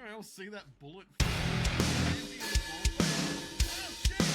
Anyone else see that bullet? Crazy in the ball. Oh, shit!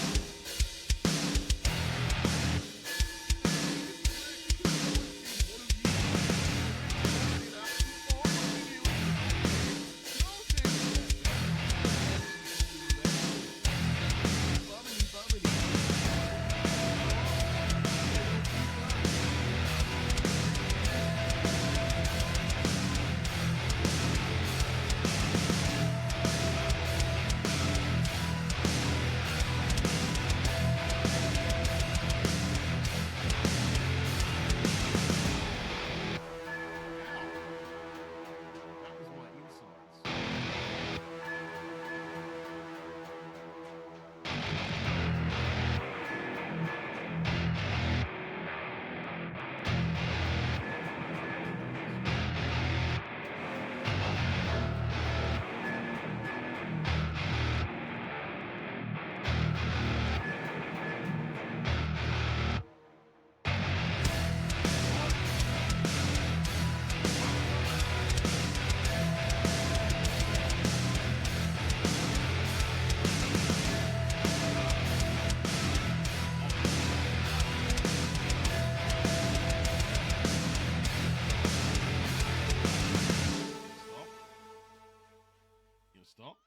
Stop.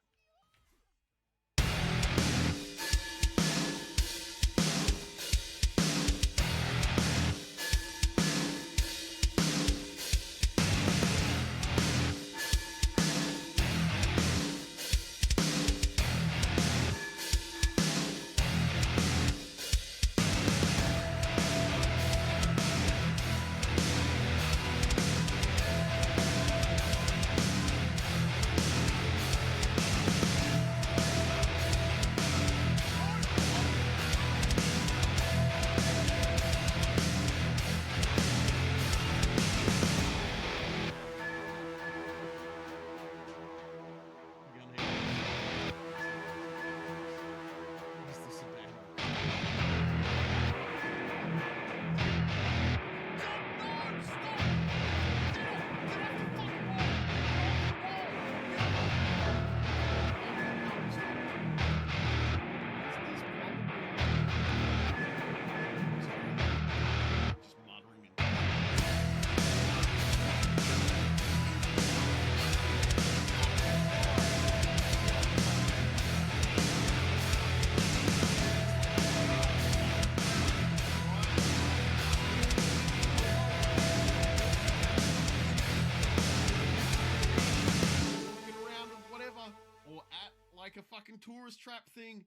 Like a fucking tourist trap thing.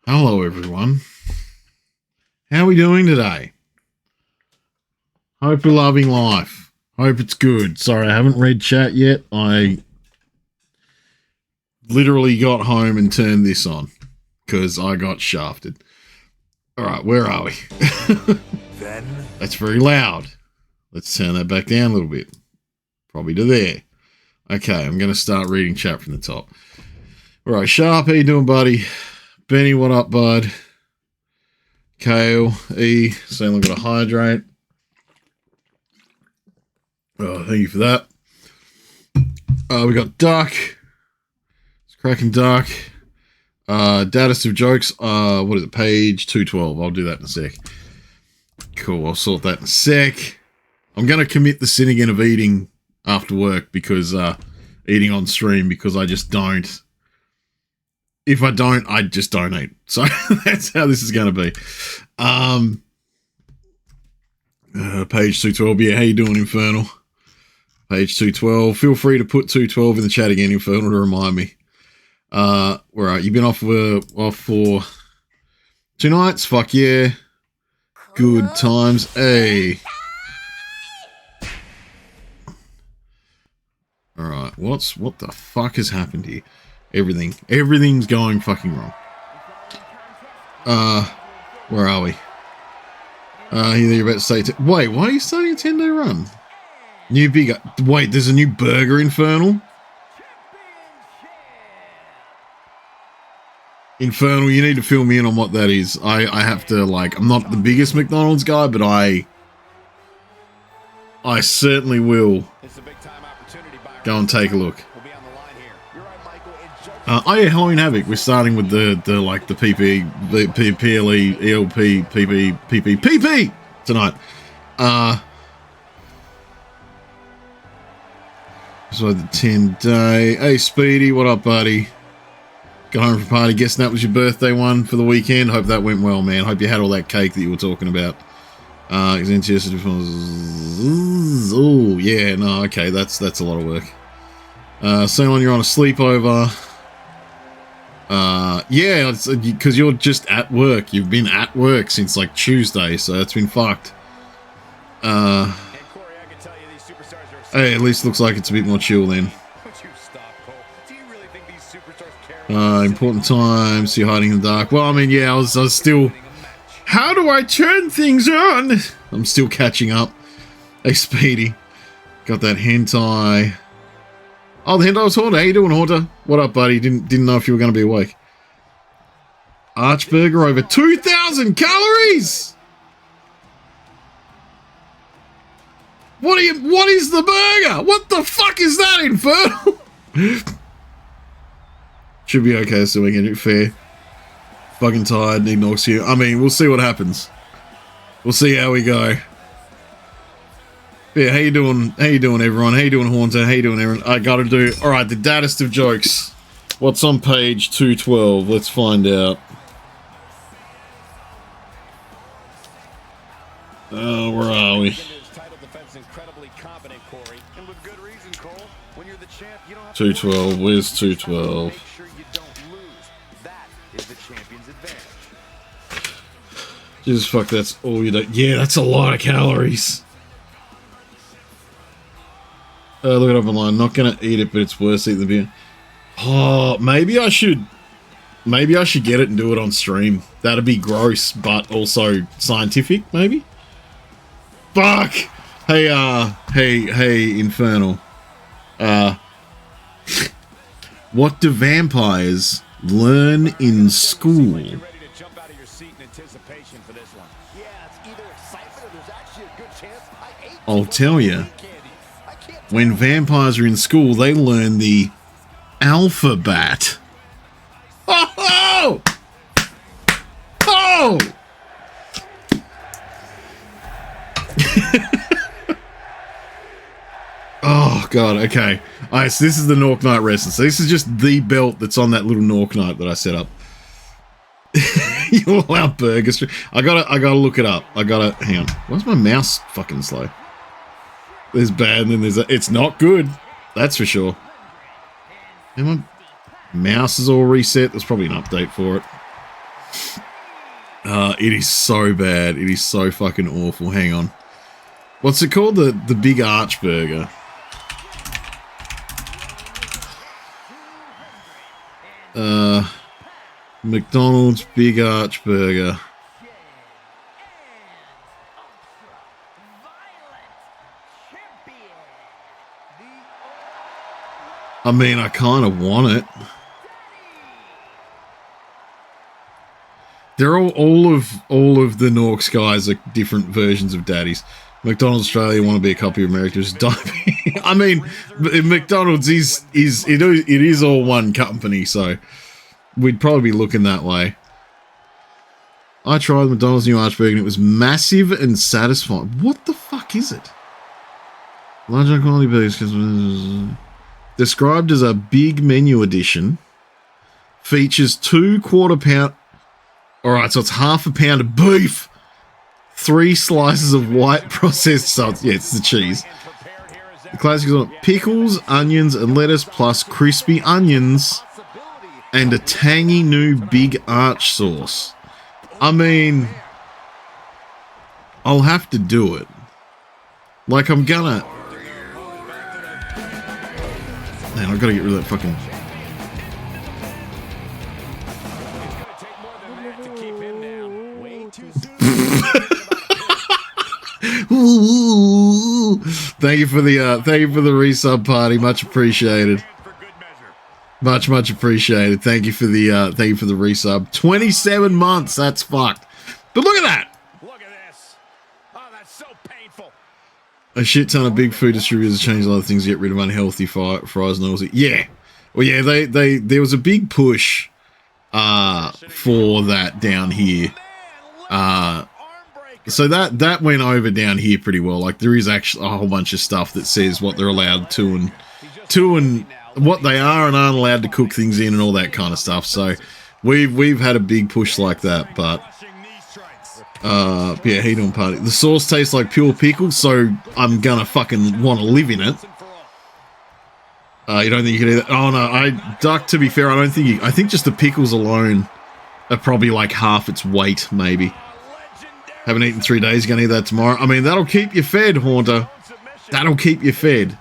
Hello, everyone. How are we doing today? Hope you're loving life. Hope it's good. Sorry, I haven't read chat yet. I literally got home and turned this on because I got shafted. All right, where are we? Then That's very loud. Let's turn that back down a little bit. Probably to there. Okay, I'm going to start reading chat from the top. All right, Sharp, how you doing, buddy? Benny, what up, bud? Kale, E, saying I've got to hydrate. Oh, thank you for that. We got Duck. It's cracking Duck. Data of jokes. What is it? Page 212. I'll do that in a sec. Cool. I'll sort that in a sec. I'm going to commit the sin again of eating after work because eating on stream because I just don't. If I don't, I just don't eat. So that's how this is going to be. Page 212. Yeah, how you doing, Infernal? Page 212. Feel free to put 212 in the chat again, Infernal, to remind me. Where are you? Been off for 2 nights? Fuck yeah. Good times. Hey. Alright, what the fuck has happened here? Everything's going fucking wrong. Where are we? You're about to say, wait, why are you starting a 10-day run? New big, wait, there's a new burger, Infernal? Infernal, you need to fill me in on what that is. I have to, like, I'm not the biggest McDonald's guy, but I certainly will go and take a look. Oh yeah, Halloween Havoc. We're starting with the PP, the PLE, ELP, PP tonight. So the 10-day. Hey, Speedy, what up, buddy? Got home from a party. Guessing that was your birthday one for the weekend. Hope that went well, man. Hope you had all that cake that you were talking about. Oh, yeah, no, okay, that's a lot of work. Salon, you're on a sleepover. Yeah, it's because you're just at work. You've been at work since like Tuesday, so that's been fucked. Hey, at least looks like it's a bit more chill then. Important times, you're hiding in the dark. Well, I mean, yeah, I was still... How do I turn things on? I'm still catching up. Hey, Speedy. Got that hentai. Oh, the hentai was Haunter. How you doing, Haunter? What up, buddy? Didn't know if you were going to be awake. Archburger over 2,000 calories! What is the burger? What the fuck is that, Infernal? Should be okay this weekend, fair. Fucking tired, need Norks here. I mean, we'll see what happens. We'll see how we go. Yeah, how you doing, everyone? How you doing, Haunter? How you doing, everyone? I gotta do... Alright, the daddest of jokes. What's on page 212? Let's find out. Where are we? 212, where's 212? Jesus fuck, that's all you do. Yeah, that's a lot of calories. Look it up online. Not gonna eat it, but it's worth eating the beer. Oh, maybe I should get it and do it on stream. That'd be gross, but also scientific, maybe? Fuck! Hey, Infernal. What do vampires learn in school? I'll tell you. When vampires are in school, they learn the alphabet. Oh! Oh! Oh, God, okay. Alright, so this is the Nork Knight Wrestling. So this is just the belt that's on that little Nork Knight that I set up. You allow burgers. I gotta look it up. Hang on. Why's my mouse fucking slow? There's bad, and then there's it's not good. That's for sure. And my mouse is all reset. There's probably an update for it. It is so bad. It is so fucking awful. Hang on. What's it called? The Big Arch Burger. McDonald's Big Arch Burger. I mean, I kind of want it. They're all of the Norks guys are different versions of daddies. McDonald's Australia want to be a copy of America's diabetes. I mean, McDonald's it is all one company, so we'd probably be looking that way. I tried McDonald's new Arch Burger and it was massive and satisfying. What the fuck is it? Large quality burgers described as a big menu edition. Features 2 quarter pound. Alright, so it's half a pound of beef. 3 slices of white processed salt. Yeah, it's the cheese. The classics are pickles, onions, and lettuce, plus crispy onions and a tangy new Big Arch sauce. I mean, I'll have to do it. Like, I'm gonna... Man, I've got to get rid of that fucking... Thank you for the resub party, much appreciated. Much appreciated. Thank you for the resub. 27 months, that's fucked. But look at that. Look at this. Oh, that's so painful. A shit ton of big food distributors changed a lot of things to get rid of unhealthy fries and all. Yeah. Well, yeah, there was a big push for that down here. So that went over down here pretty well. Like, there is actually a whole bunch of stuff that says what they're allowed to and what they are and aren't allowed to cook things in and all that kind of stuff. So we've had a big push like that, but yeah, how you doing, party? The sauce tastes like pure pickle, so I'm gonna fucking want to live in it. You don't think you can eat that? Oh no, Duck, to be fair, I think just the pickles alone are probably like half its weight, maybe. Haven't eaten 3 days, gonna eat that tomorrow. I mean, that'll keep you fed, Haunter. That'll keep you fed.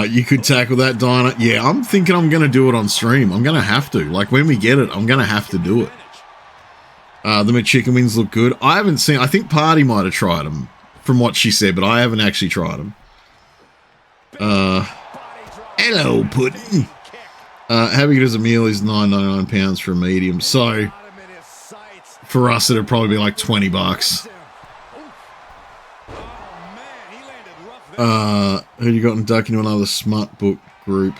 You could tackle that, Dinah. Yeah, I'm thinking I'm gonna do it on stream. I'm gonna have to. Like, when we get it, I'm gonna have to do it. The McChicken wings look good. I haven't seen... I think Party might have tried them, from what she said, but I haven't actually tried them. Hello, Pudding. Having it as a meal is £9.99 for a medium. So, for us, it'd probably be like $20. Who you got in Duck into another smart book group?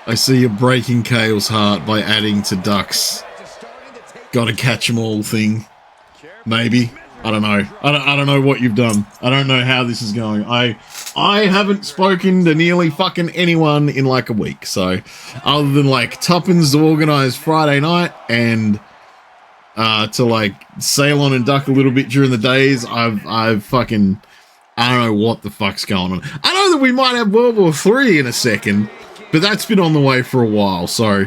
I see you're breaking Kale's heart by adding to Duck's gotta catch 'em all thing. Maybe. I don't know. I don't know what you've done. I don't know how this is going. I haven't spoken to nearly fucking anyone in like a week. So, other than like Tuppence to organise Friday night and to like sail on and duck a little bit during the days, I've fucking... I don't know what the fuck's going on. I know that we might have World War III in a second, but that's been on the way for a while. So,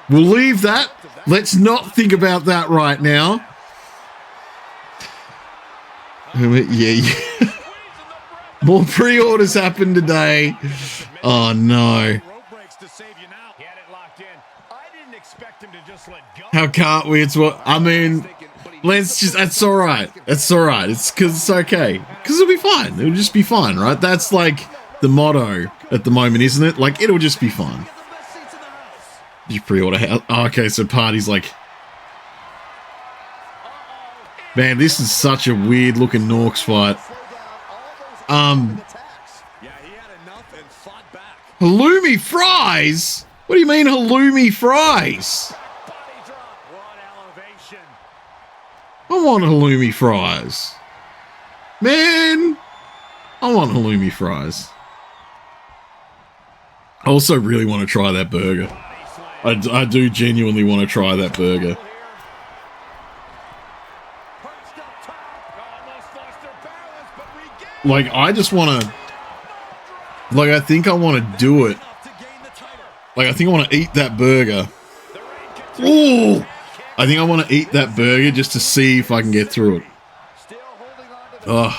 we'll leave that. Let's not think about that right now. Yeah. More pre-orders happened today. Oh no. How can't we? It's what I mean. Let's just. That's all right. That's all right. It's because it's okay. Because it'll be fine. It'll just be fine, right? That's like the motto at the moment, isn't it? Like, it'll just be fine. Did you pre-order house? Oh, okay, so Party's like. Man, this is such a weird looking Norks fight. Halloumi fries? What do you mean halloumi fries? I want halloumi fries. Man, I want halloumi fries. I also really want to try that burger. I do genuinely want to try that burger. Like, I just want to... Like, I think I want to do it. Like, I think I want to eat that burger. Ooh! I think I want to eat that burger just to see if I can get through it. Oh.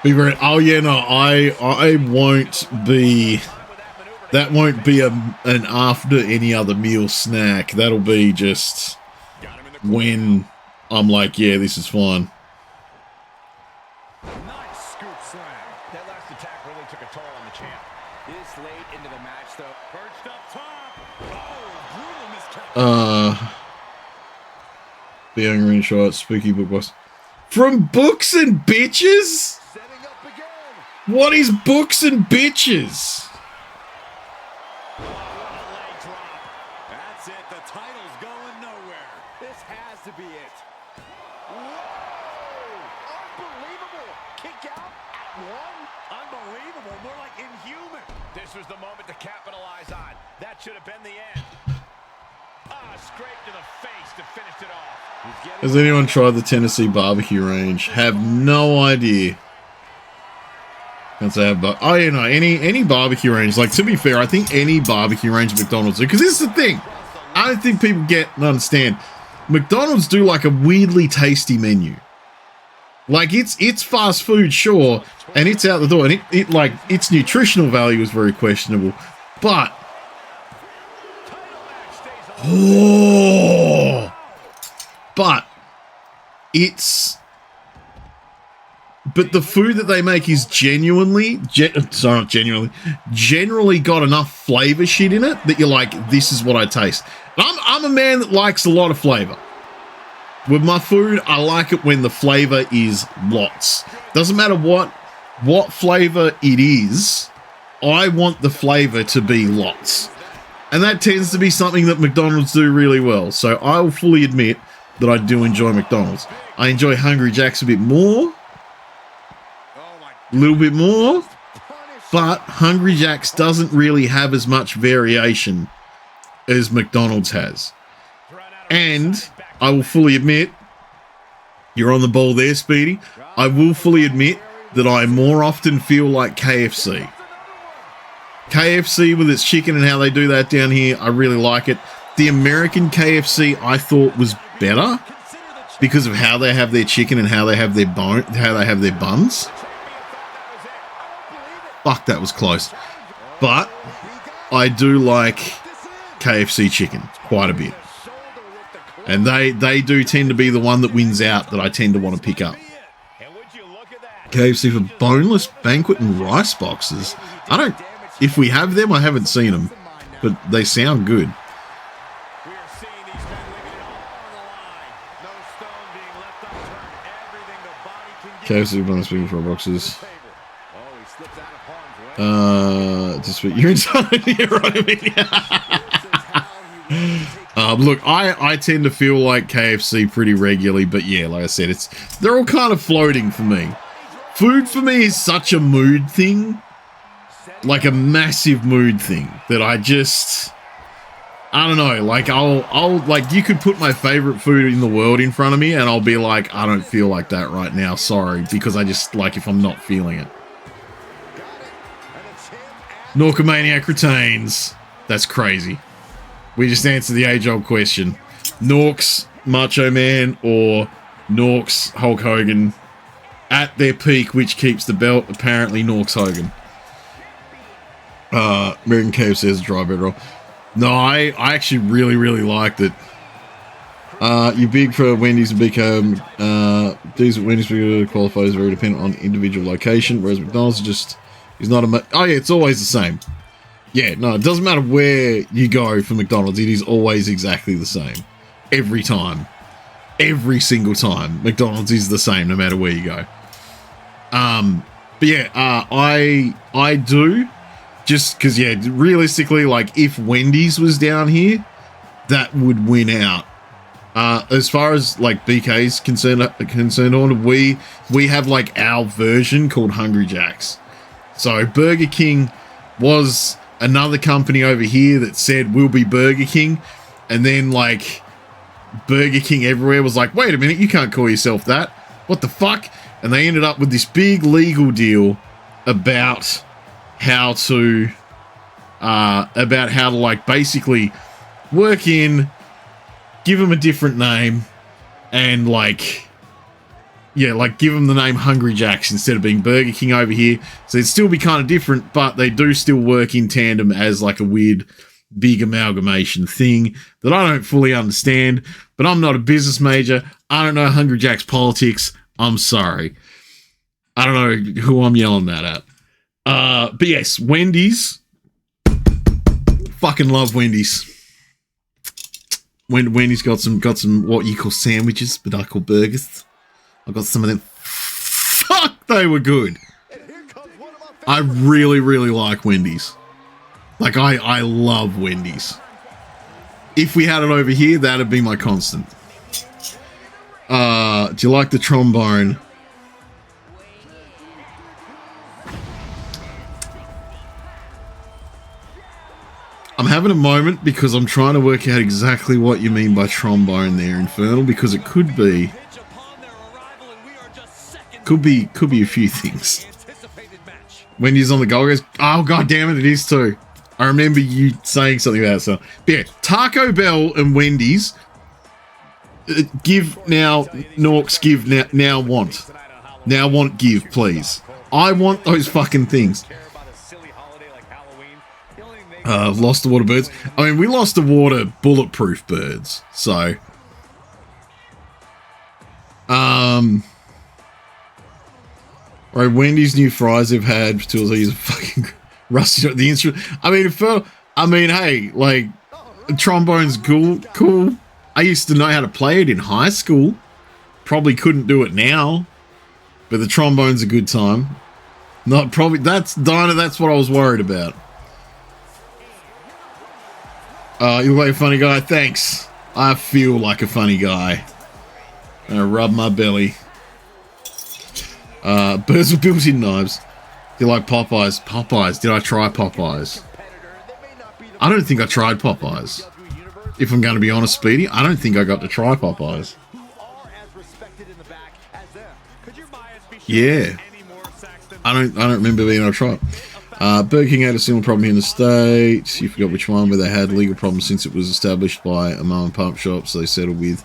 Be very... Oh, yeah, no, I won't be... That won't be an after any other meal snack. That'll be just when I'm like, yeah, this is fine. The Angry Shot, Spooky Book Box. From Books and Bitches? Setting up again. What is Books and Bitches? Oh, what a leg drop. That's it. The title's going nowhere. This has to be it. Whoa! Unbelievable. Kick out at one. Unbelievable. More like inhuman. This was the moment to capitalize on. That should have been the end. Ah, scraped to the face to finish it off. Has anyone tried the Tennessee barbecue range? Have no idea. Can't say I've, but oh, you know, any barbecue range. Like, to be fair, I think any barbecue range at McDonald's do, because this is the thing. I don't think people get and understand. McDonald's do like a weirdly tasty menu. Like, it's fast food, sure, and it's out the door, and it like its nutritional value is very questionable, but but the food that they make is generally got enough flavor shit in it that you're like, this is what I taste. I'm a man that likes a lot of flavor. With my food, I like it when the flavor is lots. Doesn't matter what flavor it is, I want the flavor to be lots. And that tends to be something that McDonald's do really well. So I will fully admit that I do enjoy McDonald's. I enjoy Hungry Jack's a bit more. A little bit more. But Hungry Jack's doesn't really have as much variation as McDonald's has. And I will fully admit, you're on the ball there, Speedy. I will fully admit that I more often feel like KFC. KFC with its chicken and how they do that down here, I really like it. The American KFC I thought was better because of how they have their chicken and how they have their buns. Fuck, that was close. But I do like KFC chicken quite a bit. And they do tend to be the one that wins out that I tend to want to pick up. KFC for boneless banquet and rice boxes. If we have them, I haven't seen them, but they sound good. KFC boneless banquet for boxes. You're inside here, right? Look, I tend to feel like KFC pretty regularly, but yeah, like I said, they're all kind of floating for me. Food for me is such a mood thing, like a massive mood thing that I don't know. Like I'll like you could put my favorite food in the world in front of me, and I'll be like, I don't feel like that right now. Sorry, because I just like if I'm not feeling it. Norkomaniac retains. That's crazy. We just answered the age-old question. Norks, Macho Man, or Norks, Hulk Hogan. At their peak, which keeps the belt? Apparently, Norks Hogan. American KFC has a dry bread roll. No, I actually really, really liked it. You're big for Wendy's and BK. These Wendy's qualifiers are very dependent on individual location, whereas McDonald's is not a... Oh, yeah, it's always the same. Yeah, no, it doesn't matter where you go for McDonald's. It is always exactly the same. Every time. Every single time. McDonald's is the same no matter where you go. But yeah, I do. Just because, yeah, realistically, like, if Wendy's was down here, that would win out. As far as, like, BK's concerned on, we have, like, our version called Hungry Jack's. So Burger King was another company over here that said we'll be Burger King, and then like Burger King everywhere was like, wait a minute, you can't call yourself that. What the fuck? And they ended up with this big legal deal about how to like basically work in, give them a different name, and like, yeah, like give them the name Hungry Jack's instead of being Burger King over here. So it'd still be kind of different, but they do still work in tandem as like a weird big amalgamation thing that I don't fully understand, but I'm not a business major. I don't know Hungry Jack's politics. I'm sorry. I don't know who I'm yelling that at. But yes, Wendy's. Fucking love Wendy's. Wendy's got some what you call sandwiches, but I call burgers. I got some of them. Fuck, they were good. I really, really like Wendy's. Like, I love Wendy's. If we had it over here, that'd be my constant. Do you like the trombone? I'm having a moment because I'm trying to work out exactly what you mean by trombone there, Infernal, because it could be a few things. Wendy's on the Gold Coast. Oh, god damn it, it is too. I remember you saying something about it. So, but yeah, Taco Bell and Wendy's give now, Norks give now want. Now want give, please. I want those fucking things. Lost the water birds. I mean, we lost the water bulletproof birds. So, right, Wendy's new fries they've had tools I use fucking rusty the instrument. I mean, hey, like trombone's cool. I used to know how to play it in high school. Probably couldn't do it now, but the trombone's a good time. Not probably. That's Dinah. That's what I was worried about. You look like a funny guy. Thanks. I feel like a funny guy. I rub my belly. Birds with built-in knives. Do you like Popeyes? Popeyes. Did I try Popeyes? I don't think I tried Popeyes. If I'm going to be honest, Speedy, I don't think I got to try Popeyes. Yeah. I don't remember being able to try it. Burger King had a similar problem here in the States. You forgot which one, where they had legal problems since it was established by a mom and pop shop, so they settled with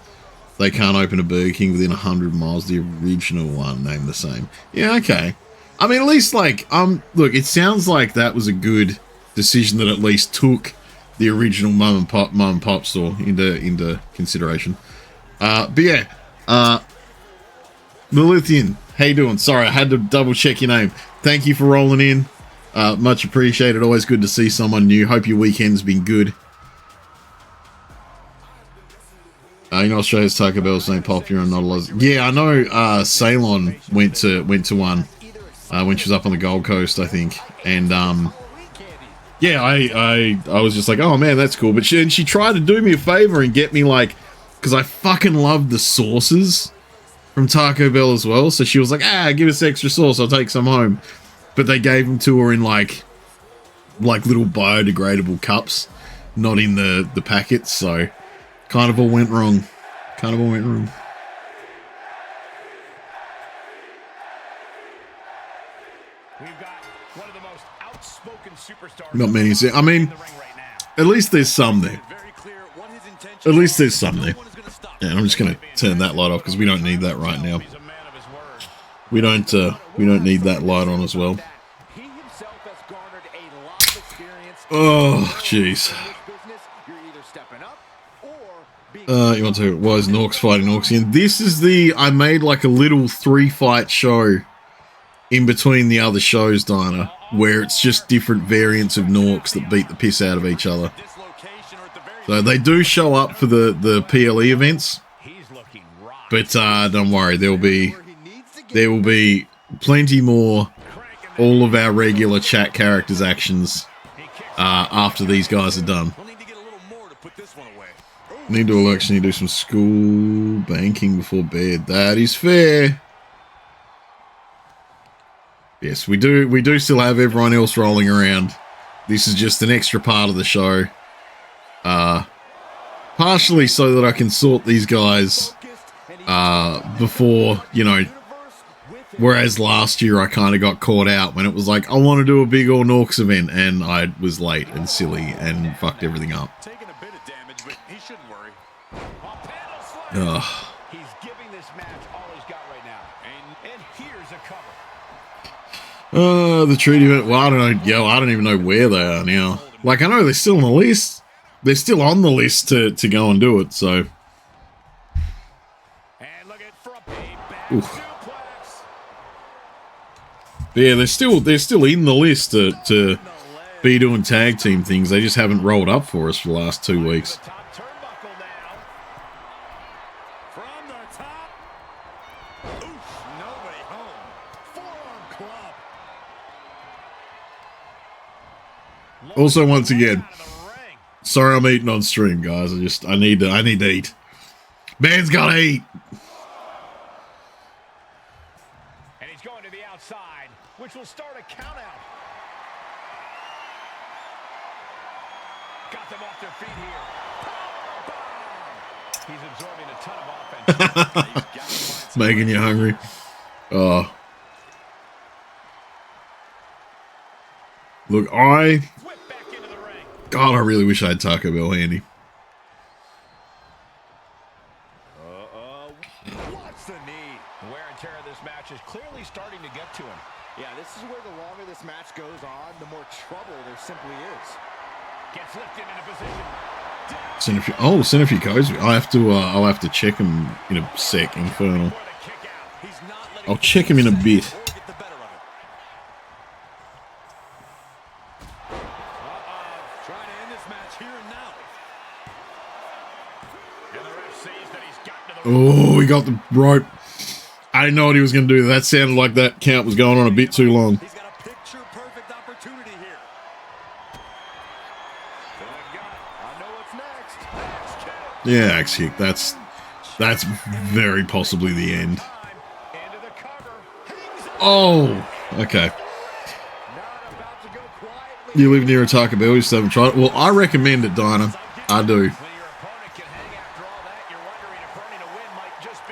they can't open a Burger King within 100 miles. The original one named the same. Yeah, okay. I mean, at least, like, look, it sounds like that was a good decision that at least took the original mum and pop store into consideration. But yeah, Melithian, how you doing? Sorry, I had to double check your name. Thank you for rolling in. Much appreciated. Always good to see someone new. Hope your weekend's been good. You know, Australia's Taco Bell's ain't popular and not a lot. Yeah, I know. Ceylon went to one when she was up on the Gold Coast, I think, and yeah, I was just like, oh man, that's cool. But she tried to do me a favor and get me, like, because I fucking love the sauces from Taco Bell as well. So she was like, give us extra sauce, I'll take some home. But they gave them to her in like little biodegradable cups, not in the packets. So kind of all went wrong. We've got one of the most outspoken superstars. Not many. I mean, at least there's some there. At least there's some there. Yeah, I'm just gonna turn that light off because we don't need that right now. We don't need that light on as well. Oh, jeez. You want to? Why is Norks fighting Norksian? This is I made like a little 3-fight show in between the other shows, Dinah, where it's just different variants of Norks that beat the piss out of each other. So they do show up for the PLE events, but don't worry, there will be plenty more. All of our regular chat characters' actions after these guys are done. Need to actually do some school banking before bed. That is fair. Yes, we do still have everyone else rolling around. This is just an extra part of the show. Partially so that I can sort these guys before, you know, whereas last year I kind of got caught out when it was like, I want to do a big All Norks event, and I was late and silly and fucked everything up. Ugh. He's giving this match all he's got right now. And here's a cover. The treaty event. Well, I don't know. Yo, I don't even know where they are now. Like, I know they're still on the list. They're still on the list to go and do it. So. And look at for a back oof. But yeah, they're still in the list to be doing tag team things. They just haven't rolled up for us for the last 2 weeks. top. Oof, nobody home. Forearm club. Also, once again, sorry I'm eating on stream, guys. I need to eat. Man's gotta eat. And he's going to the outside, which will start a count out. Got them off their feet here. He's absorbing a ton of offense. Making you hungry. Oh. Look, God, I really wish I had Taco Bell handy. Watch the knee. Wear and tear of this match is clearly starting to get to him. Yeah, this is where the longer this match goes on, the more trouble there simply is. Gets lifted into position. Centrifuge goes. I'll have to check him in a sec. Infernal. I'll check him in a bit. Trying to end this match here and now. And the ref sees that he's gotten to the Oh, he got the rope. I didn't know what he was going to do. That sounded like that count was going on a bit too long. He's got a picture-perfect opportunity here. I know what's next. Yeah, axe kick. That's very possibly the end. Oh, okay. You live near a Taco Bell, you still haven't tried it? Well, I recommend it, Dinah. I do.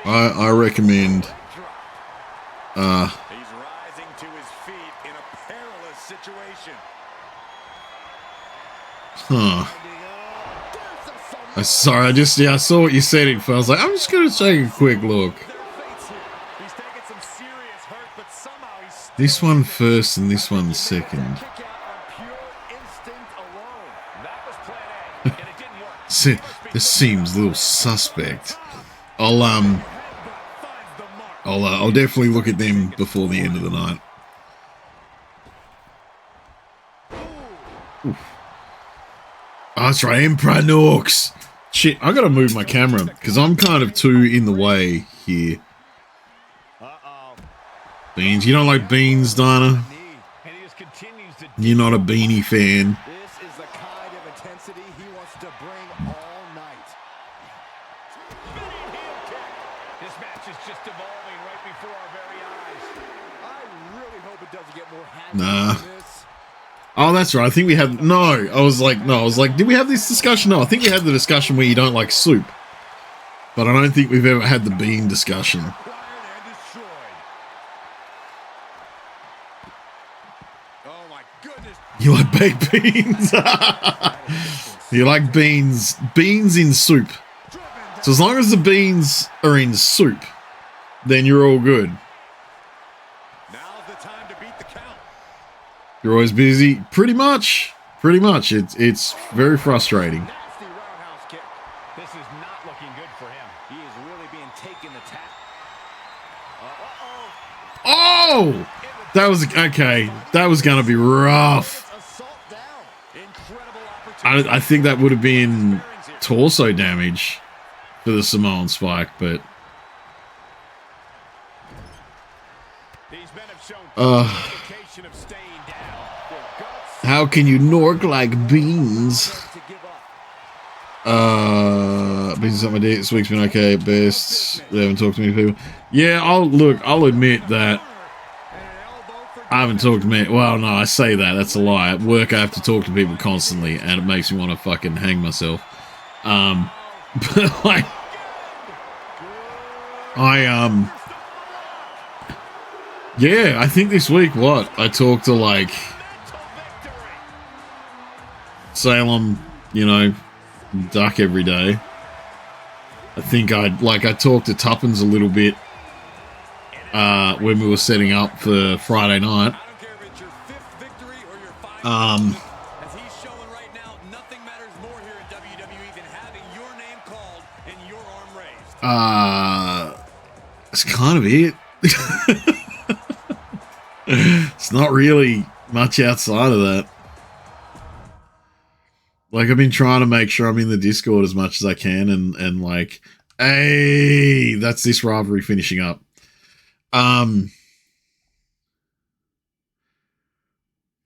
I recommend. He's rising to his feet in a perilous situation. Huh. Sorry, I saw what you said it for. I was like, I'm just gonna take a quick look. This one first and this one second. This seems a little suspect. I'll definitely look at them before the end of the night. Oof. Oh, that's right, Emperor Norks. Shit, I gotta move my camera because I'm kind of too in the way here. Beans, you don't like beans, Dinah? You're not a beanie fan. This is the kind of intensity he wants to bring all night. This match is just evolving right before our very eyes. I really hope it doesn't get more Nah. than this. Oh, that's right. I think we had... No, I was like, did we have this discussion? No, I think we had the discussion where you don't like soup. But I don't think we've ever had the bean discussion. You like baked beans? You like beans. Beans in soup. So as long as the beans are in soup, then you're all good. Now's the time to beat the count. You're always busy. Pretty much. It's very frustrating. Nasty roundhouse kick. This is not looking good for him. He is really being taken to task. Oh! That was... Okay. That was going to be rough. I think that would have been torso damage for the Samoan spike, but... How can you nork like beans? Beans is on my date. This week's been okay at best. They haven't talked to many people. Yeah, I'll admit that I haven't talked to many. Well, no, I say that. That's a lie. At work, I have to talk to people constantly, and it makes me want to fucking hang myself. But like, yeah, I think this week, I talked to like Salem, Duck every day. I think I talked to Tuppence a little bit when we were setting up for Friday night. As he's showing right now, nothing matters more here in WWE than having your name called and your arm raised. That's kind of it. It's not really much outside of that. Like, I've been trying to make sure I'm in the Discord as much as I can, and like, Hey, that's this rivalry finishing up. But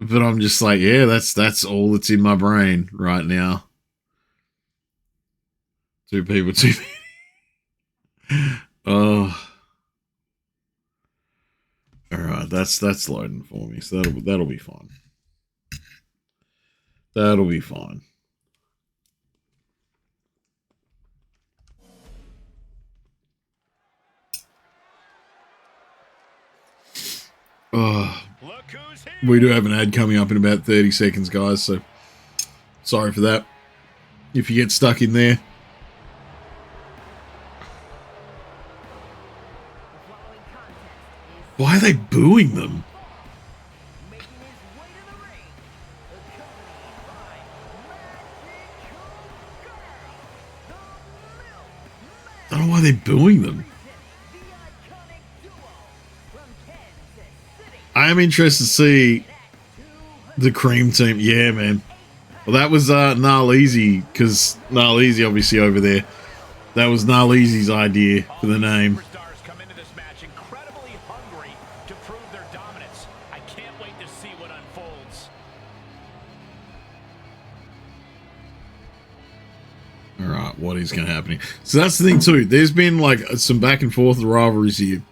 I'm just like, yeah, that's all that's in my brain right now. Two people, two. Oh, all right, that's loading for me, so that'll be fine. That'll be fine. Oh, we do have an ad coming up in about 30 seconds, guys, so sorry for that. If you get stuck in there. Why are they booing them? I don't know why they're booing them. I am interested to see the Cream team. Yeah, man. Well, that was Gnarleezy, because Gnarleezy obviously over there. That was Gnarleezy's idea for the name. Come into this match incredibly hungry to prove their dominance. I can't wait to see what unfolds. All right, what is going to happen here? So that's the thing too. There's been like some back and forth rivalries here.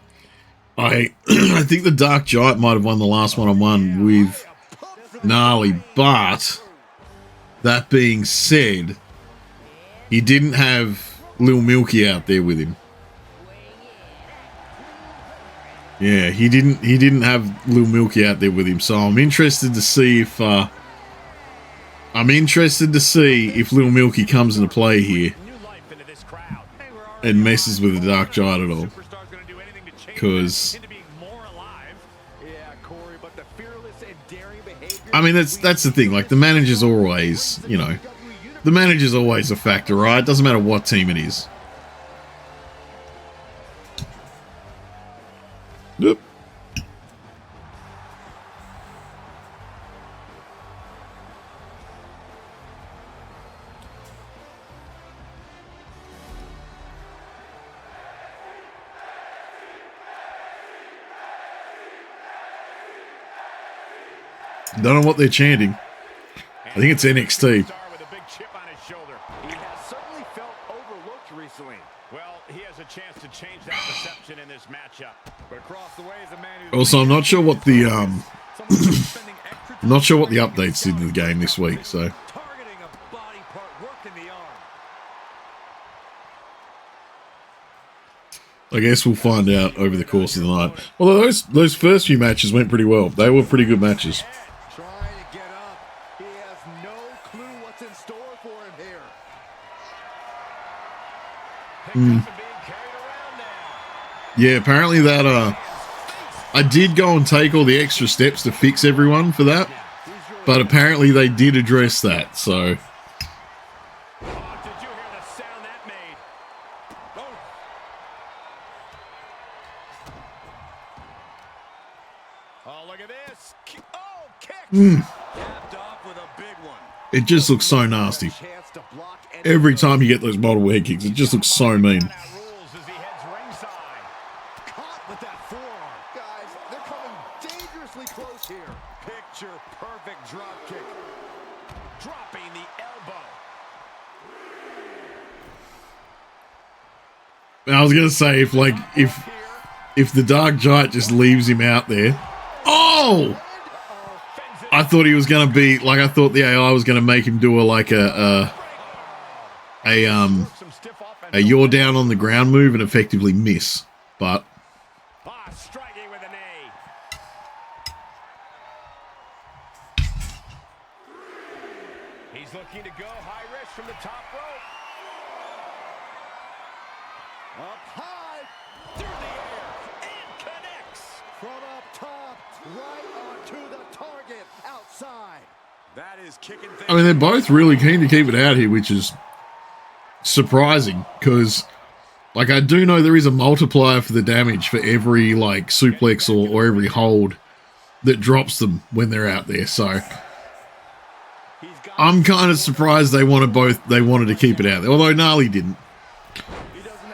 I think the Dark Giant might have won the last one-on-one with Gnarly, but that being said, he didn't have Lil Milky out there with him. Yeah, he didn't have Lil Milky out there with him. So I'm interested to see if Lil Milky comes into play here and messes with the Dark Giant at all. Because I mean that's the thing. Like the manager's always, you know, the manager's always a factor, right? It doesn't matter what team it is. Yep. Don't know what they're chanting. I think it's NXT. He has certainly felt overlooked recently. Well, he has a chance to change that perception in this matchup. But across the way is a man who Also, I'm not sure what the I'm not sure what the updates did to the game this week. So targeting a body part, working the arm. I guess we'll find out over the course of the night. Although those first few matches went pretty well. They were pretty good matches. Trying to get up. He has no clue what's in store for him here. Yeah, apparently that I did go and take all the extra steps to fix everyone for that, but apparently they did address that. So Oh, did you hear the sound that made? Oh, look at this. Oh, kick. Capped off with a big one. it just looks so nasty. Chance to block and Every time you get those multiple head kicks, it just looks so mean. That rules as he heads ringside. caught with that forearm. Guys, they're coming dangerously close here. Picture perfect drop kick. Dropping the elbow. I was gonna say if the Dark Giant just leaves him out there. Oh! I thought he was gonna be like I thought the AI was gonna make him do a you're down on the ground move and effectively miss, but Striking with a knee. He's looking to go high risk from the top rope. Up high, through the air, and connects. From up top, right onto the target, outside. That is kicking things. I mean they're both really keen to keep it out here, which is surprising because like I do know there is a multiplier for the damage for every like suplex or every hold that drops them when they're out there. So I'm kind of surprised they wanted to keep it out there, although Gnarly didn't. He doesn't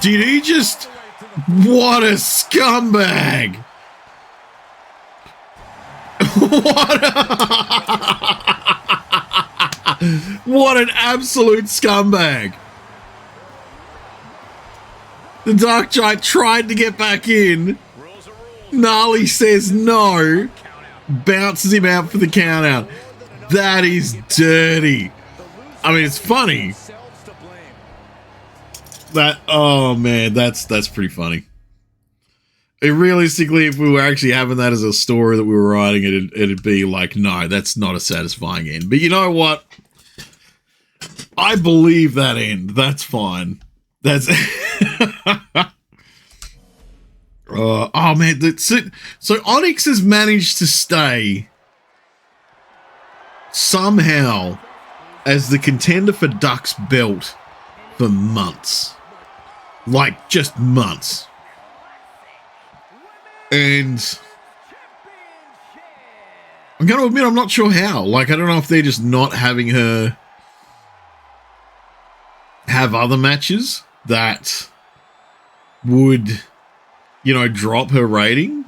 Did he just... What a scumbag! What an absolute scumbag! The Dark Giant tried to get back in. Gnarly says no. Bounces him out for the count out. That is dirty. I mean, it's funny. Oh man, that's pretty funny. Realistically, if we were actually having that as a story that we were writing, it'd be like, no, that's not a satisfying end. But you know what? I believe that end. That's fine. That's... oh man, that's it. So Onyx has managed to stay somehow as the contender for Duck's belt for months. Like, just months. And I'm going to admit, I'm not sure how. Like, I don't know if they're just not having her have other matches that would, you know, drop her rating.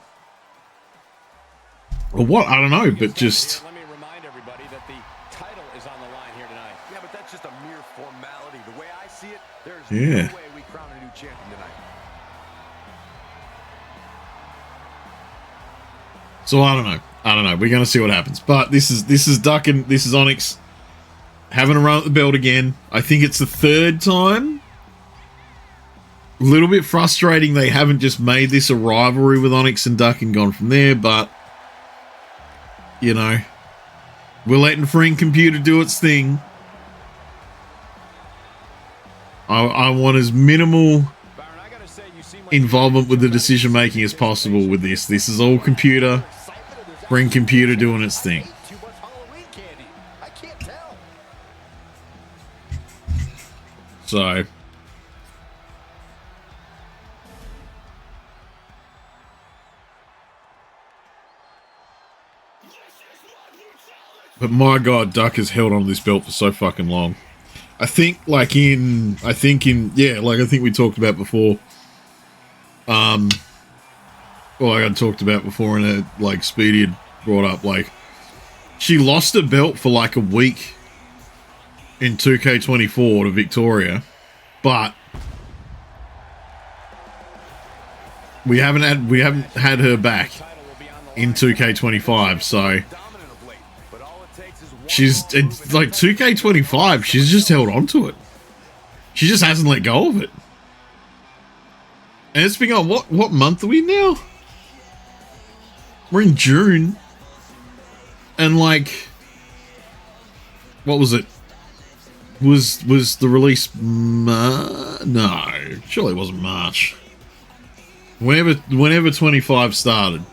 Or what? I don't know, but just... Let me remind everybody that the title is on the line here tonight. Yeah, but that's just a mere formality. The way I see it, there's no way we crown a new champion tonight. So I don't know. We're going to see what happens. But this is Duck and this is Onyx having a run at the belt again. I think it's the third time. A little bit frustrating they haven't just made this a rivalry with Onyx and Duck and gone from there, but you know, we're letting Frame Computer do its thing. I want as minimal involvement with the decision making as possible with this. This is all computer. Frame Computer doing its thing. So but my God, Duck has held on to this belt for so fucking long. I think we talked about before. Well, I talked about before in a, like, Speedy had brought up, like, she lost her belt for like a week in 2K24 to Victoria, but we haven't had her back in 2K25, so it's like 2K25, she's just held on to it. She just hasn't let go of it. And it's been on, what month are we now? We're in June. And like, what was it? Was the release, no, surely it wasn't March. Whenever 25 started.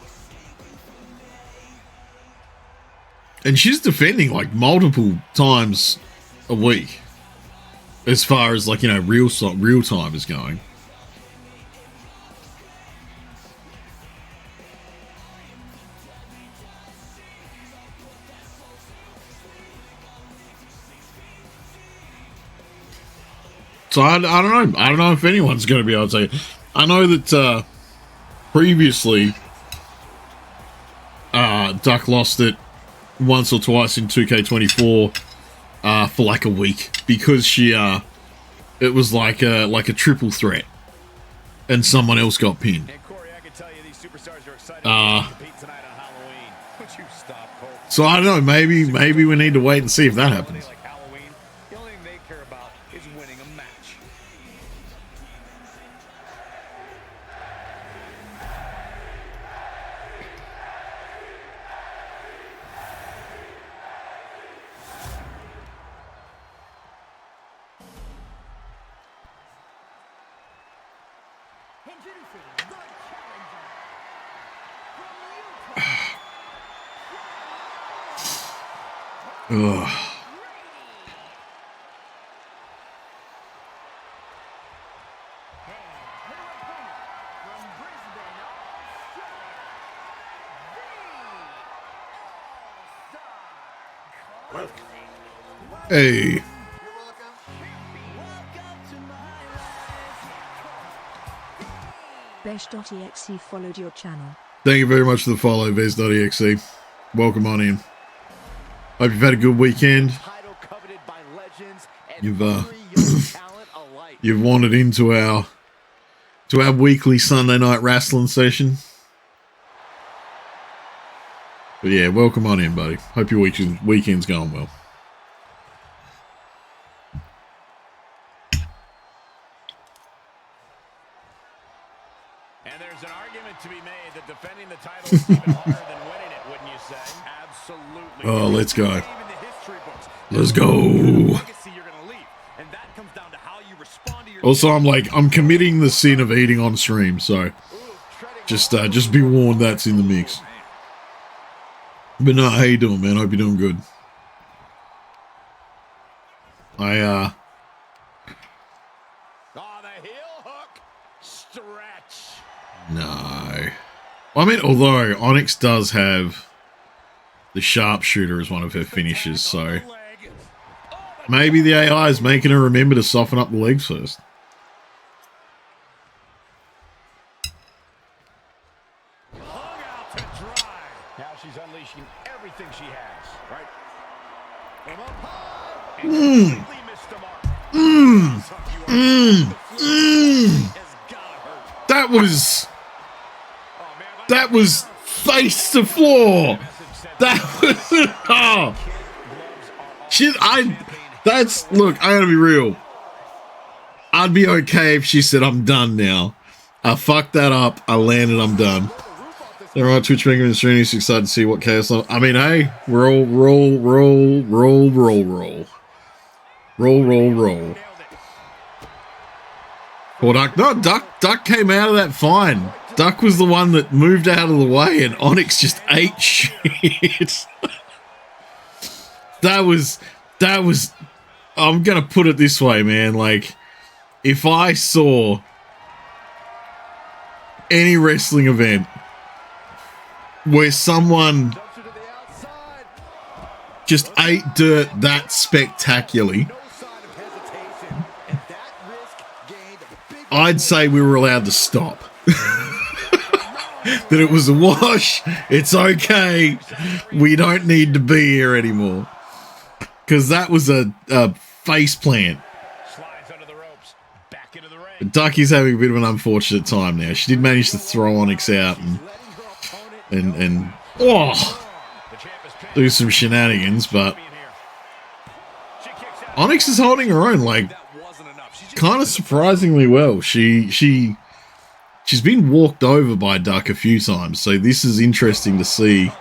And she's defending like multiple times a week, as far as like, you know, real time is going. So I don't know. I don't know if anyone's going to be able to say. I know that previously Duck lost it once or twice in 2K24 for like a week because she it was like a triple threat and someone else got pinned. And Corey, I can tell you these superstars are excited to compete tonight on Halloween. Would you stop, Cole? So I don't know, maybe we need to wait and see if that happens. Like Halloween, the only thing they care about is winning a match. Ugh. Hey. Vesh.exe followed your channel. Thank you very much for the follow, Vez.exe. Welcome on in. Hope you've had a good weekend. You've you've wandered into our weekly Sunday night wrestling session. But yeah, welcome on in, buddy. Hope your weekend's going well. And there's an argument to be made that defending the title is even harder than winning it, wouldn't you say? Absolutely. Oh, let's go. Let's go. Also, I'm committing the sin of eating on stream, so just be warned that's in the mix. But no, how you doing, man? Hope you're doing good. Oh, the heel hook stretch. No. I mean, although Onyx does have the sharpshooter as one of her finishes, so maybe the AI is making her remember to soften up the legs first. Now she's unleashing everything she has, right? That was face to floor. That was shit. Look, I gotta be real. I'd be okay if she said I'm done now. I fucked that up. I landed. I'm done. They're on Twitch making and streaming. Excited to see what chaos. I mean, hey, roll. Well, Duck came out of that fine. Duck was the one that moved out of the way, and Onyx just ate shit. That was. I'm gonna put it this way, man. Like, if I saw any wrestling event where someone just ate dirt that spectacularly, I'd say we were allowed to stop. That it was a wash. It's okay. We don't need to be here anymore. Because that was a face plant. Ducky's having a bit of an unfortunate time now. She did manage to throw Onyx out and do some shenanigans, but Onyx is holding her own, like, kind of surprisingly well. She's been walked over by Duck a few times, so this is interesting to see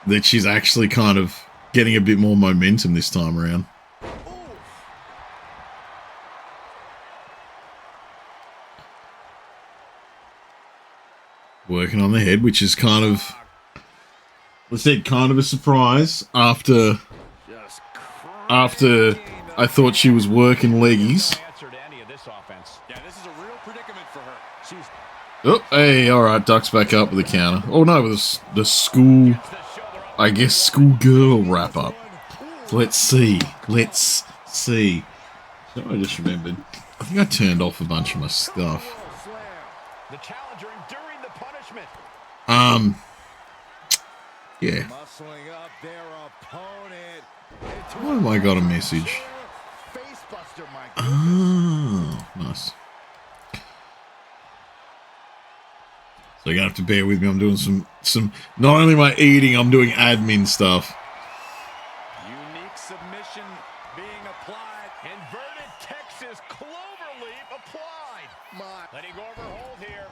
that she's actually kind of getting a bit more momentum this time around. Working on the head, which is kind of, let's say, kind of a surprise after I thought she was working leggies. Oh, hey, alright, Duck's back up with the counter. Oh no, with the school, I guess, schoolgirl wrap up. Let's see. So I just remembered, I think I turned off a bunch of my stuff. Yeah. Why have I got a message? Oh, nice. So you're gonna have to bear with me. I'm doing some. Not only am I eating, I'm doing admin stuff. Unique submission being applied. Inverted Texas cloverleaf applied. Letting go of her hold here.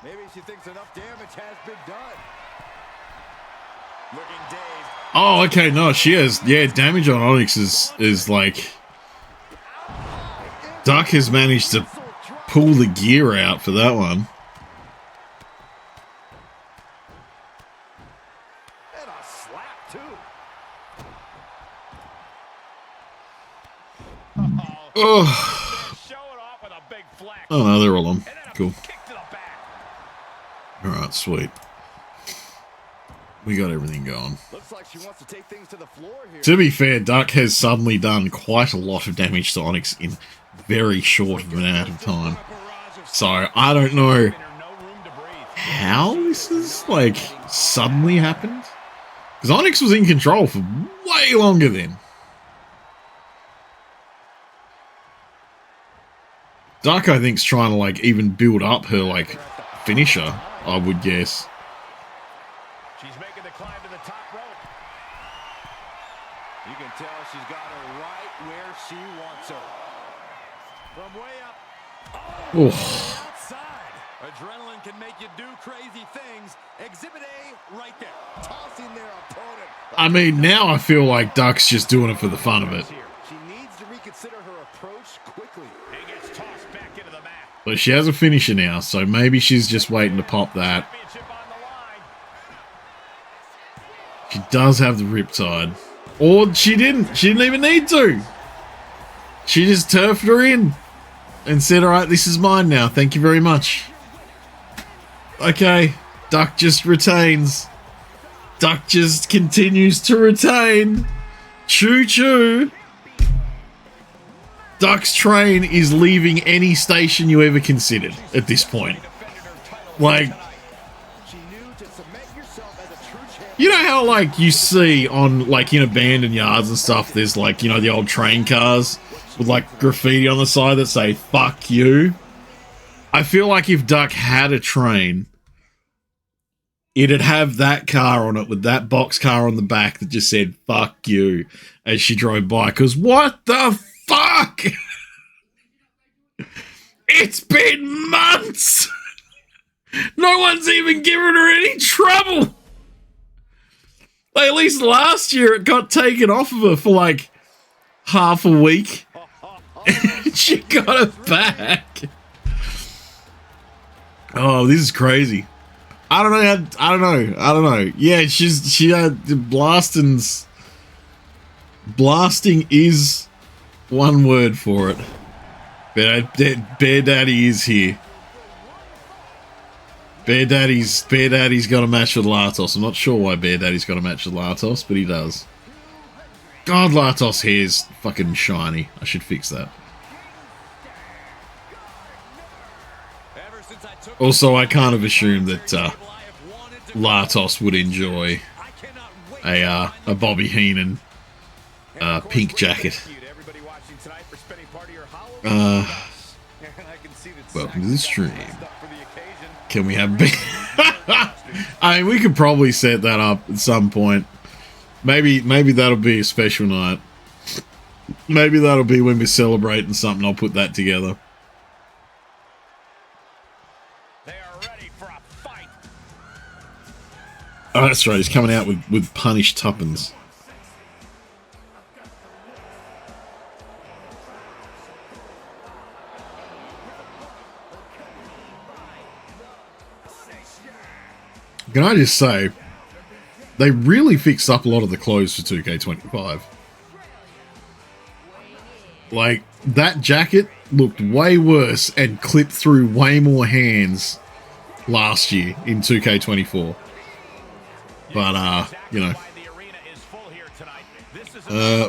Maybe she thinks enough damage has been done. Looking dazed. Oh, okay, no, she has. Yeah, damage on Onyx is like. Duck has managed to pull the gear out for that one. And a slap, too. Oh. Oh, no, they're all on. Cool. Alright, sweet. We got everything going. Looks like she wants to take things to the floor here. To be fair, Duck has suddenly done quite a lot of damage to Onyx in very short of an amount of time. So I don't know how this is like suddenly happened. Because Onyx was in control for way longer then. Duck, I think, is trying to like even build up her like finisher, I would guess. She's making the climb to the top rope. You can tell she's got her right where she wants her. From way up. Oh. Outside. Adrenaline can make you do crazy things. Exhibit A right there. Tossing their opponent. I mean, now I feel like Duck's just doing it for the fun of it. She needs to reconsider her approach quickly. And gets tossed back into the mat. But she has a finisher now, so maybe she's just waiting to pop that. Championship on the line. She does have the Riptide. Or she didn't. She didn't even need to. She just turfed her in and said, all right, this is mine now. Thank you very much. Okay. Duck just retains. Duck just continues to retain. Choo-choo. Duck's train is leaving any station you ever considered at this point. Like, you know how, like, you see on, like, in abandoned yards and stuff, there's, like, you know, the old train cars with, like, graffiti on the side that say, fuck you? I feel like if Duck had a train, it'd have that car on it with that box car on the back that just said, fuck you, as she drove by. Because what the fuck? It's been months! No one's even given her any trouble! Like, at least last year it got taken off of her for like half a week. And she got it back. Oh, this is crazy. I don't know. Yeah, she had blasting is one word for it. Bear Daddy is here. Bear Daddy's got a match with Latos. I'm not sure why Bear Daddy's got a match with Latos, but he does. God, Latos' hair's fucking shiny. I should fix that. Also, I kind of assumed that Latos would enjoy a Bobby Heenan pink jacket. Welcome to the stream. Can we have... I mean, we could probably set that up at some point. Maybe that'll be a special night. Maybe that'll be when we're celebrating something. I'll put that together. They are ready for a fight. Oh, that's right. He's coming out with Punish Tuppence. Can I just say, they really fixed up a lot of the clothes for 2K25. Like, that jacket looked way worse and clipped through way more hands last year in 2K24. But, you know.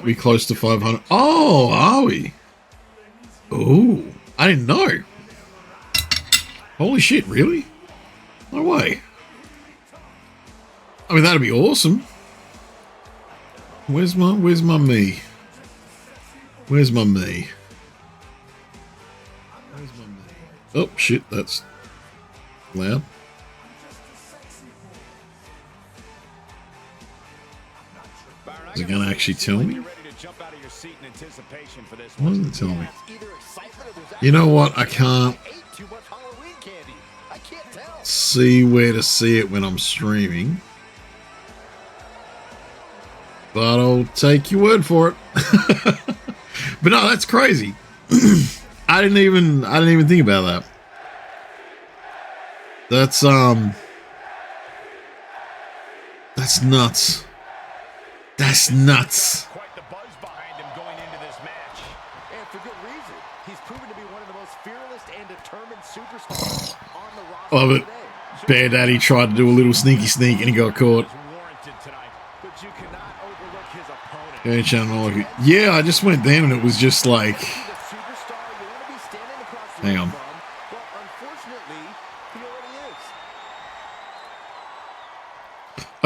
We close to 500. Oh, are we? Oh, I didn't know. Holy shit, really? No way. I mean, that'd be awesome. Where's my me? Where's my me? Oh, shit, that's loud. Is it going to actually tell me? What does it tell me? You know what? I can't see where to see it when I'm streaming. But I'll take your word for it. But no, that's crazy. I didn't even think about that. That's nuts. That's nuts. Quite the buzz behind him going into this match. And for good reason. He's proven to be one of the most fearless and determined superstars on the roster Love it. today. Bear Daddy tried to do a little sneaky sneak and he got caught. But you cannot overlook his opponent. Okay, channel. Yeah, I just went then and it was just like, hang on.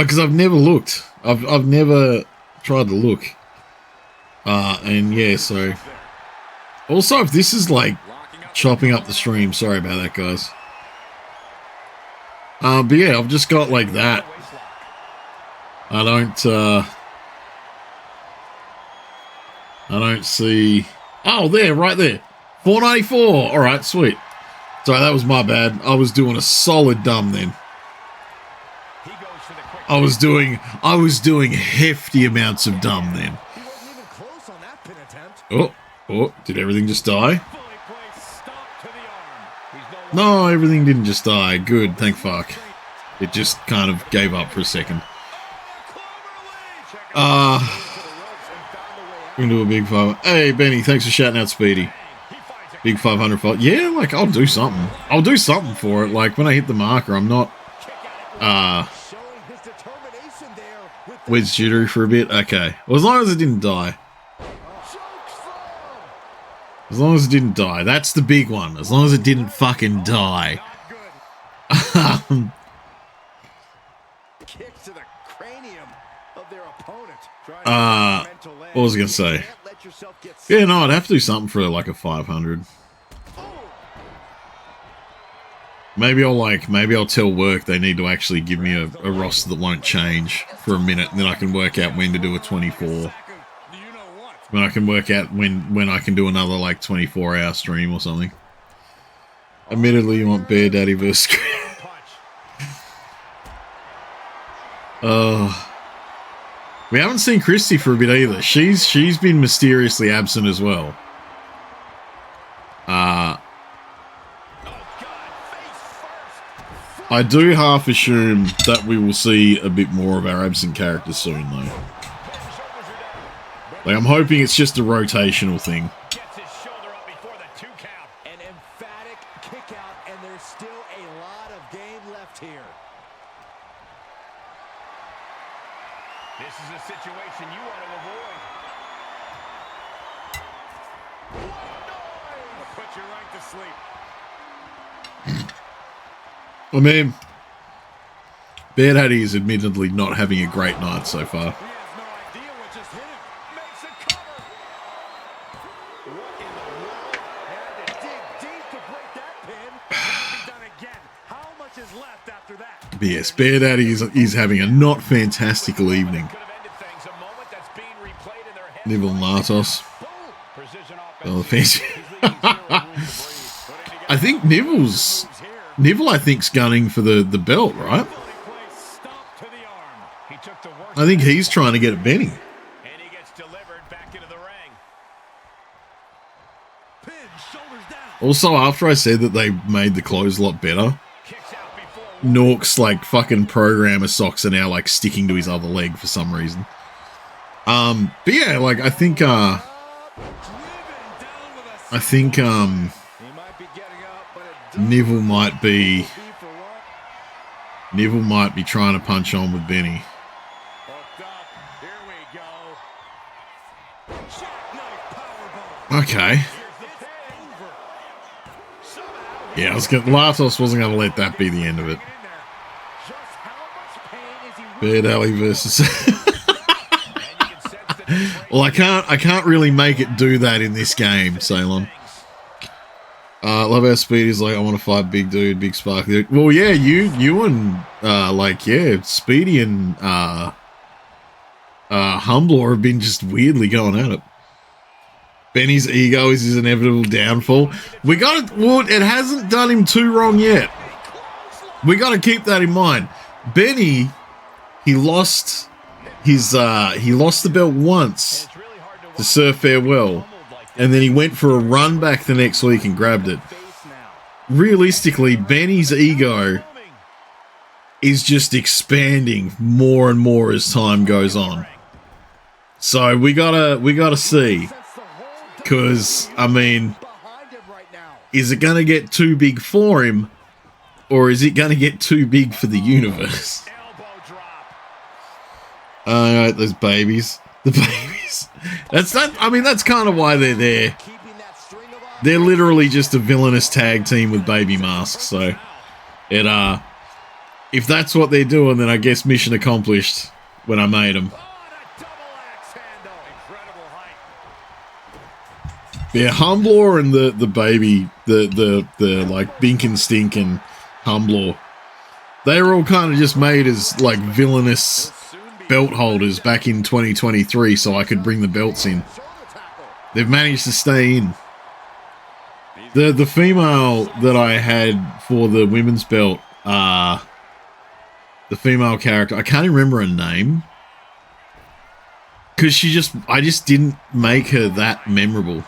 Because I've never looked. I've never tried to look. And yeah, so. Also, if this is like chopping up the stream, sorry about that, guys. But yeah, I've just got like that. I don't see. Oh, there, right there. 494. All right, sweet. Sorry, that was my bad. I was doing a solid dumb then. I was doing hefty amounts of dumb then. Oh, did everything just die? No, everything didn't just die. Good, thank fuck. It just kind of gave up for a second. We're gonna do a big 5. Hey, Benny, thanks for shouting out Speedy. Big 500 fault. Yeah, like, I'll do something. I'll do something for it. Like, when I hit the marker, I'm not, wedge jittery for a bit. Okay. Well, as long as it didn't die. As long as it didn't die. That's the big one. As long as it didn't fucking die. What was I gonna say? Yeah, no, I'd have to do something for like a 500. Maybe I'll tell work they need to actually give me a roster that won't change for a minute, and then I can work out when to do a 24. When I can work out when I can do another like 24-hour stream or something. Admittedly, you want Bear Daddy versus. We haven't seen Christy for a bit either. She's been mysteriously absent as well. I do half assume that we will see a bit more of our absent characters soon, though. Like, I'm hoping it's just a rotational thing. Gets his shoulder up before the 2 count. An emphatic kick out, and there's still a lot of game left here. This is a situation you want to avoid. It'll put you right to sleep. I mean, Bear Daddy is admittedly not having a great night so far. But yes, Bear Daddy is having a not fantastical evening. Nibble Natos. Oh, the fancy. I think Nibble, I think's gunning for the belt, right? I think he's trying to get at Benny. Also, after I said that they made the clothes a lot better, Norks, like, fucking programmer socks are now, like, sticking to his other leg for some reason. But yeah, like, I think Neville might be trying to punch on with Benny. Okay. Yeah, Latos wasn't going to let that be the end of it. Bear Daddy versus. Well, I can't really make it do that in this game, Ceylon. Love how Speedy's like, I want to fight big dude, big sparkly dude. Well, yeah, you and Speedy and Humbler have been just weirdly going at it. Benny's ego is his inevitable downfall. It hasn't done him too wrong yet. We got to keep that in mind. Benny, he lost the belt once to Sir Farewell, and then he went for a run back the next week and grabbed it. Realistically, Benny's ego is just expanding more and more as time goes on. So we gotta see. Because, I mean, is it going to get too big for him, or is it going to get too big for the universe? Alright, those babies. The babies. That's kind of why they're there. They're literally just a villainous tag team with baby masks, so it if that's what they're doing, then I guess mission accomplished when I made them. Oh, and a double axe handle. Incredible height. Yeah, Humblor and the baby, the like Bink and Stink and Humblor, they were all kind of just made as like villainous belt holders back in 2023 so I could bring the belts in. They've managed to stay in. The female that I had for the women's belt, the female character, I can't even remember her name. Because I just didn't make her that memorable.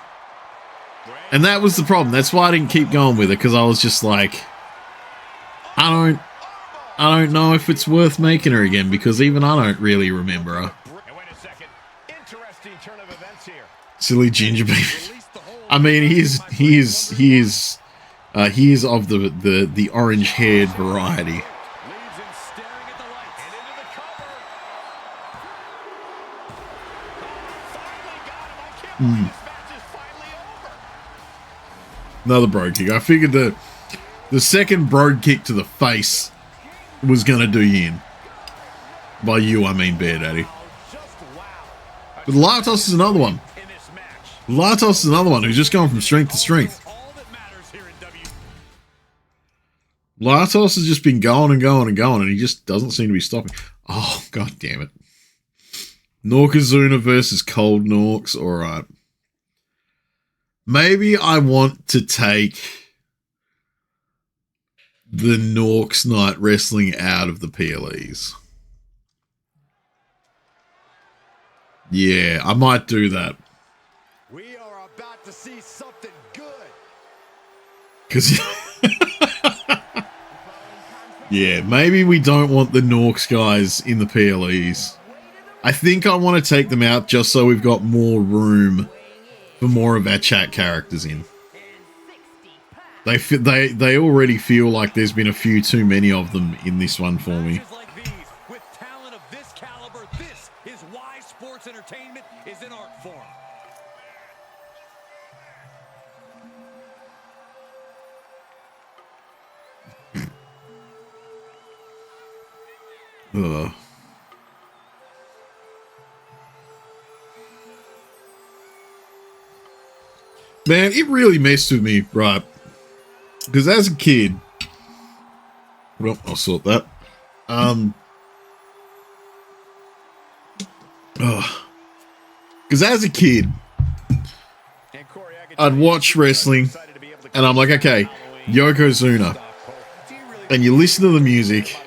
And that was the problem. That's why I didn't keep going with it, because I was just like, I don't know if it's worth making her again, because even I don't really remember her. Wait a second. Interesting turn of events here. Silly ginger baby. I mean, he is of the orange-haired variety. Leaves him staring at the lights. And into the cover. Finally got him. I can't believe this match is finally over. Another brogue kick. I figured the second brogue kick to the face was gonna do you in. By you, I mean Bear Daddy. Just wow. But Latos is another one. In this match. Latos is another one who's just going from strength to strength. All that matters here in W. Latos has just been going and going and going, and he just doesn't seem to be stopping. Oh, god damn it. Norkazuna versus Cold Norks. Alright. Maybe I want to take the Norks Night Wrestling out of the PLEs. Yeah, I might do that. We are about to see something good. Because, yeah, maybe we don't want the Norks guys in the PLEs. I think I want to take them out just so we've got more room for more of our chat characters in. They already feel like there's been a few too many of them in this one for me. Matches like these, with talent of this caliber, this is why sports entertainment is an art form. Ugh. Man, it really messed with me, right? Because as a kid, well, I'll sort that. Because as a kid, I'd watch wrestling, and I'm like, okay, Yokozuna, and you listen to the music.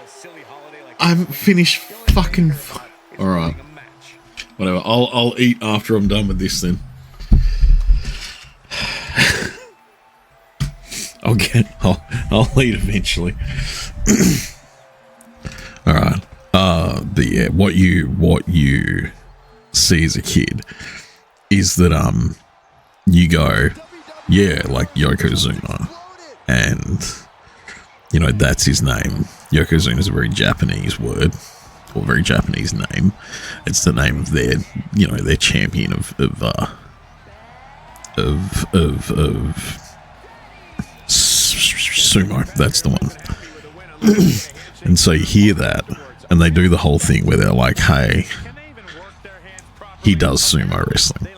I haven't finished fucking. All right, whatever. I'll eat after I'm done with this then. I'll eat eventually. All right. Yeah, what you see as a kid is that you go, yeah, like Yokozuna, and you know that's his name. Yokozuna is a very Japanese word, or very Japanese name. It's the name of their, you know, their champion of sumo. That's the one. And so you hear that, and they do the whole thing where they're like, hey, he does sumo wrestling.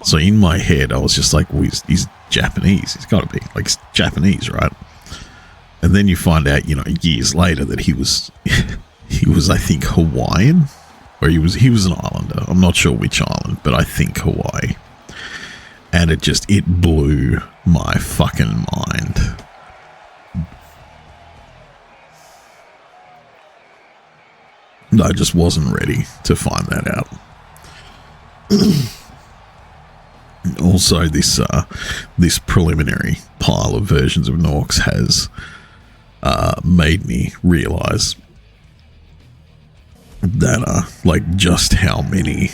So in my head, I was just like, well, he's Japanese. He's got to be. Like, he's Japanese, right? And then you find out, you know, years later that he was, I think, Hawaiian. Or he was an islander. I'm not sure which island, but I think Hawaii. And it blew my fucking mind. I just wasn't ready to find that out. Also, this preliminary pile of versions of Norks has made me realize that like just how many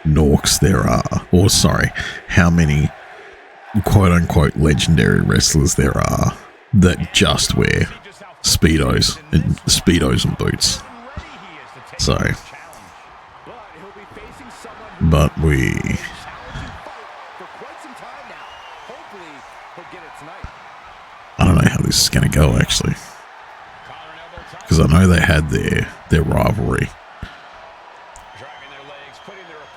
Norks there are, or sorry, how many quote unquote legendary wrestlers there are that just wear speedos and boots. So, but we, I don't know how this is going to go, actually. because I know they had their rivalry.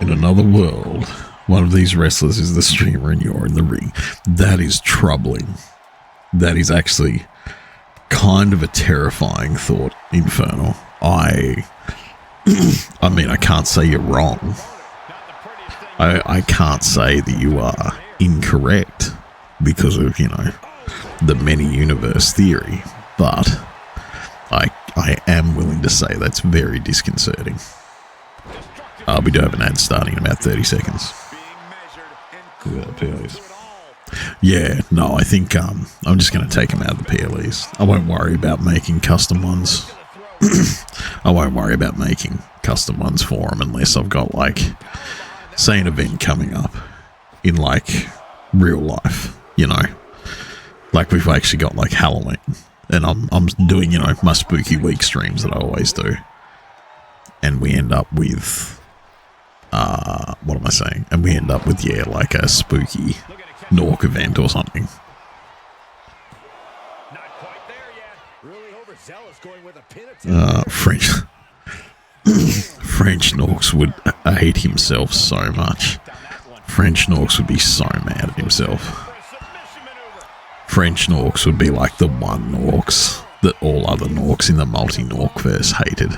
In another world, one of these wrestlers is the streamer and you're in the ring. That is troubling. That is actually kind of a terrifying thought, Infernal. I mean, I can't say you're wrong. I can't say that you are incorrect because of, you know, the many universe theory, but I am willing to say that's very disconcerting. We do have an ad starting in about 30 seconds. Yeah, no, I think I'm just going to take them out of the PLEs. I won't worry about making custom ones. I won't worry about making custom ones for them unless I've got, like, say an event coming up in, like, real life, you know. Like, we've actually got, like, Halloween. And I'm doing, you know, my spooky week streams that I always do. And we end up with... what am I saying? And we end up with, yeah, like a spooky Nork event or something. French Norks would hate himself so much. French Norks would be so mad at himself. French Norks would be like the one Norks that all other Norks in the multi-Norkverse hated.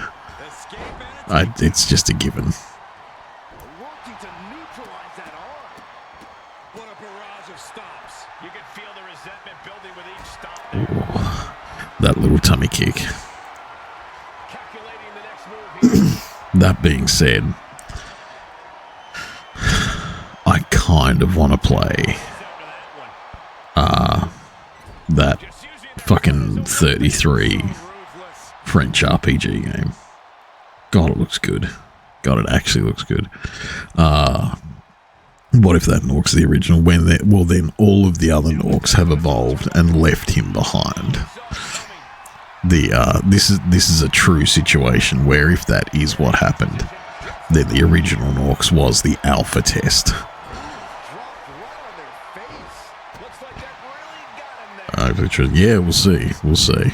It's just a given. Ooh, that little tummy kick. That being said, I kind of want to play that fucking 33 French RPG game. God, it looks good. God, it actually looks good. What if that Nork's the original? Well, then all of the other Norks have evolved and left him behind. This is a true situation where if that is what happened, then the original Norks was the alpha test. Yeah, we'll see. We'll see.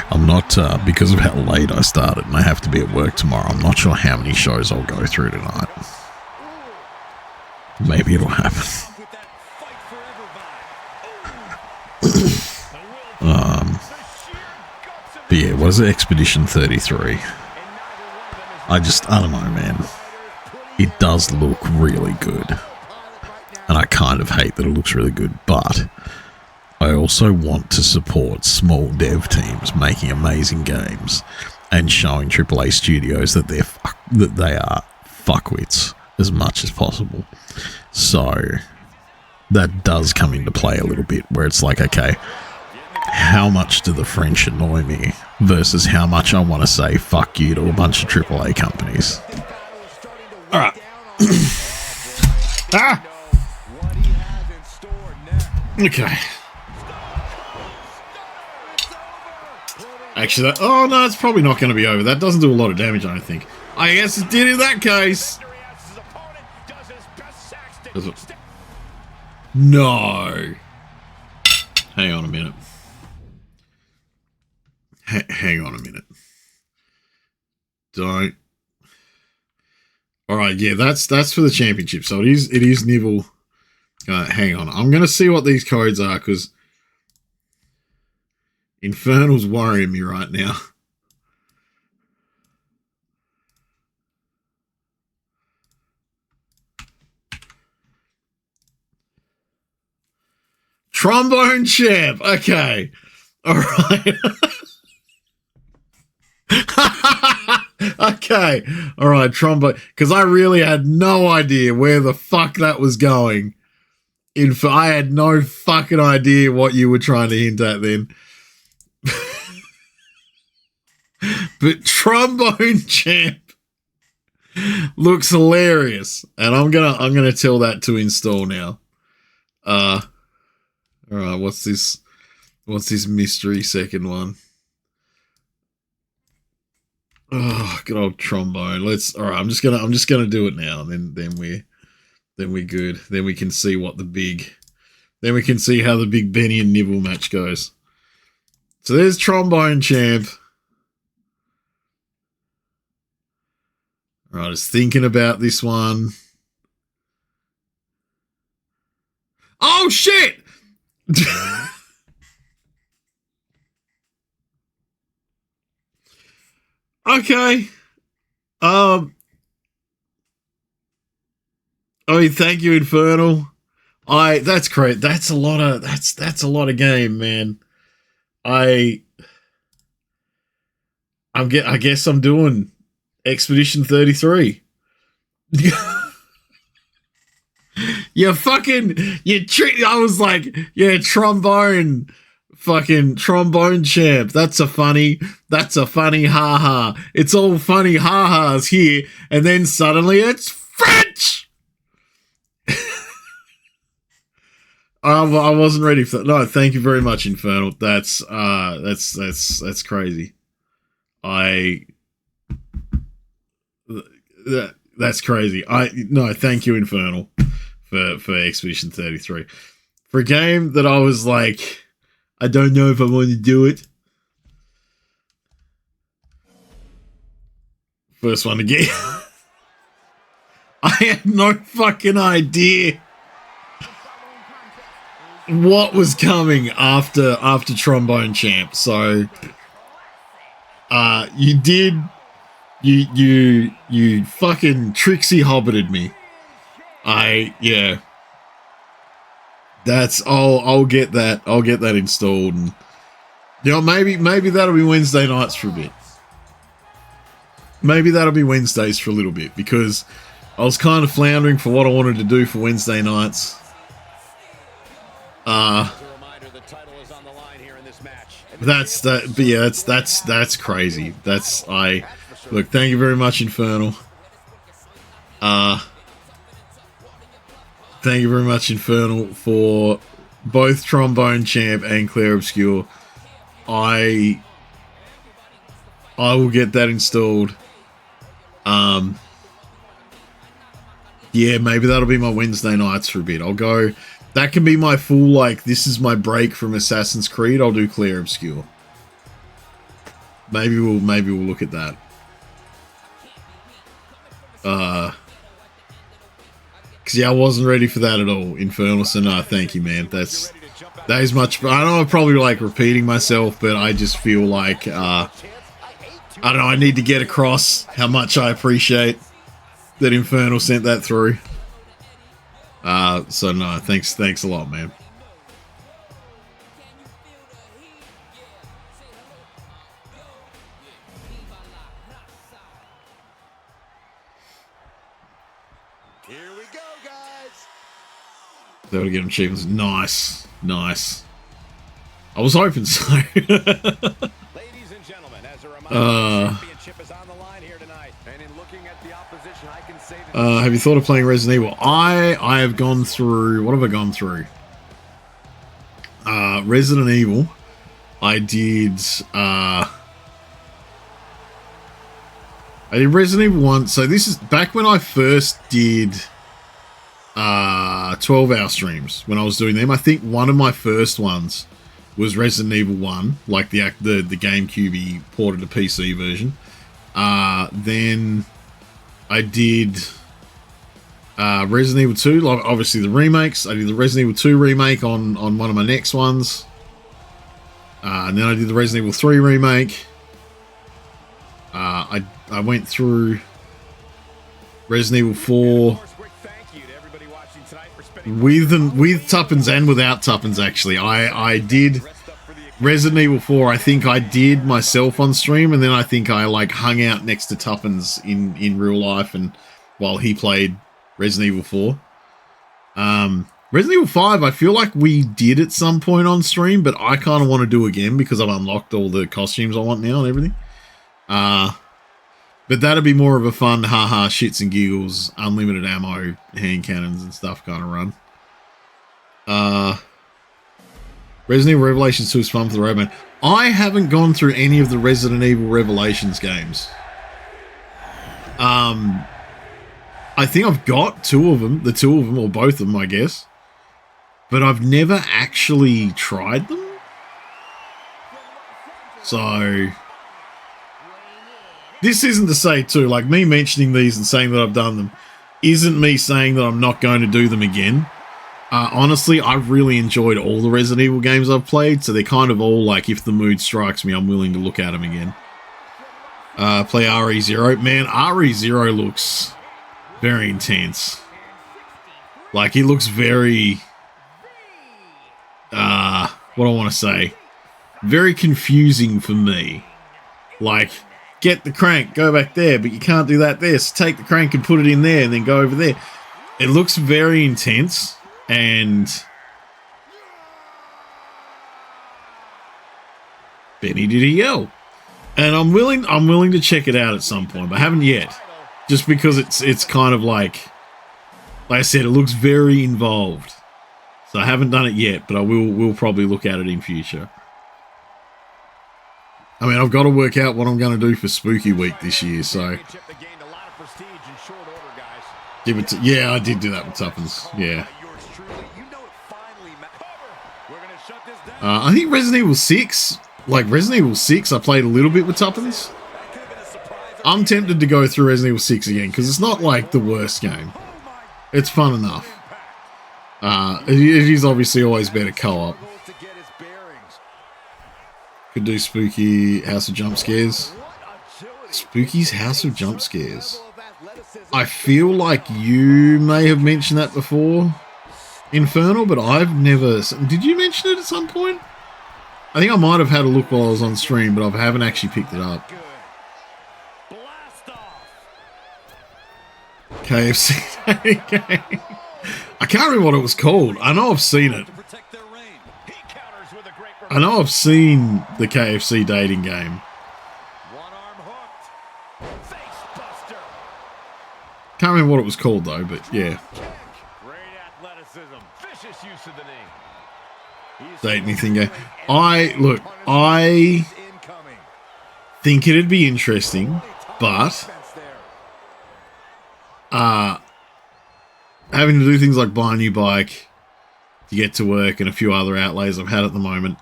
I'm not, because of how late I started and I have to be at work tomorrow, I'm not sure how many shows I'll go through tonight. Maybe it'll happen. But yeah, what is it? Expedition 33. I don't know, man. It does look really good. And I kind of hate that it looks really good, but I also want to support small dev teams making amazing games and showing AAA studios that they are fuckwits as much as possible. So that does come into play a little bit, where it's like, okay, how much do the French annoy me versus how much I want to say fuck you to a bunch of AAA companies. All right. Ah. Okay. Actually, oh no, it's probably not going to be over. That doesn't do a lot of damage, I don't think. I guess it did in that case. No. Hang on a minute. Hang on a minute. Don't. All right, yeah, that's for the championship. So it is Nivell. Hang on, I'm going to see what these codes are because Infernal's worrying me right now. Trombone champ. Okay. All right. Okay. All right, trombone. Because I really had no idea where the fuck that was going. I had no fucking idea what you were trying to hint at then. But trombone champ looks hilarious, and I'm gonna tell that to install now. All right, what's this mystery second one? Oh, good old trombone. All right, I'm just gonna do it now, and then we're good. Then we can see what the big Then we can see how the Big Benny and Nibble match goes. So there's Trombone Champ. All right, I was thinking about this one. Oh, shit! Okay. Oh, thank you, Infernal. That's great. That's a lot of game, man. I guess I'm doing Expedition 33. I was like, yeah, trombone champ. That's a funny ha-ha. It's all funny ha-has here, and then suddenly it's French. I wasn't ready for that. No, thank you very much, Infernal. That's crazy. That's crazy. Thank you, Infernal, for Expedition 33. For a game that I was like, I don't know if I want to do it. First one again. I had no fucking idea what was coming after Trombone Champ. So you fucking Trixie Hobbited me. I'll get that. I'll get that installed, and maybe that'll be Wednesday nights for a bit. Maybe that'll be Wednesdays for a little bit, because I was kind of floundering for what I wanted to do for Wednesday nights. That's crazy. Look, thank you very much, Infernal. Thank you very much, Infernal, for both Trombone Champ and Claire Obscure. I will get that installed. Yeah, maybe that'll be my Wednesday nights for a bit. I'll go. That can be my full, like, this is my break from Assassin's Creed. I'll do Claire Obscure. Maybe we'll look at that. Cause yeah, I wasn't ready for that at all, Infernal. So no, thank you, man. That is much. I know I'm probably like repeating myself, but I just feel like I don't know. I need to get across how much I appreciate that Infernal sent that through. So no, thanks a lot, man. Here we go, guys. That'll get them achievements. Nice. I was hoping so. Ladies and gentlemen, as a reminder, championship is on the line here tonight. And in looking at the opposition, I can say that have you thought of playing Resident Evil? I have gone through. What have I gone through? Resident Evil. I did Resident Evil 1. So this is back when I first did 12-hour streams, when I was doing them. I think one of my first ones was Resident Evil 1, like the GameCube ported to PC version. Then I did Resident Evil 2, like obviously the remakes. I did the Resident Evil 2 remake on one of my next ones. And then I did the Resident Evil 3 remake. I went through Resident Evil 4 with Tuppence and without Tuppence, actually. I did Resident Evil 4, I think I did myself on stream, and then I think I like hung out next to Tuppence in real life and while he played Resident Evil 4. Resident Evil 5, I feel like we did at some point on stream, but I kind of want to do again because I've unlocked all the costumes I want now and everything. But that'd be more of a fun, haha, shits and giggles, unlimited ammo, hand cannons and stuff kind of run. Resident Evil Revelations 2 is fun for the Roadman. I haven't gone through any of the Resident Evil Revelations games. I think I've got two of them, or both of them, I guess. but I've never actually tried them. So this isn't to say too, like me mentioning these and saying that I've done them isn't me saying that I'm not going to do them again. Honestly, I've really enjoyed all the Resident Evil games I've played, so they're kind of all like, if the mood strikes me, I'm willing to look at them again. Play RE0. Man, RE0 looks very intense. Like, it looks very, what do I want to say? Very confusing for me. Like, get the crank, go back there, but you can't do that there, so take the crank and put it in there and then go over there. It looks very intense, and Benny did a yell. And I'm willing to check it out at some point, but I haven't yet. Just because it's kind of like I said, it looks very involved. So I haven't done it yet, but I will probably look at it in future. I mean, I've got to work out what I'm going to do for Spooky Week this year, so give it to, yeah, I did do that with Tuppence. Yeah. I think Resident Evil 6, I played a little bit with Tuppence. I'm tempted to go through Resident Evil 6 again, because it's not like the worst game. It's fun enough. It is obviously always better co-op. Could do Spooky House of Jump Scares. Spooky's House of Jump Scares. I feel like you may have mentioned that before, Infernal, but I've never... Did you mention it at some point? I think I might have had a look while I was on stream, but I haven't actually picked it up. KFC game. I can't remember what it was called. I know I've seen it. I know I've seen the KFC dating game. Can't remember what it was called though, but yeah. Date anything game. I think it'd be interesting, but having to do things like buy a new bike to get to work and a few other outlays I've had at the moment,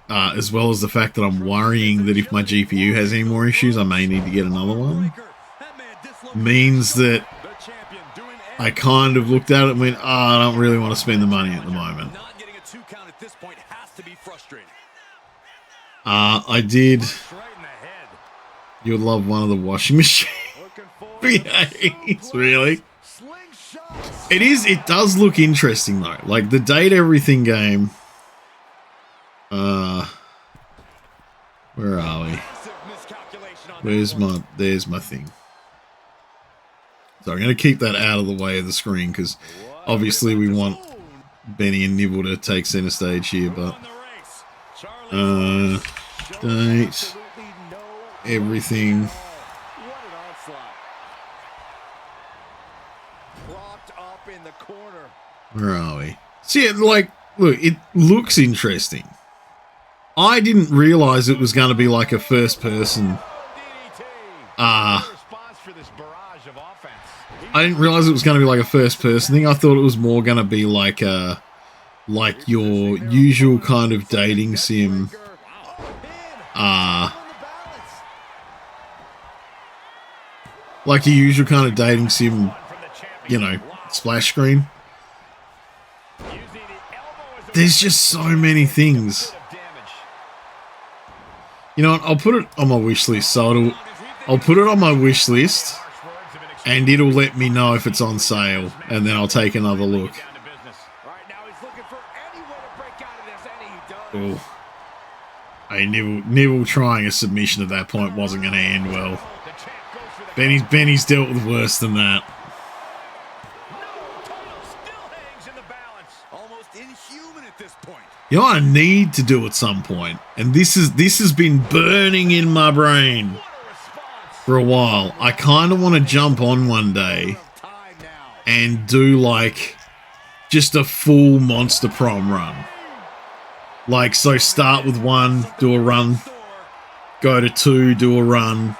as well as the fact that I'm worrying that if my GPU has any more issues, I may need to get another one, means that I kind of looked at it and went, I don't really want to spend the money at the moment. I did. You would love one of the washing machine VAs, really. It does look interesting though. Like the Date Everything game. Where are we? There's my thing. So I'm going to keep that out of the way of the screen because obviously we want Benny and Nibble to take center stage here, but Date Everything. Where are we? See, like, look, it looks interesting. I didn't realize it was going to be like a first person. I didn't realize it was going to be like a first person thing. I thought it was more going to be like your usual kind of dating sim. Like your usual kind of dating sim, you know, splash screen. There's just so many things. You know what? I'll put it on my wish list. So I'll put it on my wish list, and it'll let me know if it's on sale, and then I'll take another look. Oh, Nibble trying a submission at that point wasn't going to end well. Benny's dealt with worse than that. You know what I need to do at some point, and this has been burning in my brain for a while. I kind of want to jump on one day and do like just a full Monster Prom run. Like, so start with 1, do a run, go to 2, do a run,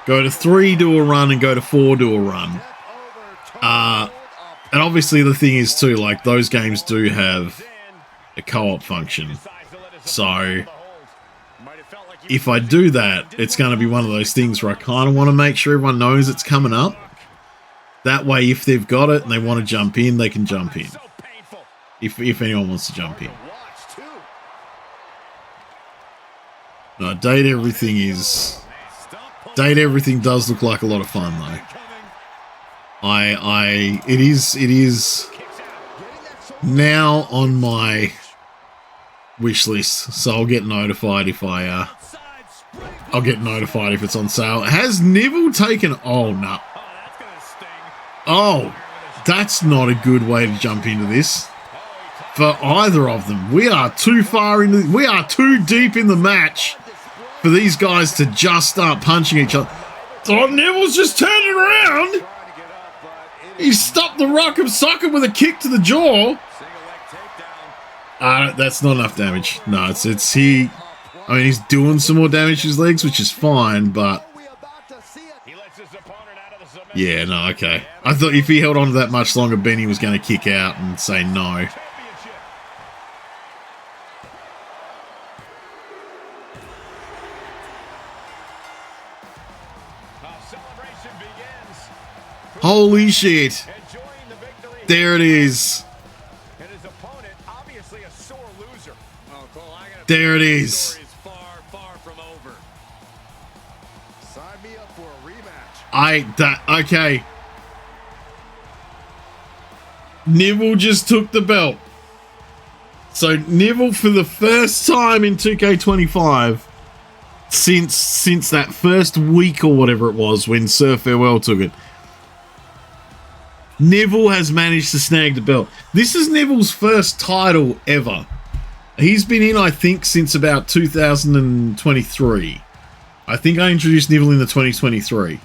go to 3, do a run, and go to 4, do a run. And obviously the thing is too, like, those games do have a co-op function. So if I do that, it's going to be one of those things where I kind of want to make sure everyone knows it's coming up. That way, if they've got it and they want to jump in, they can jump in. If anyone wants to jump in. No, Date Everything does look like a lot of fun though. It is now on my wish list, so I'll get notified if I'll get notified if it's on sale. Has Neville taken? Oh no! Oh, that's not a good way to jump into this for either of them. We are too far into. We are too deep in the match for these guys to just start punching each other. Oh, Neville's just turning around. He stopped the Rock of Socket with a kick to the jaw. That's not enough damage. No, it's he. I mean, he's doing some more damage to his legs, which is fine, but yeah, no, okay. I thought if he held on to that much longer, Benny was going to kick out and say no. Holy shit. There it is. There it is. Okay. Neville just took the belt. So Neville, for the first time in 2K25 since that first week or whatever it was when Sir Farewell took it, Neville has managed to snag the belt. This is Neville's first title ever. He's been in, I think, since about 2023. I think I introduced Neville in the 2023.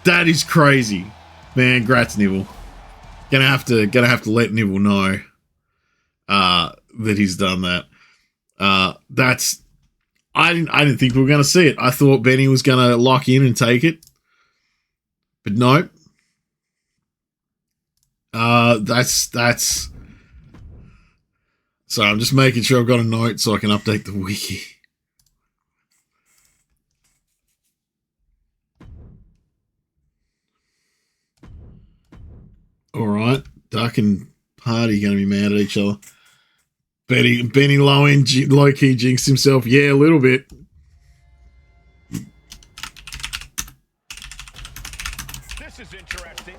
That is crazy, man. Grats, Neville. Gonna have to let Neville know that he's done that. That's I didn't think we were gonna see it. I thought Benny was gonna lock in and take it, but no. That's. So I'm just making sure I've got a note so I can update the wiki. All right, Duck and Party going to be mad at each other. Benny low-key jinxed himself. Yeah, a little bit. This is interesting.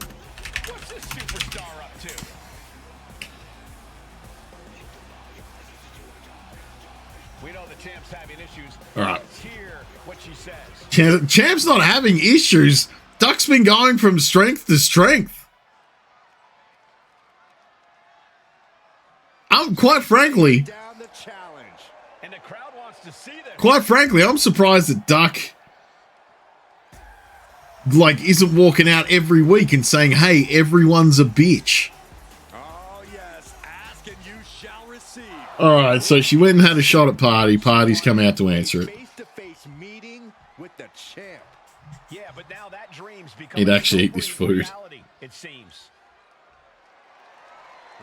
What's this superstar up to? We know the champ's having issues. All right. Let's hear what she says. Champ's not having issues. Duck's been going from strength to strength. Quite frankly, I'm surprised that Duck isn't walking out every week and saying, "Hey, everyone's a bitch." Oh yes, ask and you shall receive. All right, so she went and had a shot at Party. Party's come out to answer it. Face-to-face meeting with the champ. Yeah, but now that dream's become He'd actually eat this food. Reality, it seems.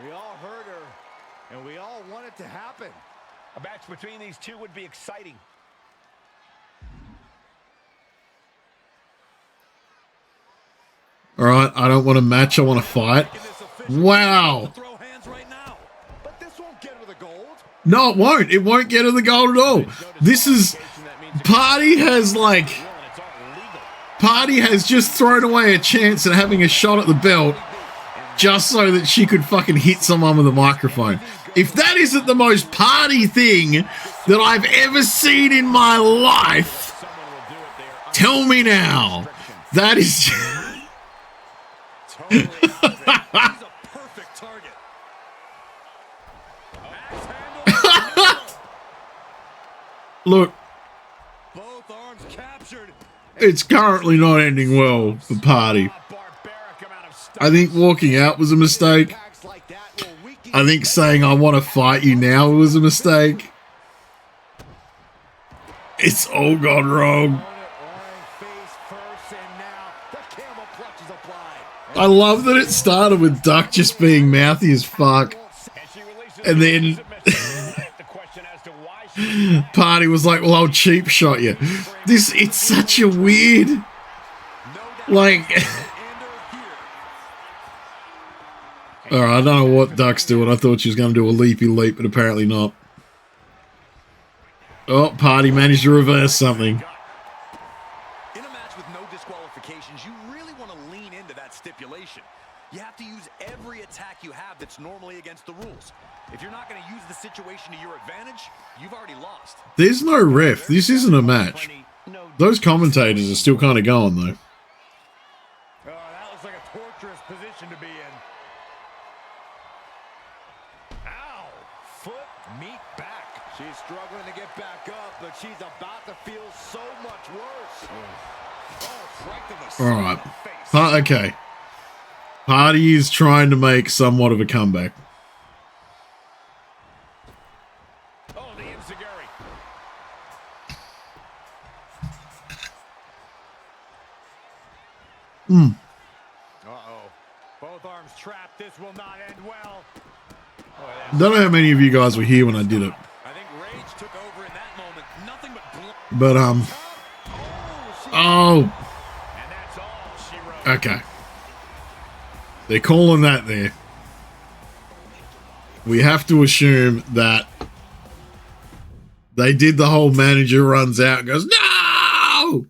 We all heard her. And we all want it to happen. A match between these two would be exciting. All right, I don't want a match. I want to fight. Wow. But this won't get her the gold. No, it won't. It won't get her the gold at all. This is... Party has just thrown away a chance at having a shot at the belt just so that she could fucking hit someone with a microphone. If that isn't the most Party thing that I've ever seen in my life, tell me now. That is... He's a perfect target. Look, Both arms captured. it's currently not ending well for Party. I think walking out was a mistake. I think saying I want to fight you now was a mistake. It's all gone wrong. camel clutch is applied. I love that it started with Duck just being mouthy as fuck. And then Party was like, well, I'll cheap shot you. It's such a weird, like, alright, I don't know what Duck's doing. I thought she was going to do a leapy leap, but apparently not. Oh, Party managed to reverse something. In a match with no disqualifications, you really want to lean into that stipulation. You have to use every attack you have that's normally against the rules. If you're not going to use the situation to your advantage, you've already lost. There's no ref. This isn't a match. Those commentators are still kind of going, though. Oh, that looks like a torturous position to be in. Ow! Foot, meat back. She's struggling to get back up, but she's about to feel so much worse. Oh, right to the All right. face. Okay. Party is trying to make somewhat of a comeback. Oh, the enziguri. Uh-oh. Both arms trapped. This will not end well. Don't know how many of you guys were here when I did it. I think rage took over in that moment. Nothing but But, oh, And that's all she wrote. okay. They're calling that there. We have to assume that they did the whole manager runs out and goes, no!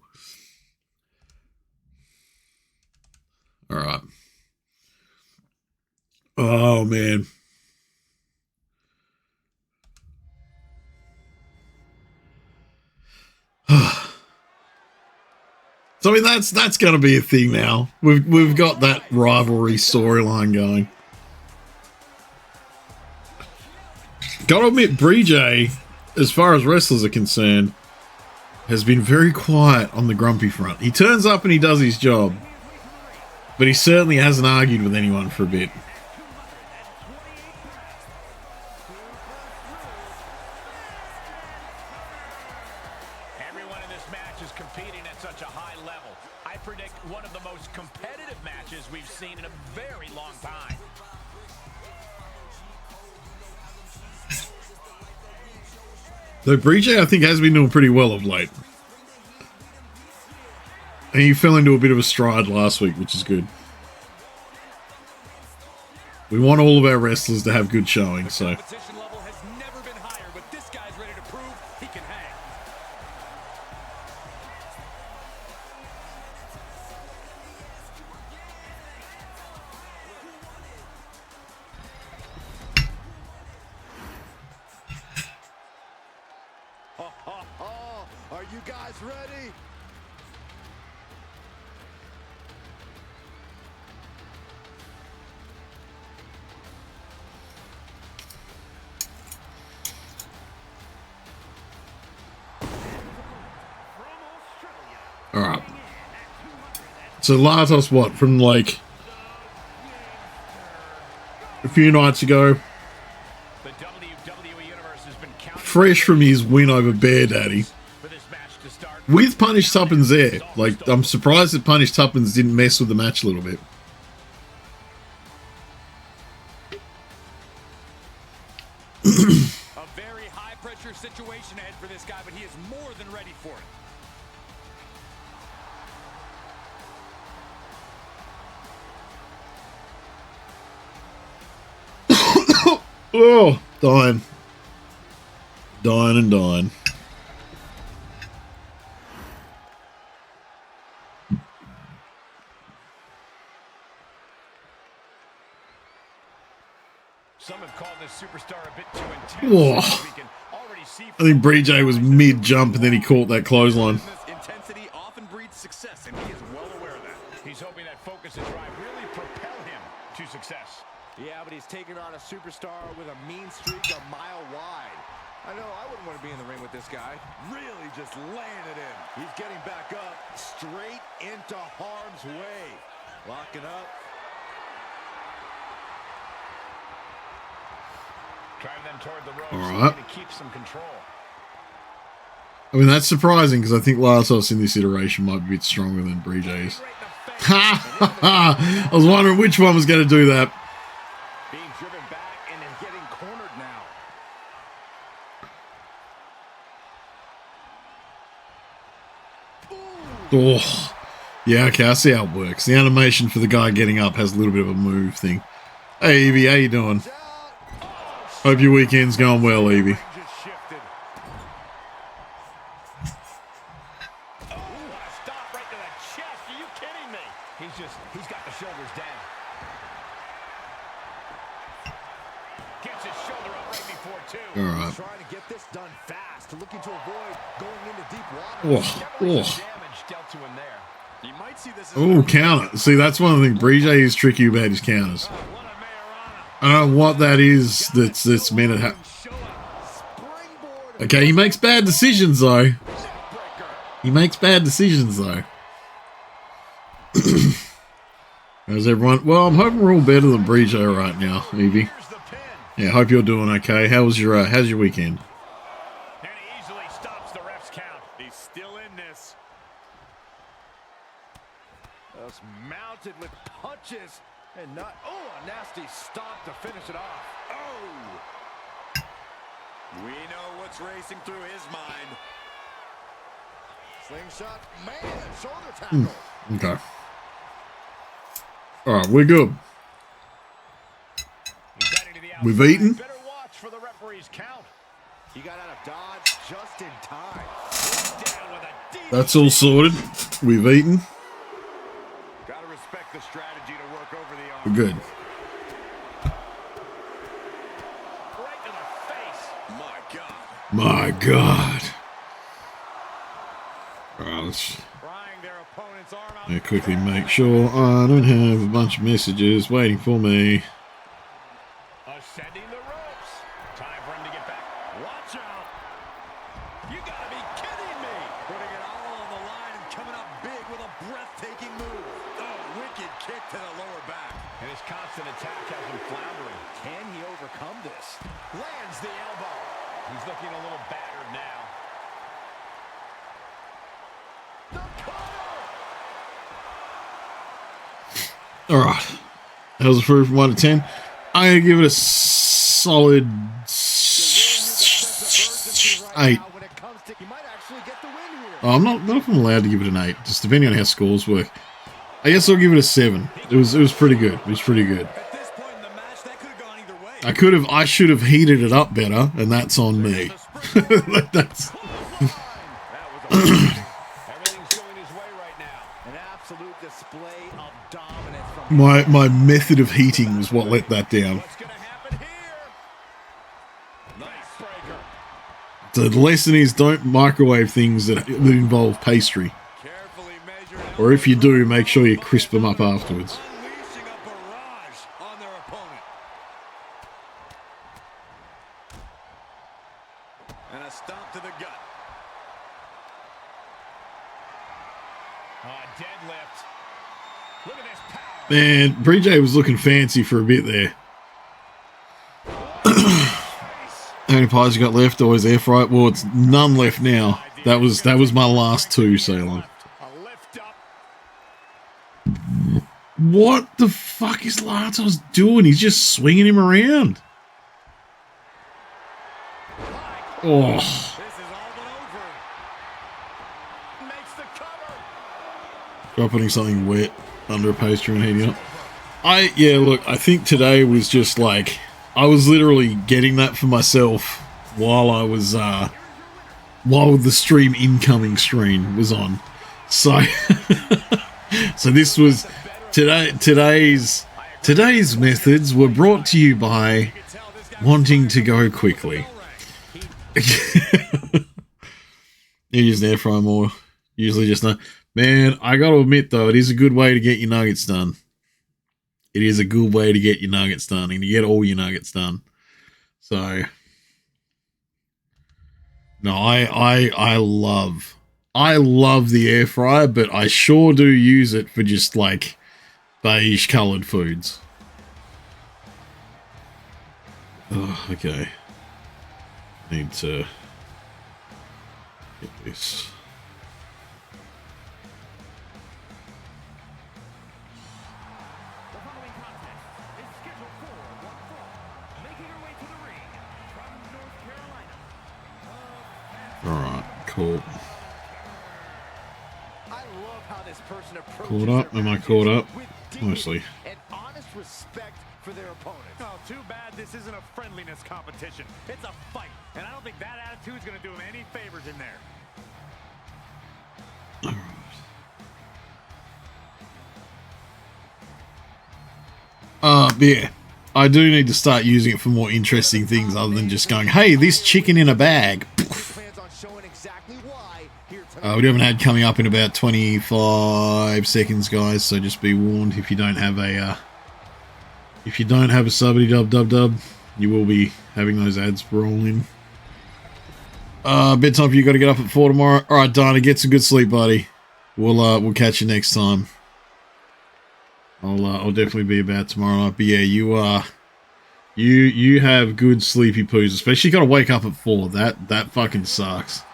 All right. Oh, man. So I mean that's going to be a thing now. We've got that rivalry storyline going. Got to admit, Brie J, as far as wrestlers are concerned, has been very quiet on the grumpy front. He turns up and he does his job, but he certainly hasn't argued with anyone for a bit. Everyone in this match is competing at such a high level. I predict one of the most competitive matches we've seen in a very long time. Though Brie J, I think, has been doing pretty well of late. And he fell into a bit of a stride last week, which is good. We want all of our wrestlers to have good showing, so. competition level has never been higher, but this guy's ready to prove he can hang. Are you guys ready? All right. So Latos, what, from like a few nights ago, The WWE Universe has been counting fresh from his win over Bear Daddy, for this match to start. with Punish Tuppence there. Like, I'm surprised that Punish Tuppence didn't mess with the match a little bit. A very high-pressure situation ahead for this guy, but he is more than ready for it. Oh, dying. Dying and dying. Some have called this superstar a bit too intense. Whoa. We can already see I think Brie J was mid-jump and then he caught that clothesline. This intensity often breeds success, and he is well aware of that. he's hoping that focus and drive really propel him to success. Yeah, but he's taking on a superstar with a mean streak a mile wide. I know, I wouldn't want to be in the ring with this guy. Really just laying it in. He's getting back up, straight into harm's way. Locking up. Driving them toward the ropes All right. to keep some control. I mean, that's surprising because I think Latos in this iteration might be a bit stronger than Brie J's. Right in the Ha ha ha! I was wondering which one was going to do that. Being driven back and then getting cornered now. Oh, yeah, okay, I see how it works. The animation for the guy getting up has a little bit of a move thing. Hey, Evie, how you doing? Hope your weekend's going well, Evie. Just shifted. Oh, what a stop right to the chest. Are you kidding me? He's got the shoulders down. Gets his shoulder up right before two. All right. Trying to get this done fast, looking to avoid going into deep water. Oh, Definitely oh. some damage dealt to him there. You might see this as Oh, counter. See, that's one of the things. Brige is tricky about his counters. What a Majorana. I don't know what that is that's meant to happen. springboard. Okay, he makes bad decisions, though. He makes bad decisions, though. How's everyone? Well, I'm hoping we're all better than Brige right now, Evie. Here's the pin. Yeah, hope you're doing okay. How's your weekend? And he easily stops the ref's count. He's still in this. Just mounted with punches and not. Oh, a nasty stop to finish it off. Oh. We know what's racing through his mind. Slingshot, man, shoulder tackle. Okay. All right, we're good. He's heading to the outside. We've eaten. Better watch for the referee's count. He got out of dodge just in time. Down with a deep. That's all sorted. We've eaten. Got to respect the strategy to work over the arm. We're good. Right to the face. My God. My God. All right, let's Prying their opponent's arm out. let me quickly make sure I don't have a bunch of messages waiting for me. Ascending the ropes. Time for him to get back. Watch out. You gotta be kidding me. Putting it all on the line and coming up big with a breathtaking move. Oh, wicked kick to the lower back. And his constant attack has him floundering. Can he overcome this? Lands the elbow. He's looking a little battered now. The cutter. All right. How's the food from 1 to 10? I'm going to give it a solid 8. When it comes to, he might actually get the win here. Oh, I'm not if I'm allowed to give it an 8, just depending on how scores work. I guess I'll give it a 7. It was pretty good. It was pretty good. At this point in the match, that could have gone either way. I should have heated it up better, and that's on me. That's That was amazing. Everything's going his way right now. An absolute display of dominance from my method of heating was what let that down. What's going to happen here? Nice breaker. The lesson is don't microwave things that involve pastry. carefully measured. Or if you do, make sure you crisp them up afterwards. Unleashing a barrage on their opponent. And a stomp to the gut. Deadlift. Look at this power. Man, Brige was looking fancy for a bit there. How many pies you got left? Always air fry. Well, it's none left now. That was my last 2, Salem. A lift up. What the fuck is Latos doing? He's just swinging him around. Oh, This is all but over. Makes the cover. try putting something wet under a pastry and heating up. Look, I think today was just like, I was literally getting that for myself while I was, while the incoming stream was on. So, so this was, today's methods were brought to you by wanting to go quickly. You use an air fryer more. Usually just not. Man, I got to admit though, it is a good way to get your nuggets done. It is a good way to get your nuggets done and to get all your nuggets done. So, no, I love the air fryer, but I sure do use it for just like beige colored foods. Oh, okay. Need to get this. Cool. I love how this person approaches Caught up? their Am I matches caught up? with dignity Mostly. and honest respect for their opponents. Oh, too bad this isn't a friendliness competition. It's a fight, and I don't think that attitude is going to do him any favors in there. Yeah. I do need to start using it for more interesting things other than just going, hey, this chicken in a bag. Plans on showing exactly why here tonight. We do have an ad coming up in about 25 seconds, guys. So just be warned if you don't have a subbity dub, you will be having those ads roll in. Bedtime for you. Got to get up at 4 tomorrow. All right, Dana, get some good sleep, buddy. We'll catch you next time. I'll definitely be about tomorrow night. But yeah, you have good sleepy poos, especially got to wake up at 4. That fucking sucks.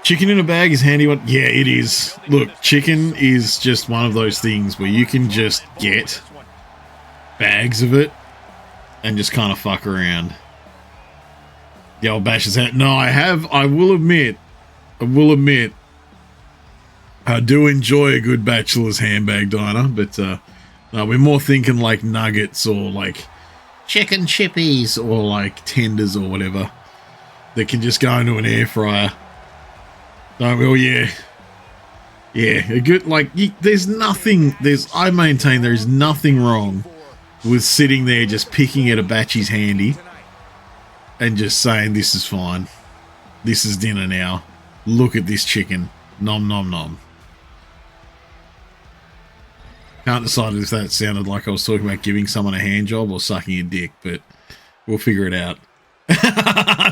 Chicken in a bag is handy one. Yeah, it is. Look, chicken is just one of those things where you can just get bags of it and just kind of fuck around. The old bashes hat. No, I will admit, I do enjoy a good bachelor's handbag diner, but no, we're more thinking like nuggets or like chicken chippies or like tenders or whatever that can just go into an air fryer. Don't we? Oh, yeah. Yeah, a good, like, I maintain there is nothing wrong with sitting there just picking at a batchie's handy and just saying, this is fine. This is dinner now. Look at this chicken. Nom, nom, nom. Can't decide if that sounded like I was talking about giving someone a hand job or sucking a dick, but we'll figure it out.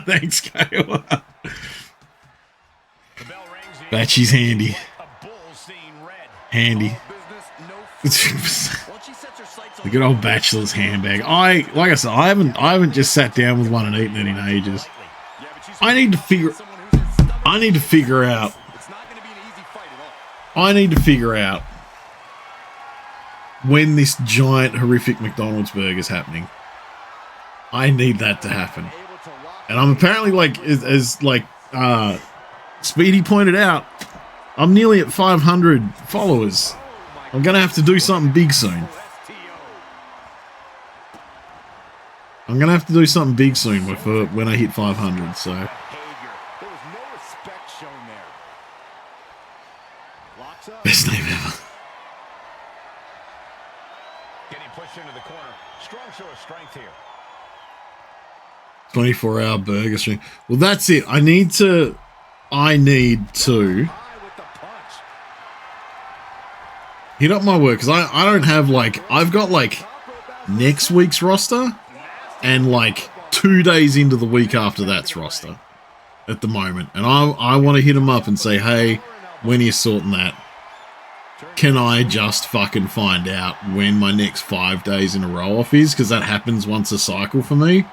Thanks, Kale. Batchy's handy. Handy. The good old bachelor's handbag. Like I said, I haven't just sat down with one and eaten it in ages. I need to figure out when this giant horrific McDonald's burger is happening. I need that to happen. And I'm apparently, like, as Speedy pointed out, I'm nearly at 500 followers. I'm going to have to do something big soon. When I hit 500, so. There was no respect shown there. Locks up. Best name ever. Getting pushed into the corner. Strong show of strength here. 24-hour burger stream. Well, that's it. I need to hit up my work, because I don't have, like, I've got, like, next week's roster and, like, 2 days into the week after that's roster at the moment. And I want to hit them up and say, hey, when are you sorting that? Can I just fucking find out when my next 5 days in a row off is? Because that happens once a cycle for me.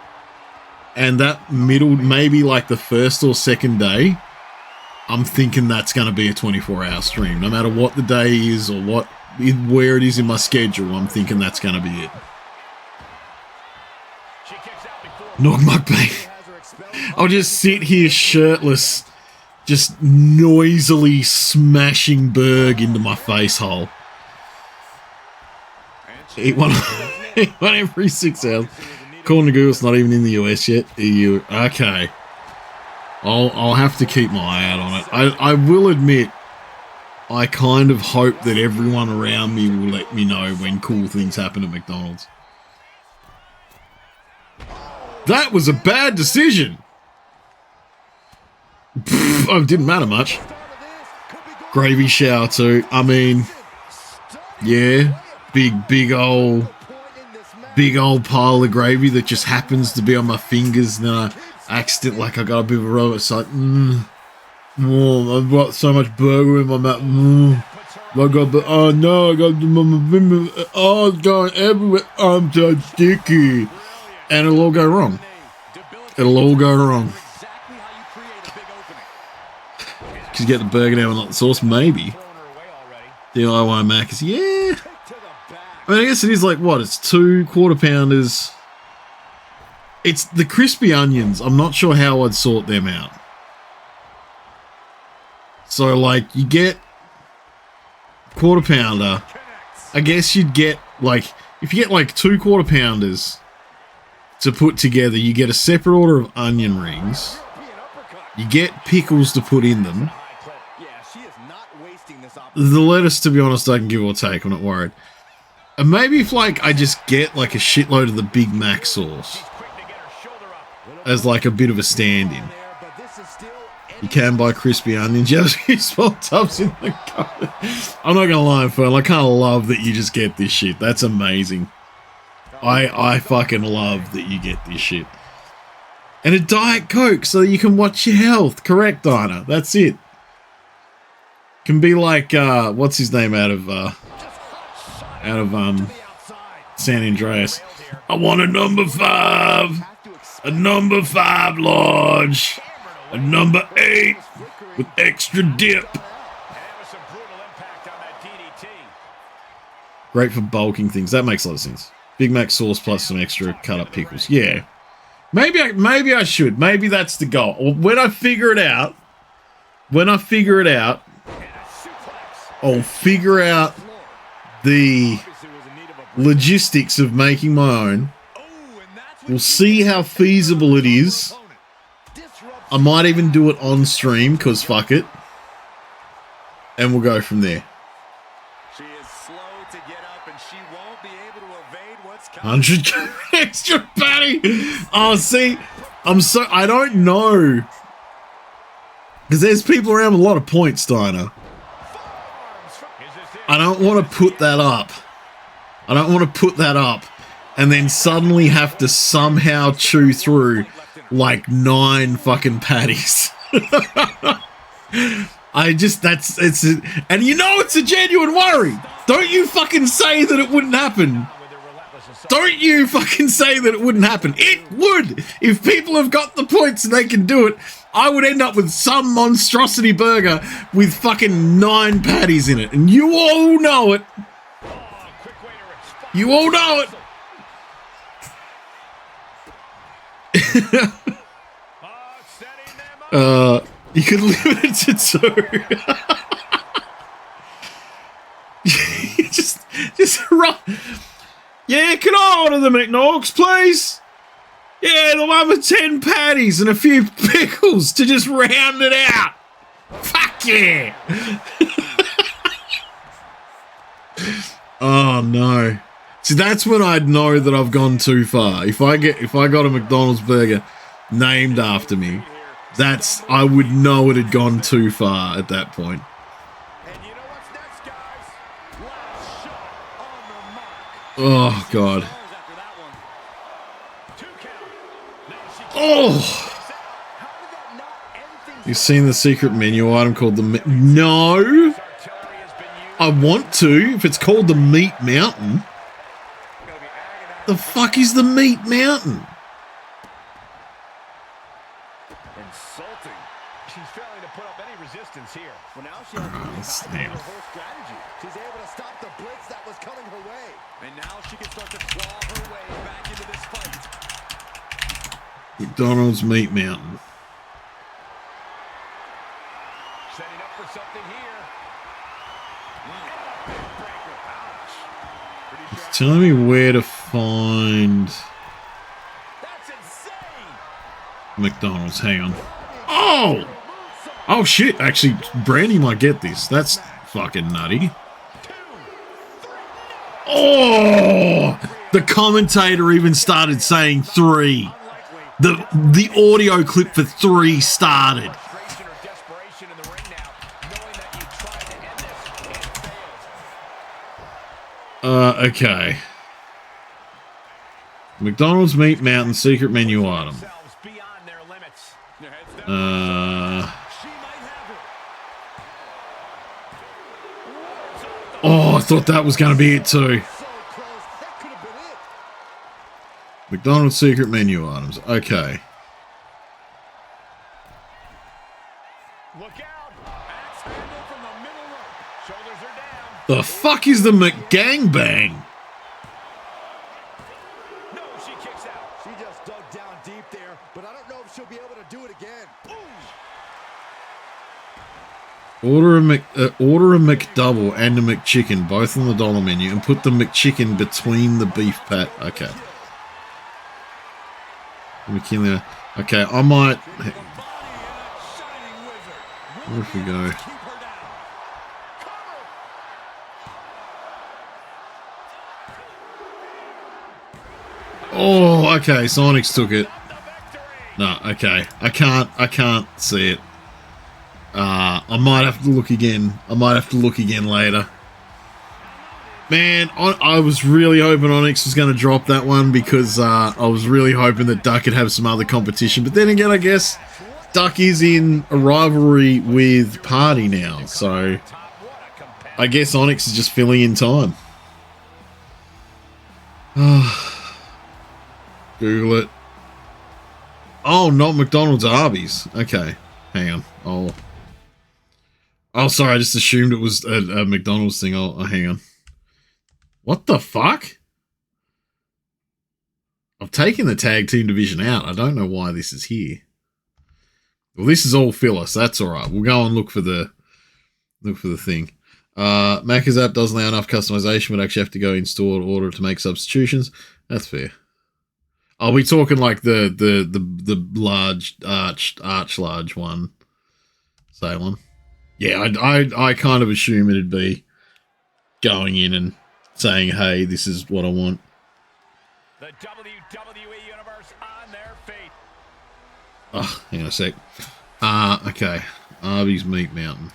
And that middle, maybe like the first or second day, I'm thinking that's going to be a 24-hour stream. No matter what the day is or where it is in my schedule, I'm thinking that's going to be it. Nog mukbang. I'll just sit here shirtless, just noisily smashing Berg into my face hole. Eat one every 6 hours. According to Google, it's not even in the US yet. EU. Okay. I'll have to keep my eye out on it. I will admit, I kind of hope that everyone around me will let me know when cool things happen at McDonald's. That was a bad decision. It didn't matter much. Gravy shower too. I mean, yeah, big old pile of gravy that just happens to be on my fingers, and then I accident, like I got a bit of a rub. It's like, I've got so much burger in my mouth. Oh no, I got it's going everywhere. I'm so sticky, and it'll all go wrong. Because you get the burger now and not the sauce, maybe. DIY Macca's, yeah. I mean, I guess it is like, what, it's 2 quarter pounders It's the crispy onions. I'm not sure how I'd sort them out. So, like, you get quarter pounder. I guess you'd get, like, if you get, like, 2 quarter pounders to put together, you get a separate order of onion rings. You get pickles to put in them. The lettuce, to be honest, I can give or take. I'm not worried. And maybe if, like, I just get, like, a shitload of the Big Mac sauce as, like, a bit of a stand-in. You can buy crispy onions. You have a few small tubs in the cupboard. I'm not gonna lie, Fern. I kind of love that you just get this shit. That's amazing. I fucking love that you get this shit. And a Diet Coke so you can watch your health. Correct, Dinah. That's it. Can be like what's his name out of San Andreas. I want a number 5. A number 5 large. A number 8 with extra dip. Great for bulking things. That makes a lot of sense. Big Mac sauce plus some extra cut up pickles. Yeah. Maybe I should. Maybe that's the goal. Or when I figure it out, I'll figure out the logistics of making my own. We'll see how feasible it is. I might even do it on stream, because fuck it. And we'll go from there. She is slow to get up, and she won't be able to evade what's coming. 100 extra patty. Oh, see, I don't know. Because there's people around with a lot of points, Dinah. I don't want to put that up. And then suddenly have to somehow chew through like 9 fucking patties. And you know it's a genuine worry. Don't you fucking say that it wouldn't happen. It would. If people have got the points and they can do it, I would end up with some monstrosity burger with fucking 9 patties in it. And you all know it. You could limit it to 2. just run. Yeah, can I order the McNorks, please? Yeah, the one with 10 patties and a few pickles to just round it out. Fuck yeah. Oh no. See, that's when I'd know that I've gone too far. If I got a McDonald's burger named after me, I would know it had gone too far at that point. And you know what's next, guys? Last shot on the mark. Oh god. Oh! You've seen the secret menu item called the No! I want to, if it's called the Meat Mountain. The fuck is the Meat Mountain? Insulting. She's failing to put up any resistance here. Well, now she has her whole strategy. She's able to stop the blitz that was coming her way. And now she can start to claw her way back into this fight. McDonald's Meat Mountain. Setting up for something here. It's telling me where to find McDonald's. Hang on. Oh! Oh shit, actually, Brandy might get this. That's fucking nutty. Oh! The commentator even started saying 3. The audio clip for 3 started. Okay. McDonald's Meat Mountain secret menu item. Oh, I thought that was going to be it too. McDonald's secret menu items. Okay. The fuck is the McGangbang? No, she kicks out. She just dug down Order a McDouble and a McChicken, both on the dollar menu, and put the McChicken between the beef pat. Okay. McKinley. Okay, I might. Where if we go? Oh, okay. Sonics took it. No, okay. I can't see it. I might have to look again. Later. Man, I was really hoping Onyx was going to drop that one because I was really hoping that Duck could have some other competition. But then again, I guess Duck is in a rivalry with Party now. So I guess Onyx is just filling in time. Google it. Oh, not McDonald's, Arby's. Okay, hang on. Oh, sorry, I just assumed it was a McDonald's thing. Oh, hang on. What the fuck? I've taken the tag team division out. I don't know why this is here. Well, this is all filler, so that's all right. We'll go and look for the thing. Macca's app doesn't allow enough customization. Would actually have to go in store to order to make substitutions. That's fair. Are we talking like the large arch large one? Salem. Yeah, I kind of assume it'd be going in and saying, hey, this is what I want. The WWE Universe on their feet. Oh, hang on a sec. Okay. Arby's Meat Mountain.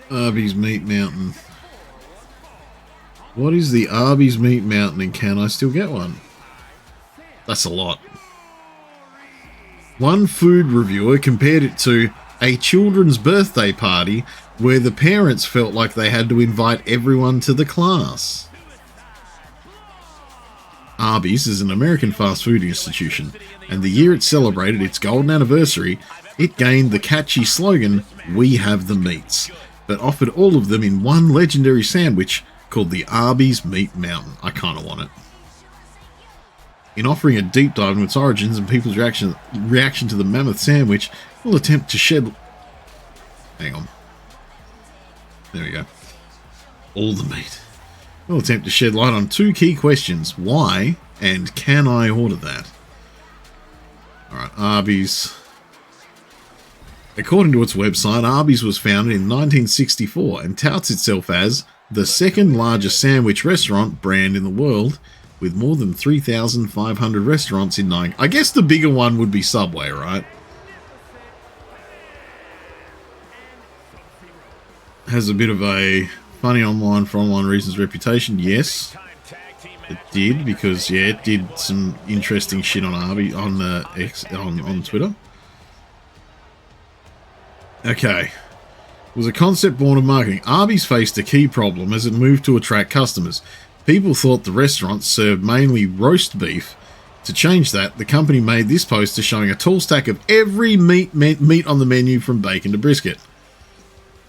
Arby's Meat Mountain. What is the Arby's Meat Mountain and can I still get one? That's a lot. One food reviewer compared it to a children's birthday party where the parents felt like they had to invite everyone to the class. Arby's is an American fast food institution, and the year it celebrated its golden anniversary, it gained the catchy slogan, "We have the meats," but offered all of them in one legendary sandwich called the Arby's Meat Mountain. I kind of want it. In offering a deep dive into its origins and people's reaction to the mammoth sandwich, we'll attempt to shed... Hang on. There we go. All the meat. We'll attempt to shed light on two key questions. Why and can I order that? Alright, Arby's. According to its website, Arby's was founded in 1964 and touts itself as the second largest sandwich restaurant brand in the world, with more than 3,500 restaurants in 9. I guess the bigger one would be Subway, right? Has a bit of a funny online for online reasons reputation. Yes, it did, because yeah, it did some interesting shit on Arby on Twitter. Okay. It was a concept born of marketing. Arby's faced a key problem as it moved to attract customers. People thought the restaurant served mainly roast beef. To change that, the company made this poster showing a tall stack of every meat on the menu from bacon to brisket.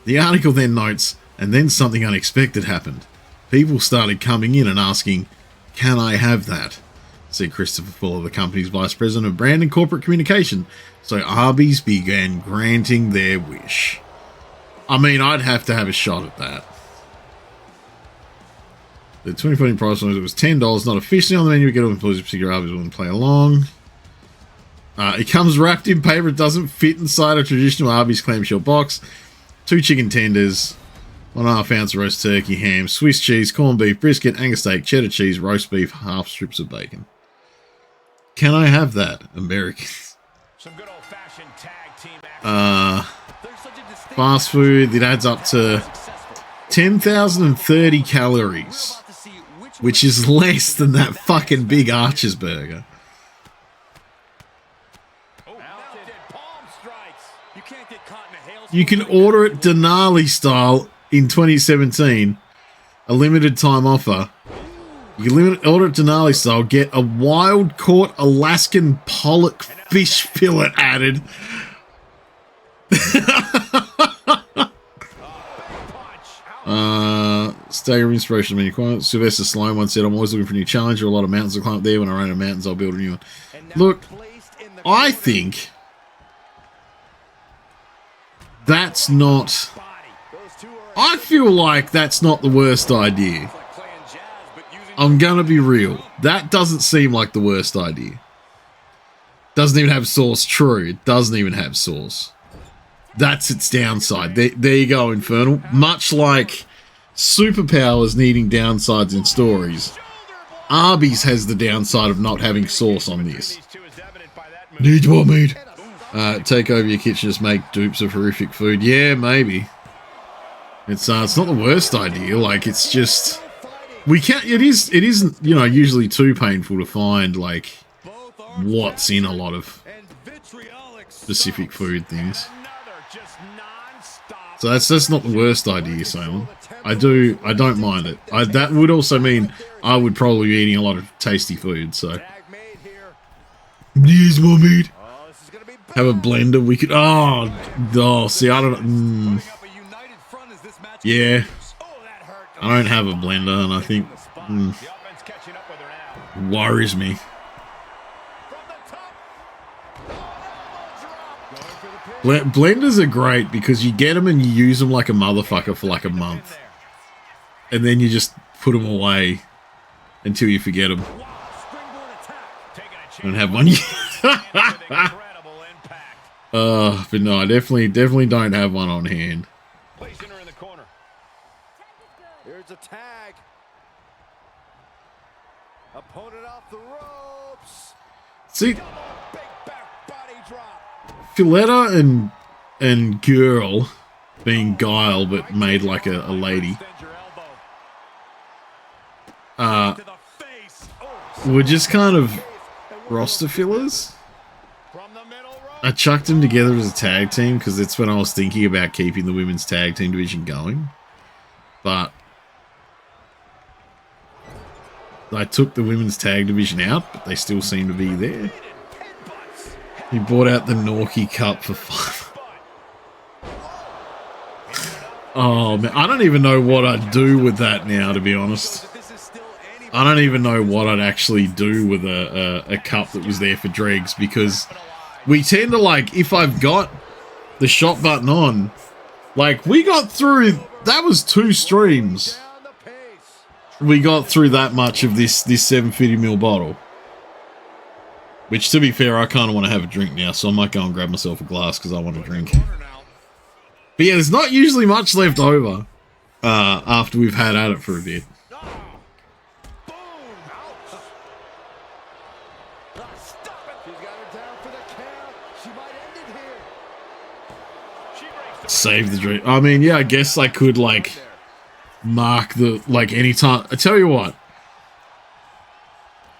The article then notes, and then something unexpected happened. People started coming in and asking, "Can I have that?" said Christopher Fuller, the company's vice president of brand and corporate communication. So Arby's began granting their wish. I mean, I'd have to have a shot at that. The 2014 price was, it was $10, not officially on the menu. Get all employees, particular Arby's willing to play along. It comes wrapped in paper. It doesn't fit inside a traditional Arby's clamshell box. 2 chicken tenders, 1.5 ounce roast turkey, ham, Swiss cheese, corned beef, brisket, Angus steak, cheddar cheese, roast beef, half strips of bacon. Can I have that, Americans? Some good old-fashioned tag team action. Fast food, it adds up to 10,030 calories, which is less than that fucking big Archer's burger. You can order it Denali style in 2017, a limited time offer. You can order it Denali style, get a wild caught Alaskan pollock fish fillet added. Stagger inspiration many clients. Sylvester Sloan once said, I'm always looking for a new challenge or a lot of mountains to climb up there. When I run out of mountains, I'll build a new one. Look, I think that's not... I feel like that's not the worst idea. I'm gonna be real. That doesn't seem like the worst idea. Doesn't even have source. True, it doesn't even have source. That's its downside. There you go, Infernal. Much like superpowers needing downsides in stories, Arby's has the downside of not having source on this. Need more meat. Take over your kitchen, just make dupes of horrific food. Yeah, maybe. It's not the worst idea. Like, it's just we can't. It isn't usually too painful to find like what's in a lot of specific food things. So that's not the worst idea, Salem. I don't mind it. That would also mean I would probably be eating a lot of tasty food, so. Needs more meat. Have a blender, we could... Oh, see, I don't... Yeah. I don't have a blender, and I think... worries me. Blenders are great because you get them and you use them like a motherfucker for like a month. And then you just put them away until you forget them. I don't have one yet. But no, I definitely don't have one on hand. Here's a tag. Opponent off the ropes. See, Filetta and Girl being Guile but made like a lady were just kind of roster fillers. I chucked them together as a tag team because that's when I was thinking about keeping the women's tag team division going, but I took the women's tag division out, but they still seem to be there. He bought out the Norkie Cup for fun. Oh, man. I don't even know what I'd do with that now, to be honest. I don't even know what I'd actually do with a cup that was there for dregs, because we tend to, like, if I've got the shot button on, like, we got through, that was 2 streams. We got through that much of this 750ml bottle. Which, to be fair, I kind of want to have a drink now, so I might go and grab myself a glass because I want to drink. But yeah, there's not usually much left over after we've had at it for a bit. Save the drink. I mean, yeah, I guess I could, like, mark the, like, anytime. I tell you what.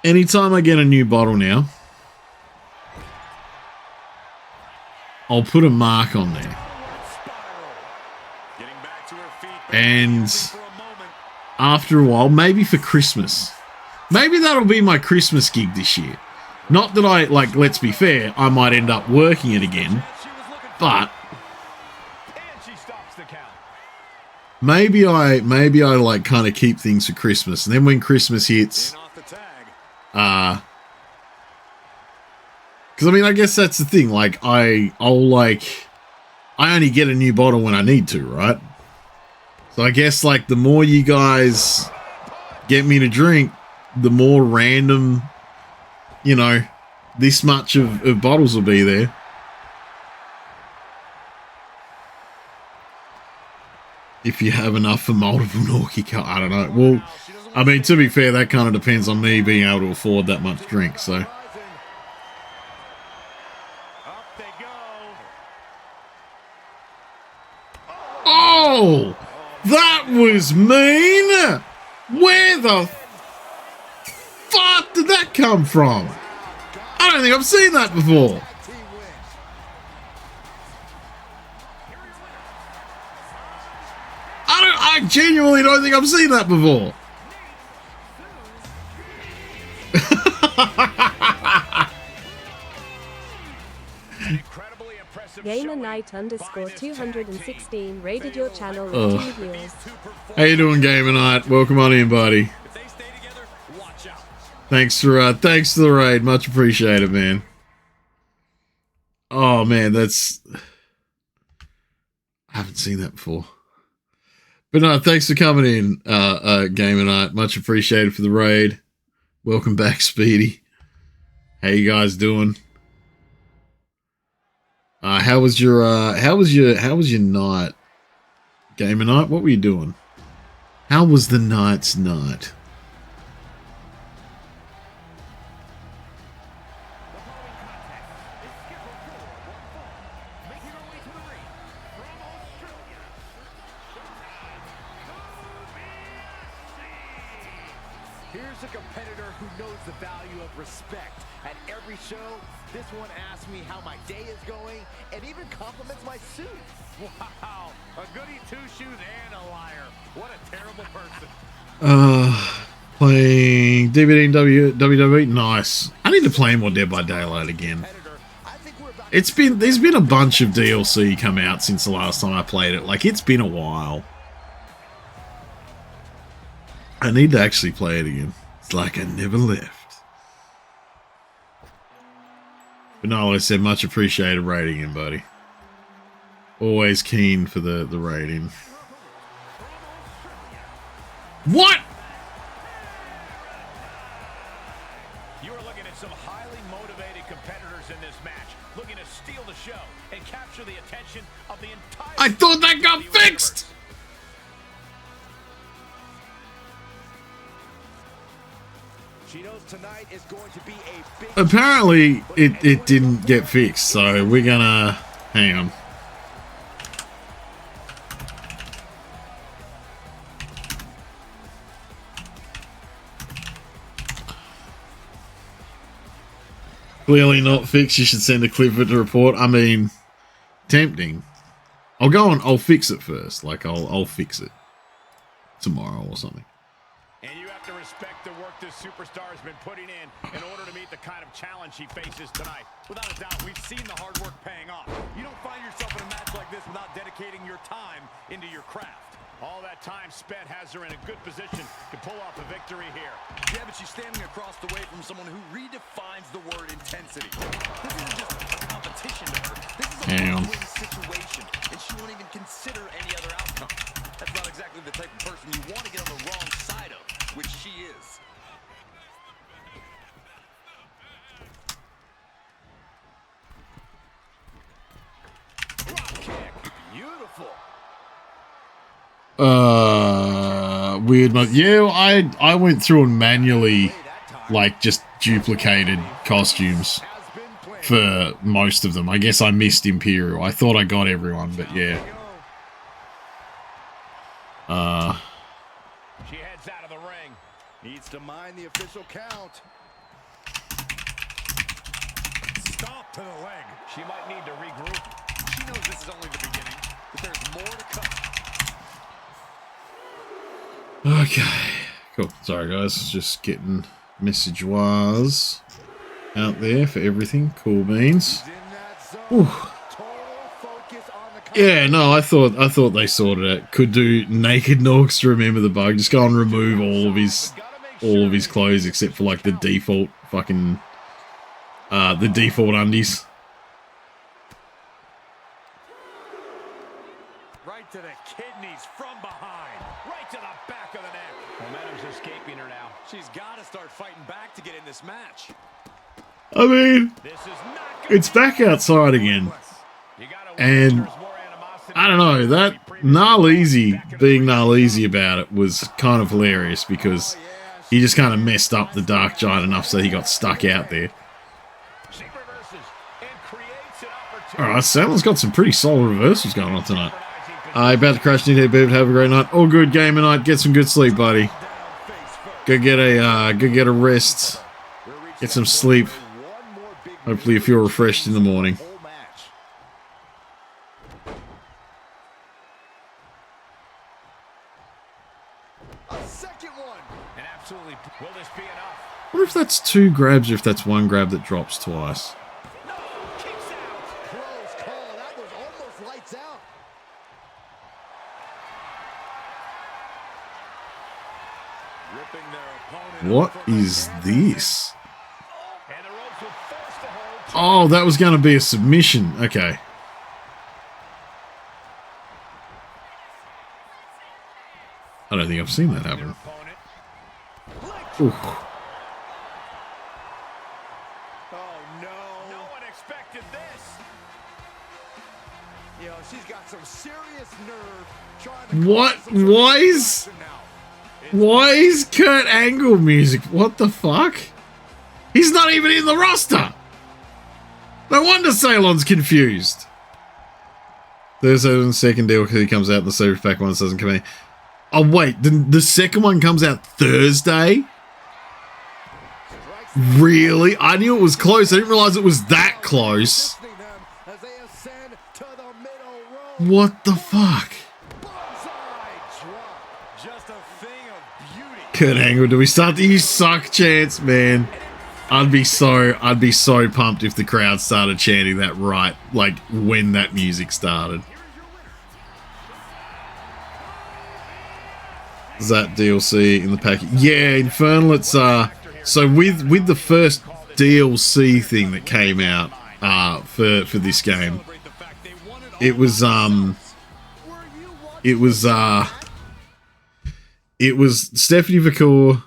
Anytime I get a new bottle now, I'll put a mark on there. And after a while, maybe for Christmas. Maybe that'll be my Christmas gig this year. Not that I, like, let's be fair, I might end up working it again. But maybe I like kind of keep things for Christmas. And then when Christmas hits, because, I mean, I guess that's the thing. Like, I only get a new bottle when I need to, right? So I guess, like, the more you guys get me to drink, the more random, this much of bottles will be there. If you have enough for multiple Norkie Cup, I don't know. Well, I mean, to be fair, that kind of depends on me being able to afford that much drink, so... Oh, that was mean. Where the fuck did that come from? I don't think I've seen that before. I genuinely don't think I've seen that before. Gamer Night underscore 216 rated your channel with 2 viewers. How you doing, Gamer Night? Welcome on in, buddy. Thanks for the raid. Much appreciated, man. Oh man, that's I haven't seen that before. But no, thanks for coming in, Gamer Night. Much appreciated for the raid. Welcome back, Speedy. How you guys doing? How was your night, Gamer Night? What were you doing? How was the night's night? Here's a competitor who knows the value of respect. At every show, this one asks me how my day is going and even compliments my suit. Wow, a goody two-shoes and a liar. What a terrible person. Playing DVD and WWE. Nice. I need to play more Dead by Daylight again. There's been a bunch of DLC come out since the last time I played it. Like, it's been a while. I need to actually play it again. It's like I never left. But no, like I said, much appreciated rating in, buddy. Always keen for the rating. What? You are looking at some highly motivated competitors in this match, looking to steal the show and capture the attention of the entire... I thought that got fixed! She knows tonight is going to be a big... Apparently, it didn't get fixed, so we're gonna... Hang on. Clearly not fixed. You should send a clip of it to report. I mean, tempting. I'll go on. I'll fix it first. Like, I'll fix it tomorrow or something. And you have to respect the work this superstar has been putting in order to meet the kind of challenge she faces tonight. Without a doubt, we've seen the hard work paying off. You don't find yourself in a match like this without dedicating your time into your craft. All that time spent has her in a good position to pull off a victory here. Yeah, but she's standing across the way from someone who redefines the word intensity. This isn't just a competition to her. This is a win-win situation, and she won't even consider any other outcome. That's not exactly the type of person you want to get on the wrong side of, which she is. Drop kick. Beautiful. Weird. Yeah, I went through and manually, like, just duplicated costumes for most of them. I guess I missed Imperial. I thought I got everyone, but yeah. She heads out of the ring. Needs to mind the official count. Stomp to the leg. She might need to regroup. She knows this is only the beginning, but there's more to come. Okay, cool. Sorry, guys. Just getting message-wise out there for everything. Cool beans. Whew. Yeah, no, I thought they sorted it. Could do naked Norks to remember the bug. Just go and remove all of his clothes except for like the default fucking the default undies. Right to the kidneys from behind. Right to the back of the neck. Momentum's escaping her now. She's got to start fighting back to get in this match. I mean, This is not it's back outside again. And I don't know, that Gnarleezy being Gnarleezy about it was kind of hilarious because he just kind of messed up the Dark Giant enough so he got stuck out there. Alright, Saddler's got some pretty solid reversals going on tonight. About to crash into bed. Have a great night. All good, Gamer Night. Get some good sleep, buddy. Go get a rest. Get some sleep. Hopefully you feel refreshed in the morning. I wonder if that's 2 grabs or if that's 1 grab that drops twice. What is this? Oh, that was going to be a submission. Okay. I don't think I've seen that happen. Ooh. Oh no! No one expected this. You know, she's got some serious nerve trying to. What? Why is Kurt Angle music? What the fuck? He's not even in the roster. No wonder Ceylon's confused. Thursday and second deal because he comes out and the Super Pack one doesn't come in. Oh wait, the second one comes out Thursday? Really? I knew it was close. I didn't realize it was that close. What the fuck? Kurt Angle, do we start the "You Suck" chants, man? I'd be so pumped if the crowd started chanting that right, like when that music started. Is that DLC in the package? Yeah, Infernal. It's so with the first DLC thing that came out for this game, it was Stephanie Vacour,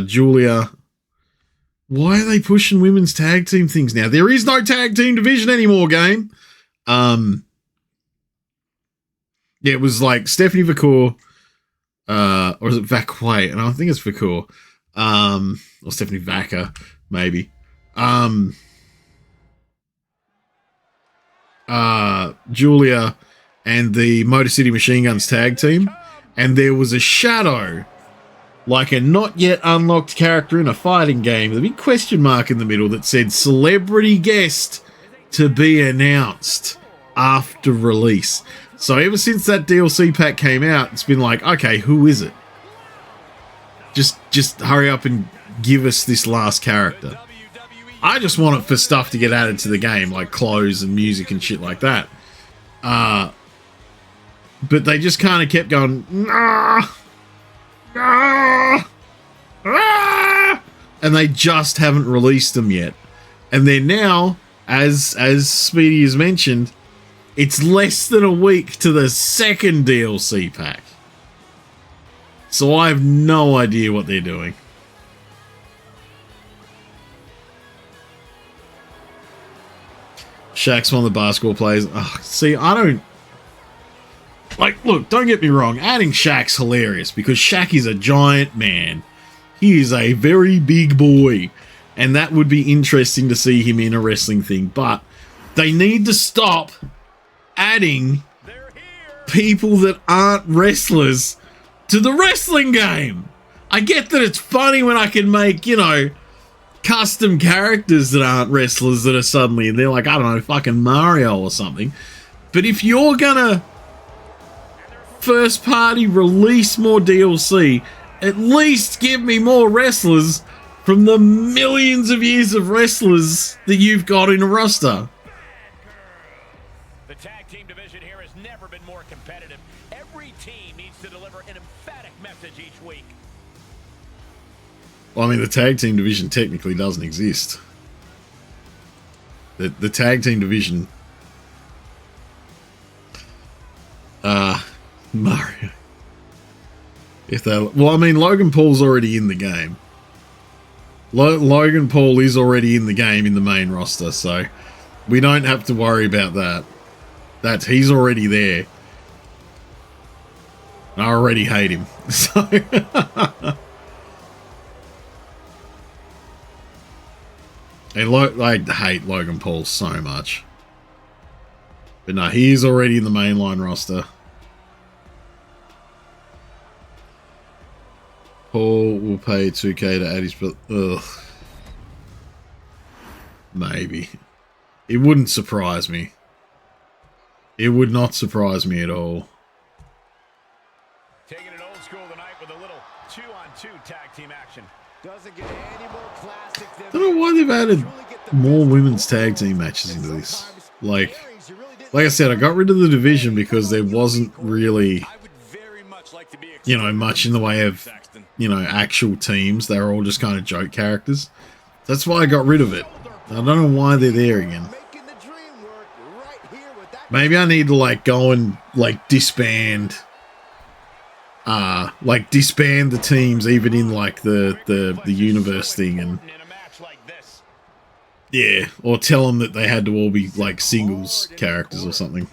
Julia. Why are they pushing women's tag team things now? There is no tag team division anymore, game. Yeah, it was like Stephanie Vacour, or is it Vacquet? And I think it's Vacour. Or Stephanie Vaca, maybe. Julia and the Motor City Machine Guns tag team. And there was a shadow, like a not yet unlocked character in a fighting game, with a big question mark in the middle that said celebrity guest to be announced after release. So ever since that DLC pack came out, it's been like, okay, who is it? Just hurry up and give us this last character. I just want it for stuff to get added to the game, like clothes and music and shit like that. But they just kind of kept going, nah, nah, ah, and they just haven't released them yet. And then now, as Speedy has mentioned, it's less than a week to the second DLC pack. So I have no idea what they're doing. Shaq's one of the basketball players. Oh, see, I don't... Like, look, don't get me wrong. Adding Shaq's hilarious because Shaq is a giant man. He is a very big boy. And that would be interesting to see him in a wrestling thing. But they need to stop adding people that aren't wrestlers to the wrestling game. I get that it's funny when I can make, you know, custom characters that aren't wrestlers that are suddenly, and they're like, I don't know, fucking Mario or something. But if you're gonna first party release more DLC, at least give me more wrestlers from the millions of years of wrestlers that you've got in a roster. The tag team division here has never been more competitive. Every team needs to deliver an emphatic message each week. Well, I mean, the tag team division technically doesn't exist. The tag team division... Mario. Well, I mean, Logan Paul's already in the game. Logan Paul is already in the game in the main roster, so we don't have to worry about that. He's already there. I already hate him. So I hate Logan Paul so much. But no, he is already in the mainline roster. Paul will pay 2K to add his... Ugh. Maybe. It wouldn't surprise me. It would not surprise me at all. Taking it old school tonight with a little 2-on-2 tag team action. Doesn't get any more classic than... I don't know why they've added more women's tag team matches into this. Like I said, I got rid of the division because there wasn't really, you know, much in the way of you know, actual teams. They were all just kind of joke characters. That's why I got rid of it. I don't know why they're there again. Maybe I need to like go and like disband the teams even in like the universe thing, and yeah, or tell them that they had to all be like singles characters or something.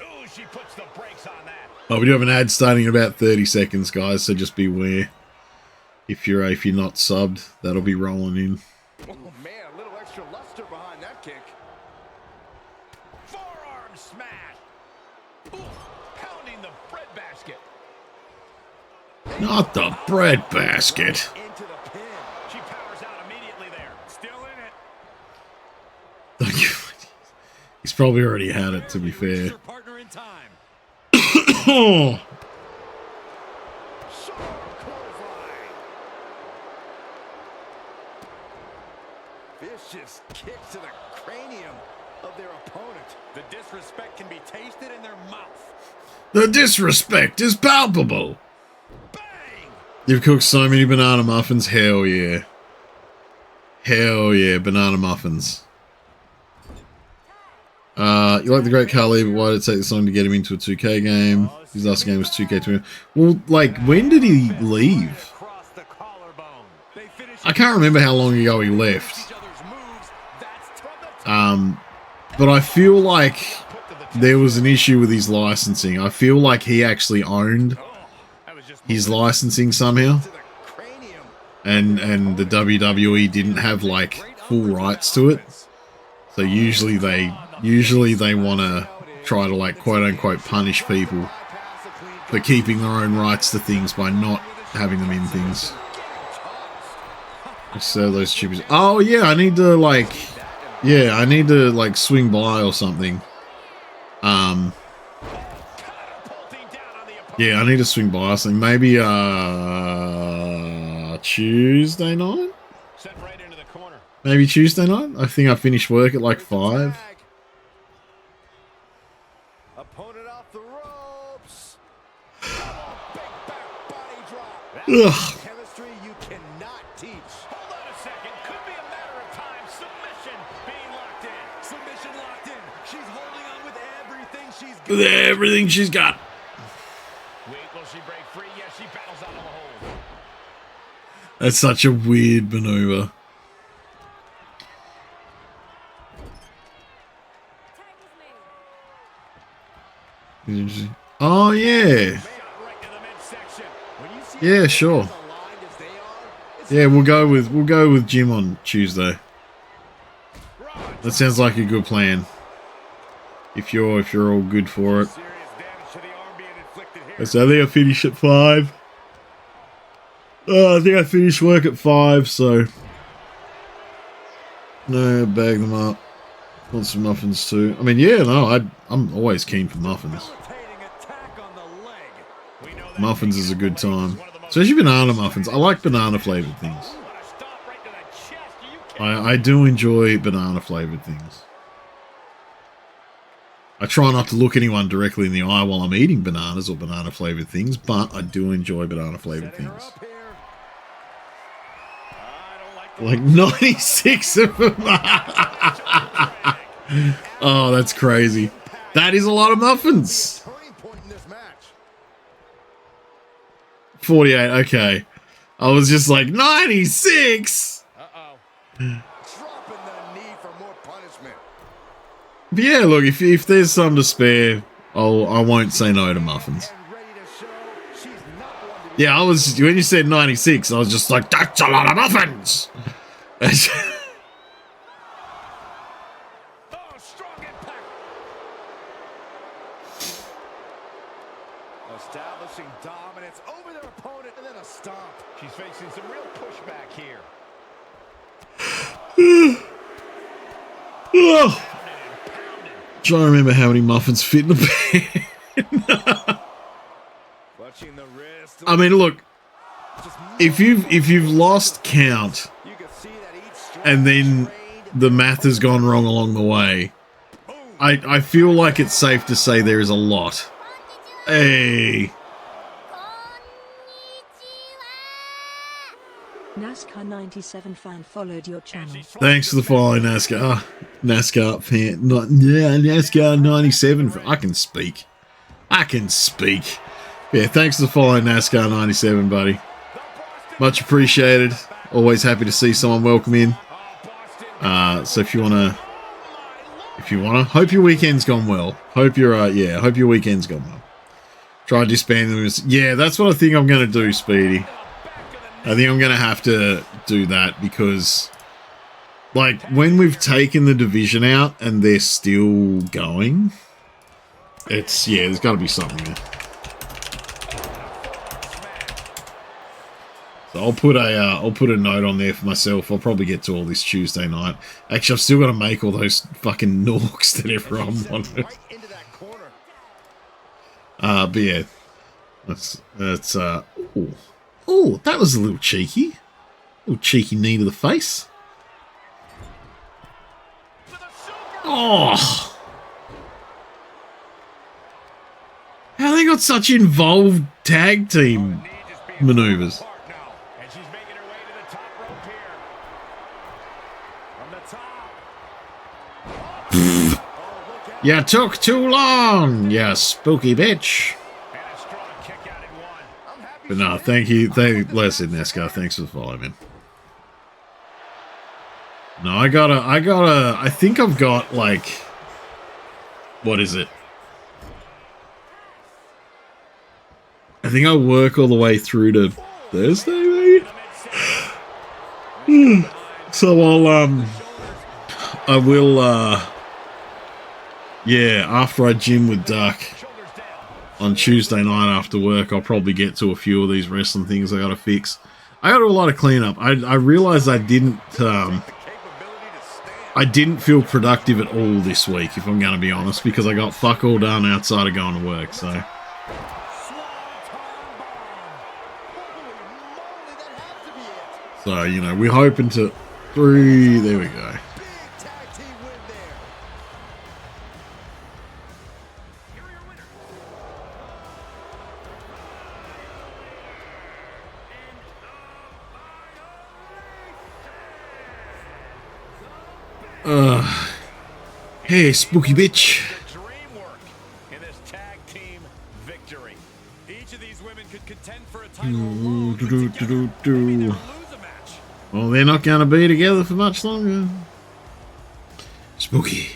Oh, we do have an ad starting in about 30 seconds, guys, so just beware. If you're not subbed, that'll be rolling in. Oh man, a little extra luster behind that kick. Forearm smash. Ooh, pounding the bread basket. Not the bread basket. Into the pin. She powers out immediately there. Still in it. He's probably already had it, to be fair. Your partner in time. Oh. Vicious kicks to the cranium of their opponent. The disrespect can be tasted in their mouth. The disrespect is palpable. Bang! You've cooked so many banana muffins. Hell yeah. Hell yeah, banana muffins. You like the Great Khali, but why did it take this long to get him into a 2K game? His last game was 2K20. Well, like, when did he leave? I can't remember how long ago he left. But I feel like there was an issue with his licensing. I feel like he actually owned his licensing somehow. And the WWE didn't have, like, full rights to it. So usually they want to try to, like, quote-unquote punish people for keeping their own rights to things by not having them in things. So those stupid... Oh, yeah, I need to, like... Yeah, I need to, like, swing by or something. Yeah, I need to swing by or something. Maybe, Tuesday night? Maybe Tuesday night? I think I finish work at, like, 5. Opponent off the ropes. Ugh. Chemistry you cannot teach. Hold on a second. Could be a matter of time. Submission being locked in. Submission locked in. She's holding on with everything she's got. With everything she's got. Wait, will she break free? Yes, she battles out of the hold. That's such a weird maneuver. Oh, yeah. Yeah, sure. Yeah, we'll go with Jim on Tuesday. That sounds like a good plan. If you're all good for it. So I think I finish at 5. I think I finish work at 5, so no, bag them up. Want some muffins too? I mean, yeah, no, I'm always keen for muffins. Muffins is a good time, especially banana muffins. I like banana flavored things. I do enjoy banana flavored things. I try not to look anyone directly in the eye while I'm eating bananas or banana flavored things, but I do enjoy banana flavored things. Like 96 of them. Oh, that's crazy. That is a lot of muffins. 48, okay. I was just like, 96! Dropping the knee for more punishment. But yeah, look, if there's some to spare, I won't say no to muffins. Yeah, I was, when you said 96, I was just like, that's a lot of muffins! Establishing dominance over their opponent and then a stomp. She's facing some real pushback here. Oh. Trying to remember how many muffins fit in the pan. I mean, look, if you've lost count and then the math has gone wrong along the way, I feel like it's safe to say there is a lot. NASCAR 97 fan followed your channel. Thanks for the follow, NASCAR. NASCAR fan. Not, yeah, NASCAR 97. I can speak. I can speak. Yeah, thanks for the follow, NASCAR 97, buddy. Much appreciated. Always happy to see someone welcome in. So if you wanna, hope your weekend's gone well. Hope your hope your weekend's gone well. Try disbanding them. Yeah, that's what I think I'm gonna do, Speedy. I think I'm gonna have to do that because, like, when we've taken the division out and they're still going, it's there's got to be something there. So I'll put a note on there for myself. I'll probably get to all this Tuesday night. Actually, I've still got to make all those fucking Norks that everyone wanted. But yeah, that's oh, that was a little cheeky. A little cheeky knee to the face. Oh, how they got such involved tag team maneuvers. You took too long, you spooky bitch. But no, thank you. Listen, NASCAR, thanks for the follow, man. No, I think I've got, like, what is it? I think I work all the way through to Thursday, maybe? So I will, yeah, after I gym with Duck on Tuesday night after work, I'll probably get to a few of these wrestling things I gotta fix. I gotta do a lot of cleanup. I realized I didn't feel productive at all this week, if I'm gonna be honest, because I got fuck all done outside of going to work, so. So, you know, we're hoping to 3, there we go. Hey, spooky bitch. Well, they're not going to be together for much longer. Spooky.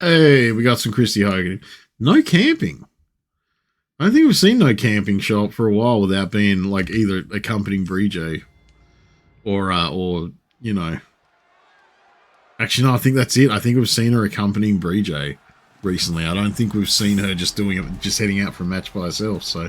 Hey, we got some Christy Hogan. No camping. I don't think we've seen no camping show up for a while without being, like, either accompanying Bree J or, you know. Actually, no, I think that's it. I think we've seen her accompanying Bree J recently. I don't think we've seen her just doing it, just heading out for a match by herself, so.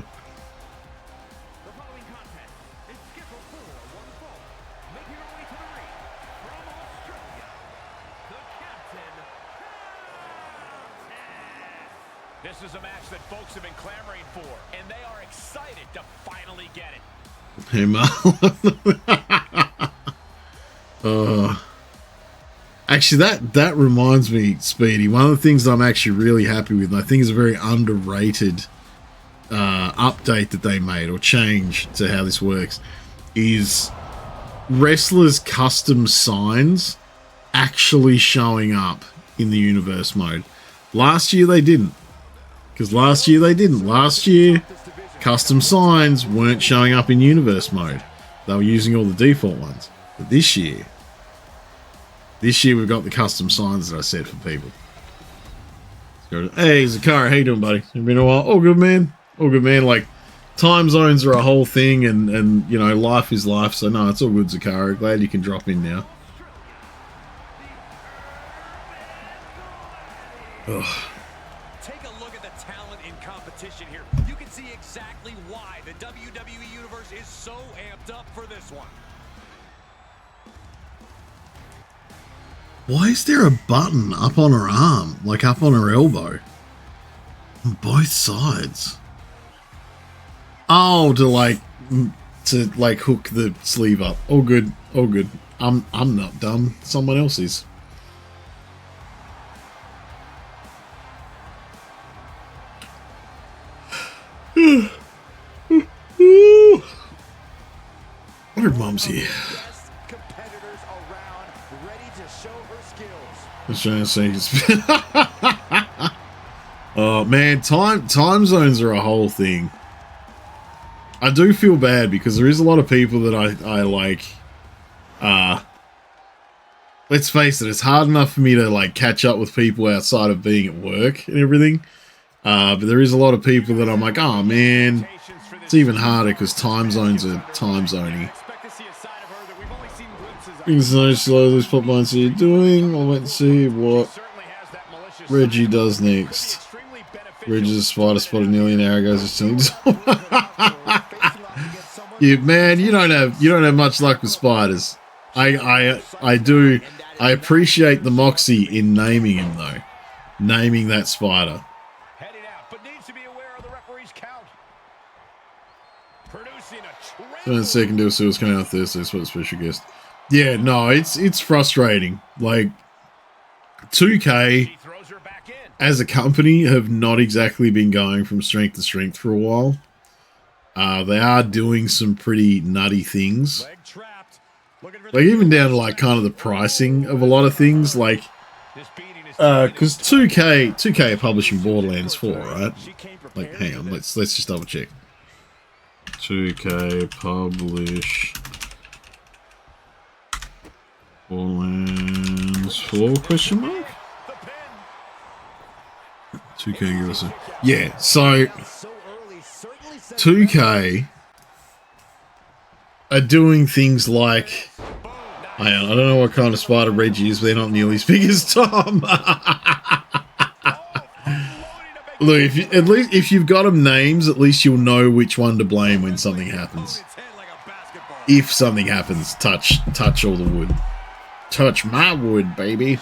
This is a match that folks have been clamoring for, and they are excited to finally get it. Hey, actually, that reminds me, Speedy, one of the things that I'm actually really happy with, and I think is a very underrated update that they made, or change to how this works, is wrestlers' custom signs actually showing up in the universe mode. Last year they didn't. Last year, custom signs weren't showing up in universe mode. They were using all the default ones. But this year we've got the custom signs that I set for people. Hey, Zakara, how you doing, buddy? It's been a while. All good, man. All good, man. Like, time zones are a whole thing, and you know, life is life. So, no, it's all good, Zakara. Glad you can drop in now. Ugh. Take a look at the talent in competition here. You can see exactly why the WWE Universe is so amped up for this one. Why is there a button up on her arm, like up on her elbow? On both sides. Oh, to like hook the sleeve up. All good, all good. I'm not dumb. Someone else is. Hybrid Mom's here. Best competitors around, ready to show her skills. I'm trying to say. Oh man, time zones are a whole thing. I do feel bad because there is a lot of people that I like. Let's face it, it's hard enough for me to like catch up with people outside of being at work and everything. But there is a lot of people that I'm like, oh man, it's even harder because time zones are time zoning. Things so slow, those pop lines are you doing? I'll wait and see what Reggie does next. Reggie's a spider spotted nearly an hour ago. Yeah, man, you don't have much luck with spiders. I appreciate the moxie in naming him though. Naming that spider. Heading out, but needs to be aware of the referee's count. Producing a So in second deal, so it's coming out Thursday. That's what a special guest. Yeah, no, it's frustrating. Like 2K throws her back in. as a company have not exactly been going from strength to strength for a while. They are doing some pretty nutty things. Leg trapped. Like even down to like kind of the pricing of a lot of things. Like because 2K are publishing Borderlands 4, right? Like hang on, let's just double check. 2K publish Borderlands 4 question mark? 2K give us a... Yeah, so 2K are doing things like... Hang on, I don't know what kind of spider Reggie is, but they're not nearly as big as Tom. Look, if you've got them names, at least you'll know which one to blame when something happens. If something happens, touch all the wood. Touch my wood, baby.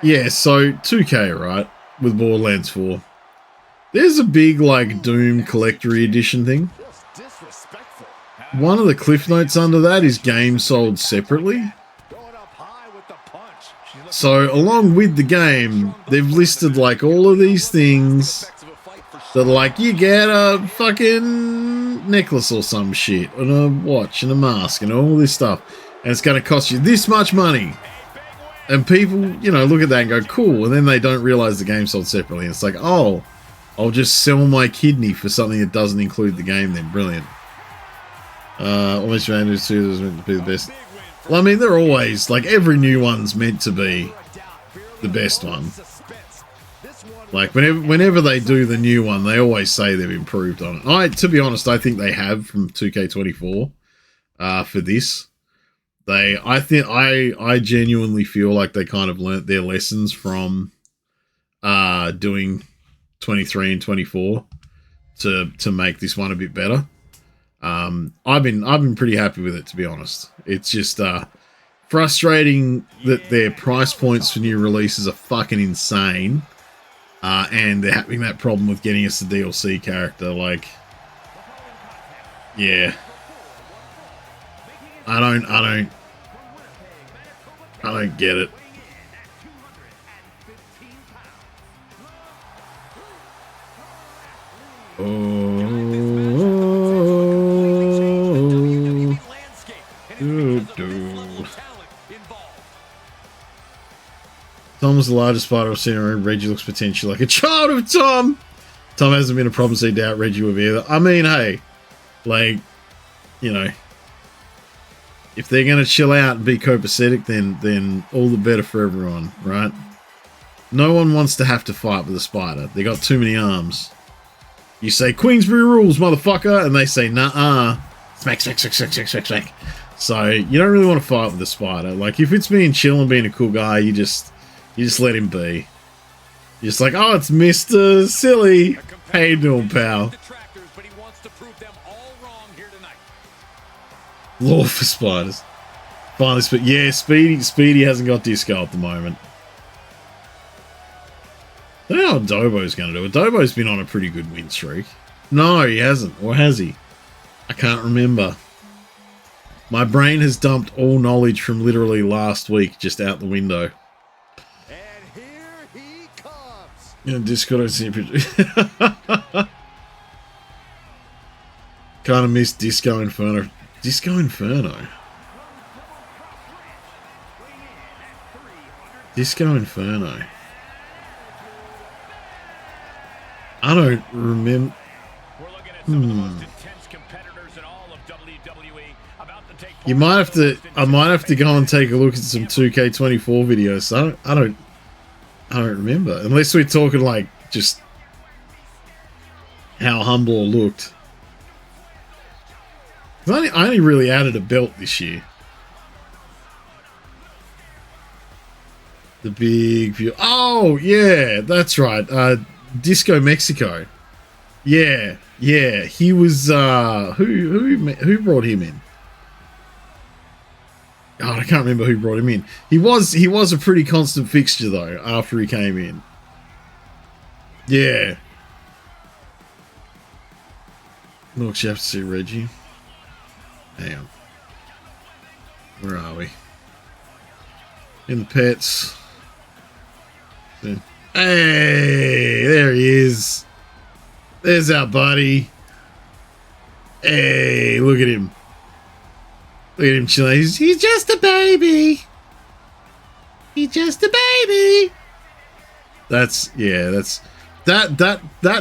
Yeah, so 2K, right, with Borderlands 4. There's a big, like, Doom Collectory Edition thing. One of the cliff notes under that is games sold separately. So, along with the game, they've listed, like, all of these things that, like, you get a fucking necklace or some shit, and a watch, and a mask, and all this stuff. And it's going to cost you this much money. And people, you know, look at that and go, cool. And then they don't realize the game sold separately. And it's like, oh, I'll just sell my kidney for something that doesn't include the game then. Brilliant. Almost Rangers 2 was meant to be the best. Well, I mean, they're always, like, every new one's meant to be the best one. Like, whenever they do the new one, they always say they've improved on it. To be honest, I think they have from 2K24 for this. I genuinely feel like they kind of learnt their lessons from doing 23 and 24 to make this one a bit better. I've been pretty happy with it, to be honest. It's just frustrating that their price points for new releases are fucking insane, and they're having that problem with getting us the DLC character. Like, yeah, I don't get it. Tom's the largest spider I've seen around. Reggie looks potentially like a child of Tom. Tom hasn't been a problem, so I doubt Reggie will be either. I mean, hey, like, you know, if they're going to chill out and be copacetic, then all the better for everyone, right? No one wants to have to fight with a spider. They got too many arms. You say, Queensbury rules, motherfucker, and they say, nah, smack, smack, smack, smack, smack, smack, smack. So, you don't really want to fight with a spider. Like, if it's being chill and being a cool guy, you just let him be. You're just like, oh, it's Mr. Silly. How you doing, pal? Law for spiders. Finally, yeah, Speedy hasn't got disco at the moment. I don't know how Adobo's going to do it. Adobo's been on a pretty good win streak. No, he hasn't. Or has he? I can't remember. My brain has dumped all knowledge from literally last week just out the window. And here he comes. Yeah, Discord, I see a picture. Kind of miss Disco Inferno. Disco Inferno. Disco Inferno. I don't remember. We're looking at some of the most intense competitors in all of WWE about to take part You might have in the to. most I might have to intense go and take a look at some 2K24 videos. I don't remember unless we're talking like just how humble it looked. I only really added a belt this year. The big view. Oh yeah, that's right. Disco Mexico. Yeah. He was. Who brought him in? God, I can't remember who brought him in. He was a pretty constant fixture though after he came in. Yeah. Norks, you have to see Reggie. Hang on. Where are we? In the pets. Hey, there he is. There's our buddy. Hey, look at him. Look at him chilling. He's just a baby. He's just a baby. That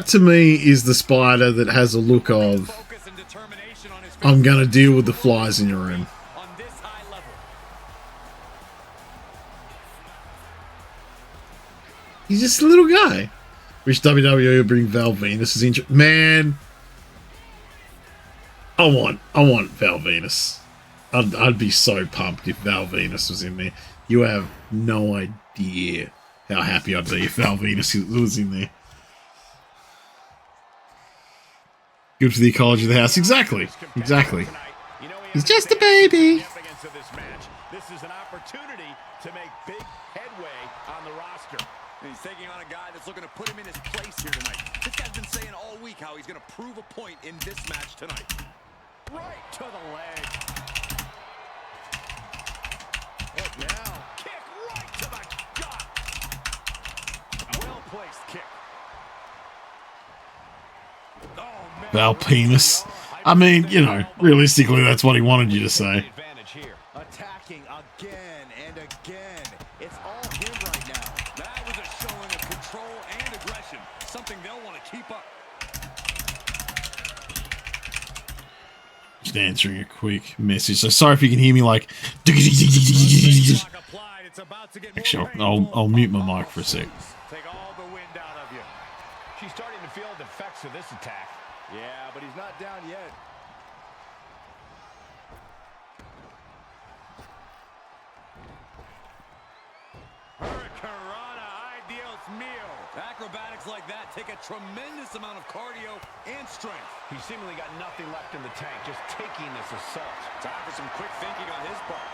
to me is the spider that has a look of focus and determination on his I'm gonna deal with the flies in your room. on this high level. He's just a little guy. Wish WWE would bring Val Venus as intro. Man, I want Val Venus. I'd be so pumped if Val Venus was in there. You have no idea how happy I'd be if Val Venus was in there. Good for the ecology of the house. Exactly. He's just a baby. This is an opportunity to make big headway on the roster. And he's taking on a guy that's looking to put him in his place here tonight. This guy's been saying all week how he's going to prove a point in this match tonight. Right to the leg. Look now. Kick right to the gut. A well-placed kick. Oh, man. Val Penis. I mean, you know, realistically, that's what he wanted you to say. Advantage here. Attacking again and again. It's all him right now. That was a showing of control and aggression. Something they'll want to keep up. Just answering a quick message. So sorry if you can hear me like. Actually, I'll mute my mic for a sec. Take all the wind out of you. She's starting to feel the effects of this attack. Yeah, but he's not down yet. Hurricanrana, ideal meal. Acrobatics like that take a tremendous amount of cardio and strength. He's seemingly got nothing left in the tank, just taking this assault. Time for some quick thinking on his part.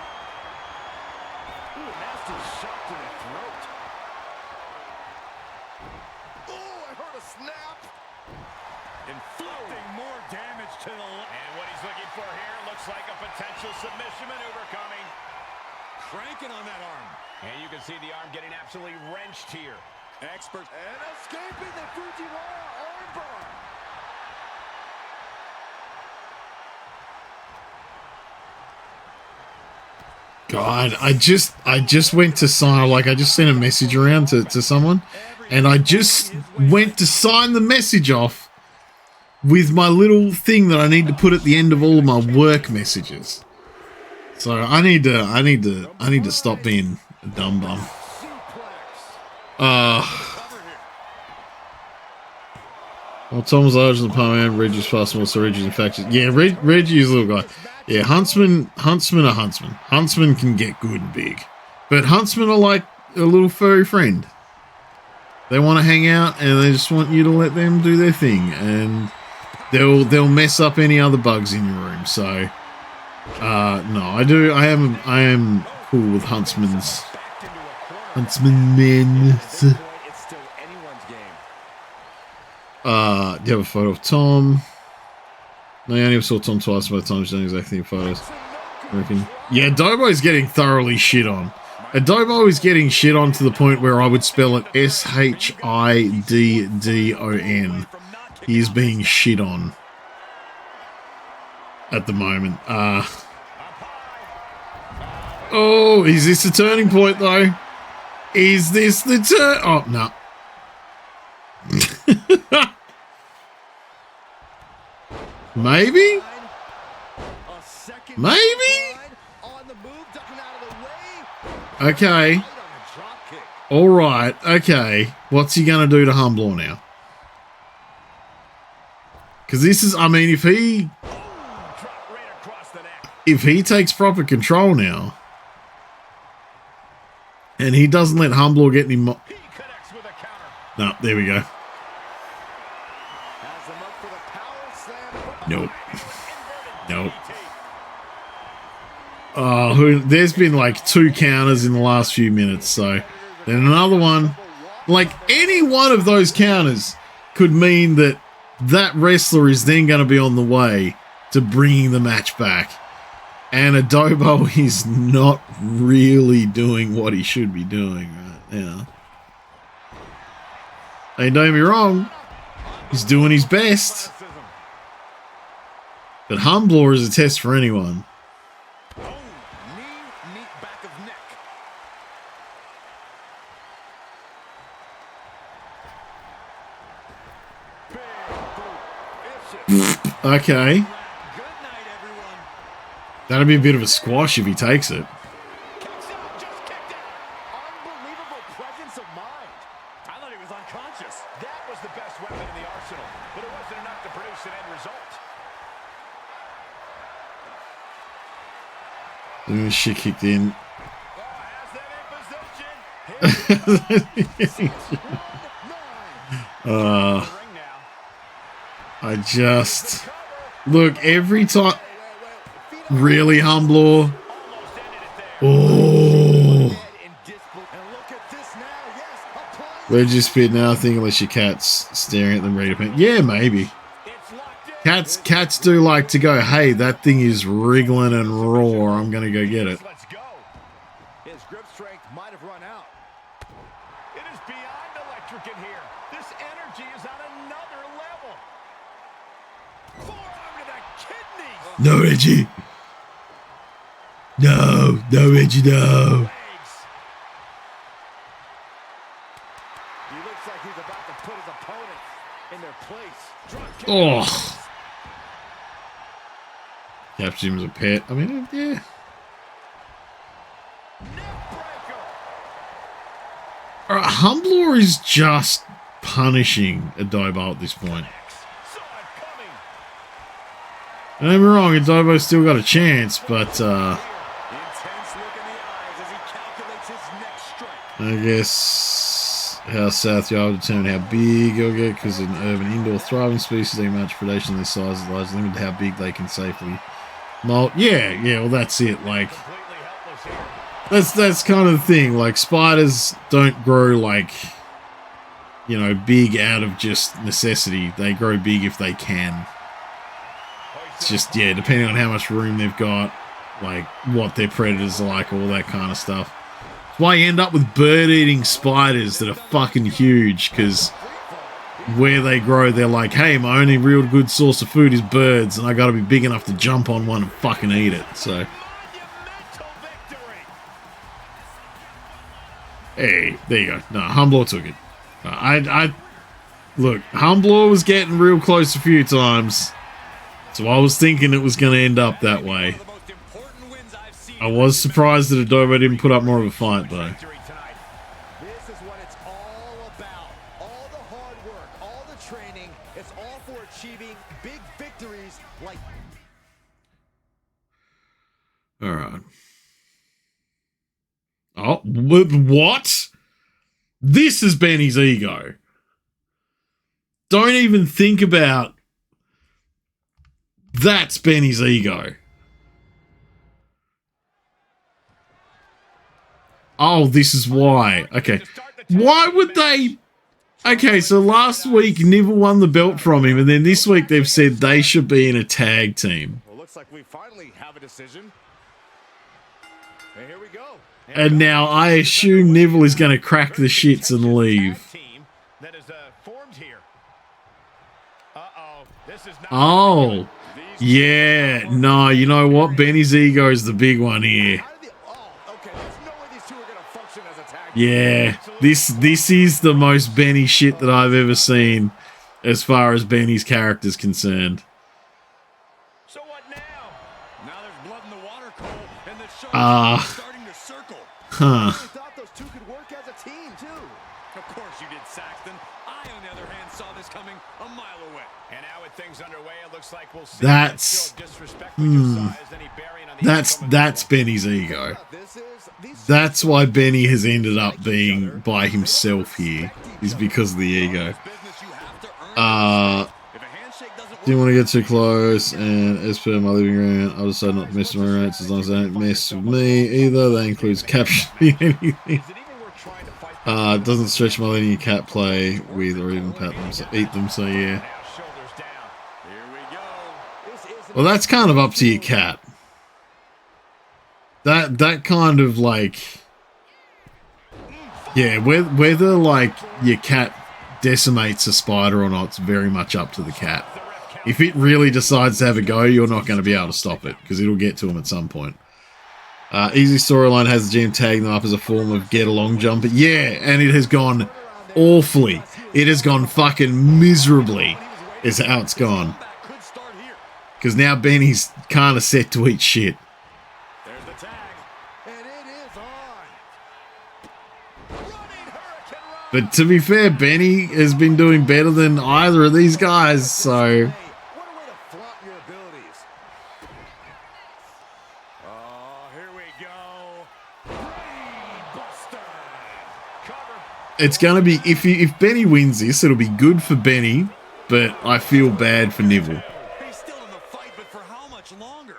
Ooh, a nasty shot to the throat. Oh, I heard a snap. Inflicting more damage to the left. And what he's looking for here looks like a potential submission maneuver coming. Cranking on that arm. And you can see the arm getting absolutely wrenched here. Expert. And escaping the Fujiwara armbar. God, I just went to sign, like I just sent a message around to someone, and I just went to sign the message off with my little thing that I need to put at the end of all of my work messages. So I need to stop being a dumb bum. Well, Tom's larger than Palmer, Reggie's fast more, so Reggie's infectious. Yeah, Reggie's a little guy. Yeah, Huntsmen are Huntsmen. Huntsmen can get good and big. But Huntsmen are like a little furry friend. They want to hang out and they just want you to let them do their thing. And they'll mess up any other bugs in your room. So, no, I am cool with Huntsmen men. It's still anyone's game. Do you have a photo of Tom? No, I only saw Tom twice by the time she's done exactly the photos. I reckon. Yeah, Dobo's getting thoroughly shit on. Adobo is getting shit on to the point where I would spell it Shiddon. He is being shit on at the moment. Oh, is this a turning point though? Is this the turn? Oh, no. Maybe? Maybe? Okay. All right. Okay. What's he going to do to Humblor now? Because this is, I mean, if he takes proper control now, and he doesn't let Humblor get any more. No, there we go. Nope. Nope. Oh, there's been like 2 counters in the last few minutes, so then another one. Like any one of those counters could mean that that wrestler is then going to be on the way to bringing the match back. And Adobo is not really doing what he should be doing right now. Hey, don't get me wrong. He's doing his best. But Humblor is a test for anyone. Okay. That'd be a bit of a squash if he takes it. Unbelievable presence of mind. I thought he was unconscious. That was the best weapon in the arsenal, but it wasn't enough to produce an end result. This shit kicked in. I just look every time. Really, Humblor? Oh. We're just spit now. I think unless your cat's staring at them ready to paint. Yeah, maybe. Cats do like to go, hey, that thing is wriggling and raw. I'm going to go get it. His grip strength might have run out. It is beyond electric in here. This energy is on another level. Forearm to the kidneys. No, Reggie. No, Reggie, no. He looks like he's about to put his opponent in their place. Oh. Captured him as a pet. I mean, yeah. Alright, Humblor is just punishing Adobo at this point. Don't get me wrong, Adobo's still got a chance, but I guess how South Yard determine how big he'll get, because an urban indoor thriving species, they match predation this size is large, limited how big they can safely molt. Yeah, well that's it. Like that's kind of the thing. Like spiders don't grow like, you know, big out of just necessity. They grow big if they can. It's just, yeah, depending on how much room they've got, like what their predators are like, all that kind of stuff. That's why you end up with bird-eating spiders that are fucking huge, because where they grow, they're like, hey, my only real good source of food is birds, and I gotta be big enough to jump on one and fucking eat it, so. Hey, there you go. No, Humblor took it. Look, Humblor was getting real close a few times. So I was thinking it was going to end up that way. I was surprised that Adobo didn't put up more of a fight, though. This is what it's all about. All the hard work, all the training, it's all for achieving big victories like... All right. Oh, what? This has been his ego. Don't even think about... That's Benny's ego. Oh, this is why. Okay. Why would they... Okay, so last week, Nivell won the belt from him, and then this week they've said they should be in a tag team. Well, looks like we finally have a decision. And here we go. And now I assume Neville is going to crack the shits and leave. That is formed here. This is not Oh, yeah. No, you know what? Benny's ego is the big one here. Yeah, this is the most Benny shit that I've ever seen as far as Benny's character's concerned. So what now? Now there's blood in the water, Cole, and the show is starting to circle. Huh. I thought those two could work as a team, too. Of course you did, Saxton. I, on the other hand, saw this coming a mile away. And now with things underway, it looks like we'll see. That's that's Benny's ego. That's why Benny has ended up being by himself here, is because of the ego. Didn't want to get too close, and as per my living room, I decided not to mess with my rants as long as they don't mess with me either. That includes captioning anything. Doesn't stretch my letting your cat play with or even pat them, so eat them, so yeah. Well, that's kind of up to your cat. That kind of like, yeah, whether like your cat decimates a spider or not, it's very much up to the cat. If it really decides to have a go, you're not going to be able to stop it because it'll get to him at some point. Easy Storyline has the GM tagging them up as a form of get along jumper. Yeah, and it has gone awfully. It has gone fucking miserably is how it's gone. Because now Benny's kind of set to eat shit. There's the tag, and it is on. But to be fair, Benny has been doing better than either of these guys, so... What a way to flaunt your abilities. Oh, here we go. Brainbuster. Cover. It's going to be... If Benny wins this, it'll be good for Benny, but I feel bad for Neville. He's still in the fight, but for how much longer?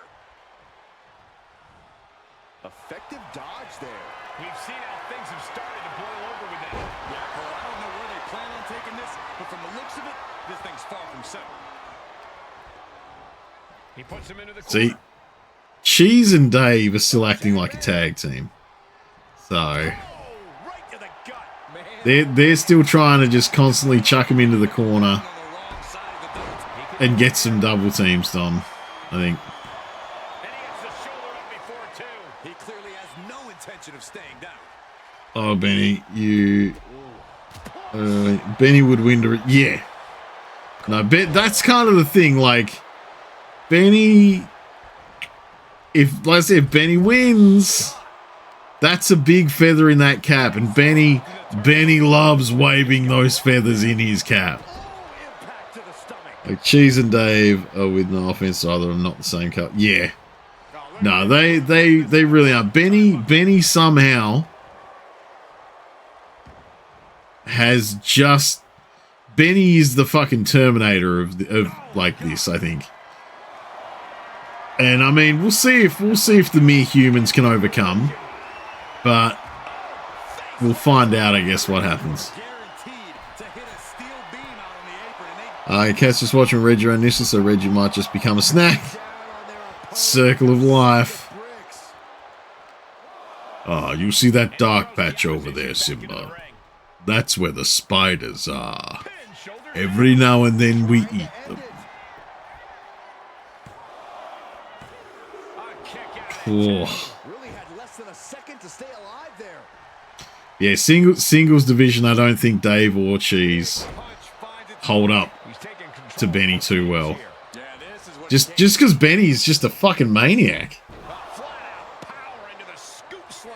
Effective dodge there. We've seen how things have started to boil over with that. Yeah, Cole, I don't know where they plan on taking this, but from the looks of it, this thing's far from settled. He puts him into the See, corner. Cheese and Dave are still acting like a tag team. So, Right to the gut. they're still trying to just constantly chuck him into the corner and get some double teams done, I think. And he gets the shoulder up before two. He clearly has no intention of staying down. Oh, Benny, you... Benny would win to... Yeah. No, that's kind of the thing, like... Benny... Let's say if Benny wins... That's a big feather in that cap, and Benny loves waving those feathers in his cap. Impact to the stomach. Like Cheese and Dave are with no offense either, are not the same cup. Yeah. No, they really are. Benny somehow has just... Benny is the fucking Terminator of like this, I think. And I mean, we'll see if the mere humans can overcome. But we'll find out, I guess, what happens. Guaranteed to hit a steel beam out on the apron, and Cat's just watching Reggie run this, so Reggie might just become a snack. Circle of life. Oh, you see that dark patch over there, Simba? That's where the spiders are. Every now and then we eat them. Oh. really had less than a second to stay alive there. Yeah, singles division, I don't think Dave or Cheese hold up to Benny too well. Just because Benny's just a fucking maniac. Flat out power into the scoop slam.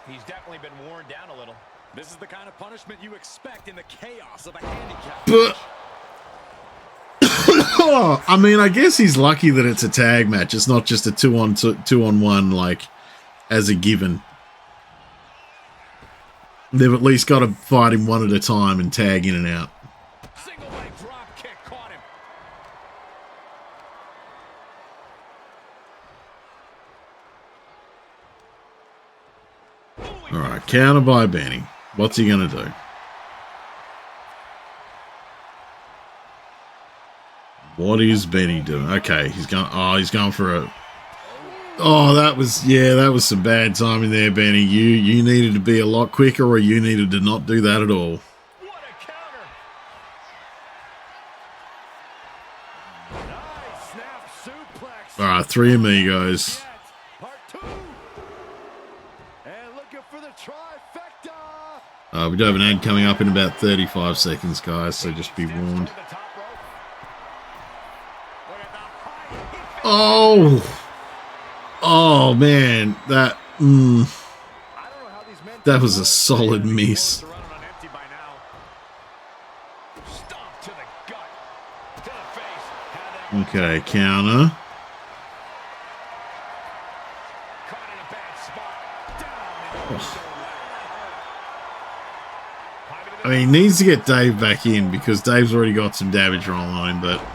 He's definitely been worn down a little. This is the kind of punishment you expect in the chaos of a handicap. But I mean, I guess he's lucky that it's a tag match. It's not just a two on one, like, as a given. They've at least got to fight him one at a time and tag in and out. Single leg drop kick caught him. All right, counter by Benny. What's he gonna do? What is Benny doing? Okay, he's going for a... Oh, that was some bad timing there, Benny. You needed to be a lot quicker, or you needed to not do that at all. What a counter. Nice snap suplex. All right, 3 amigos. Part 2. And looking for the trifecta. We do have an ad coming up in about 35 seconds, guys, so just be warned. Oh! Oh, man. That was a solid miss. Okay, counter. Oh. I mean, he needs to get Dave back in because Dave's already got some damage rolling on him, but...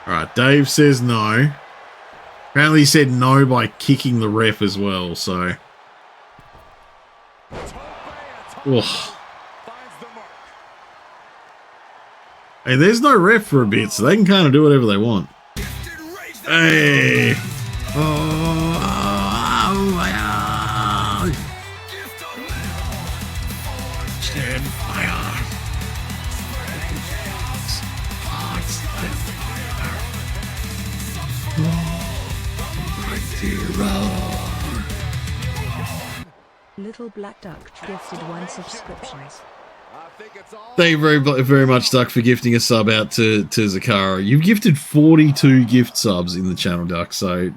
Alright, Dave says no. Apparently he said no by kicking the ref as well, so... Oh. Hey, there's no ref for a bit, so they can kind of do whatever they want. Hey! Oh, my God! Stand fire! Little Black Duck gifted 1 subscriptions. Thank you very much, Duck, for gifting a sub out to Zakara. You've gifted 42 gift subs in the channel, Duck, so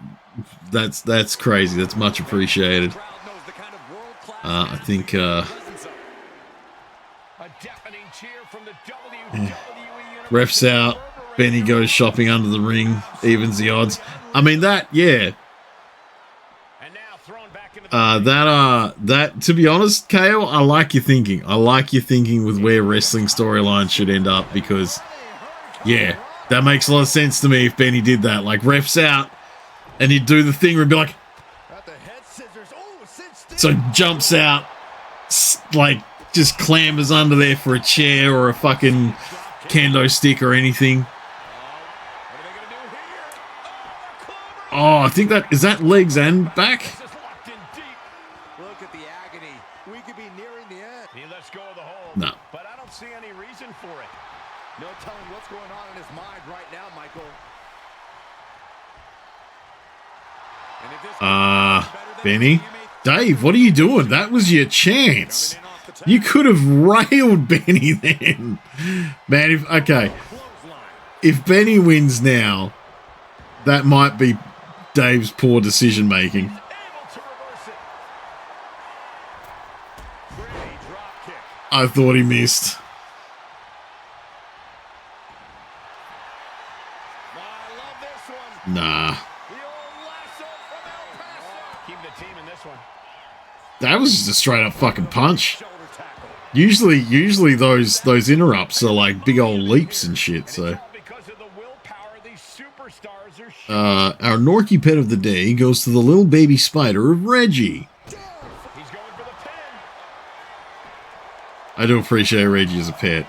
that's crazy. That's much appreciated. I think ref's out. Benny goes shopping under the ring, evens the odds. I mean that to be honest, Kale, I like your thinking. I like your thinking with where wrestling storylines should end up because, yeah, that makes a lot of sense to me if Benny did that. Like, ref's out, and he'd do the thing where he'd be like, so jumps out, like, just clambers under there for a chair or a fucking kendo stick or anything. Oh, I think is that legs and back? Look at the agony. We could be nearing the end. He lets go of the hold. No. But I don't see any reason for it. No telling what's going on in his mind right now, Michael. Benny? Dave, what are you doing? That was your chance. You could have railed Benny then. Man, if Benny wins now, that might be Dave's poor decision making. I thought he missed. Nah. That was just a straight up fucking punch. Usually those interrupts are like big old leaps and shit, so. Our Norky pet of the day goes to the little baby spider of Reggie. I do appreciate Reggie as a pet.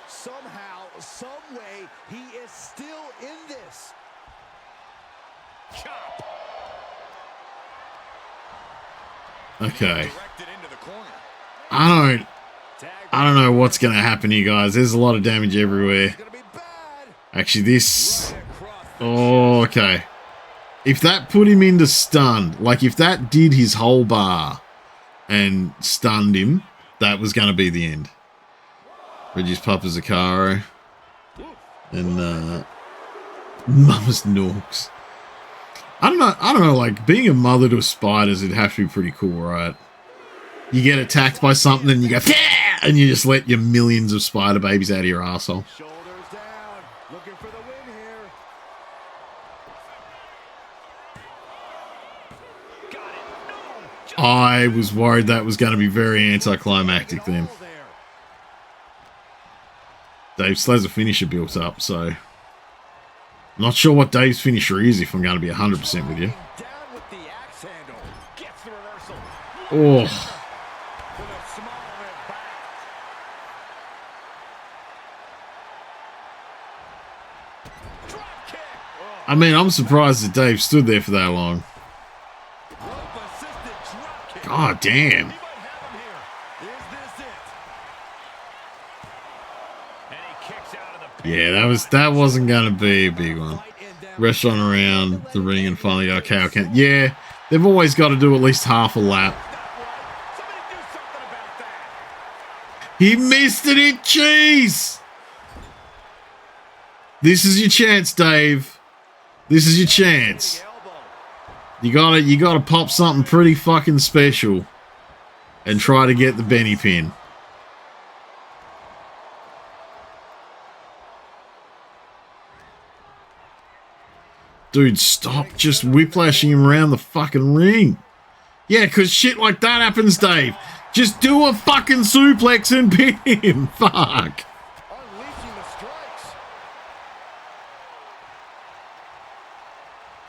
Somehow, some way, he is still in this. Okay. I don't know what's gonna happen here, guys. There's a lot of damage everywhere. Actually, this... Oh, okay. If that put him into stunned, like if that did his whole bar and stunned him, that was going to be the end. Reggie's Papa Zakaro. And, Mama's Norks. I don't know, like, being a mother to spiders, it'd have to be pretty cool, right? You get attacked by something and you go, yeah! And you just let your millions of spider babies out of your asshole. Looking for the win here. I was worried that was going to be very anticlimactic then. Dave still has a finisher built up, so... Not sure what Dave's finisher is, if I'm going to be 100% with you. I mean, I'm surprised that Dave stood there for that long. God damn. Yeah, that wasn't gonna be a big one. Restaurant around the ring and finally go KO count. Yeah, they've always got to do at least half a lap. He missed it in cheese. This is your chance, Dave. This is your chance. You gotta pop something pretty fucking special and try to get the Benny pin. Dude, stop just whiplashing him around the fucking ring. Yeah, because shit like that happens, Dave. Just do a fucking suplex and pin him. Fuck.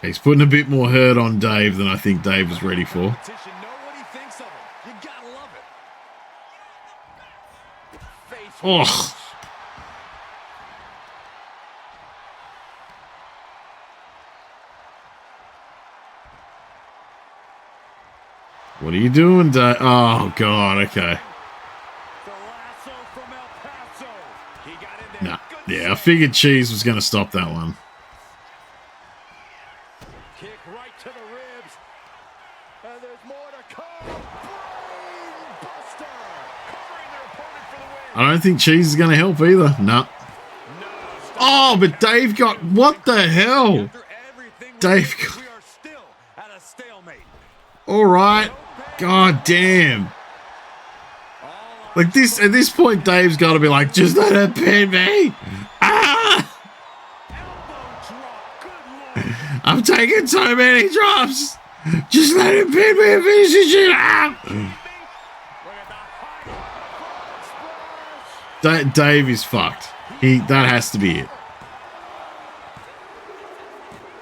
He's putting a bit more hurt on Dave than I think Dave was ready for. Oh. What are you doing, Dave? Oh, God, okay. Nah, yeah, I figured Cheese was going to stop that one. Kick right to the ribs. And there's more to come. Brainbuster. Covering their opponent for the win. I don't think Cheese is going to help either. Nah. Oh, but Dave got... What the hell? Dave got... We are still at a stalemate. All right. God damn. Like this, at this point, Dave's got to be like, just let it pin me. Ah! I'm taking so many drops. Just let it pin me and finish this shit out. Dave is fucked. That has to be it.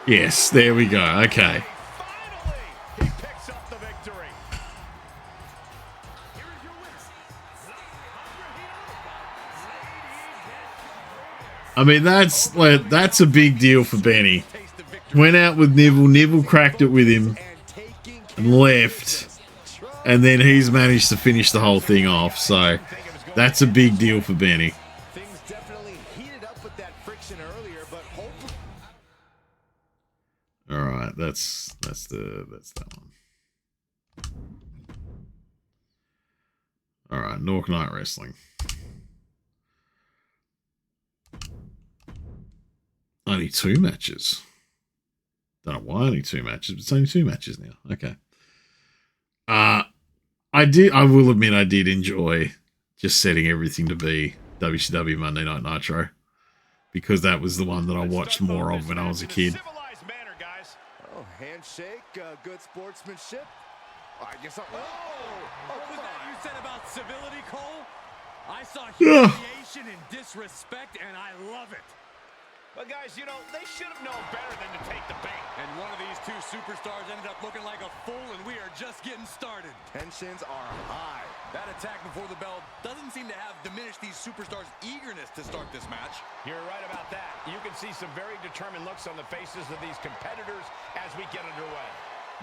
Yes, there we go. Okay. I mean, that's a big deal for Benny. Went out with Neville. Neville cracked it with him and left. And then he's managed to finish the whole thing off. So that's a big deal for Benny. All right, that's that one. All right, Nork Night Wrestling. Only 2 matches. Don't know why only 2 matches, but it's only 2 matches now. Okay. I will admit I did enjoy just setting everything to be WCW Monday Night Nitro, because that was the one that I watched more of when I was a kid. Oh, handshake, good sportsmanship. I guess what was that you said about civility, Cole? I saw humiliation and disrespect, and I love it. But guys, you know, they should have known better than to take the bait. And one of these 2 superstars ended up looking like a fool, and we are just getting started. Tensions are high. That attack before the bell doesn't seem to have diminished these superstars' eagerness to start this match. You're right about that. You can see some very determined looks on the faces of these competitors as we get underway.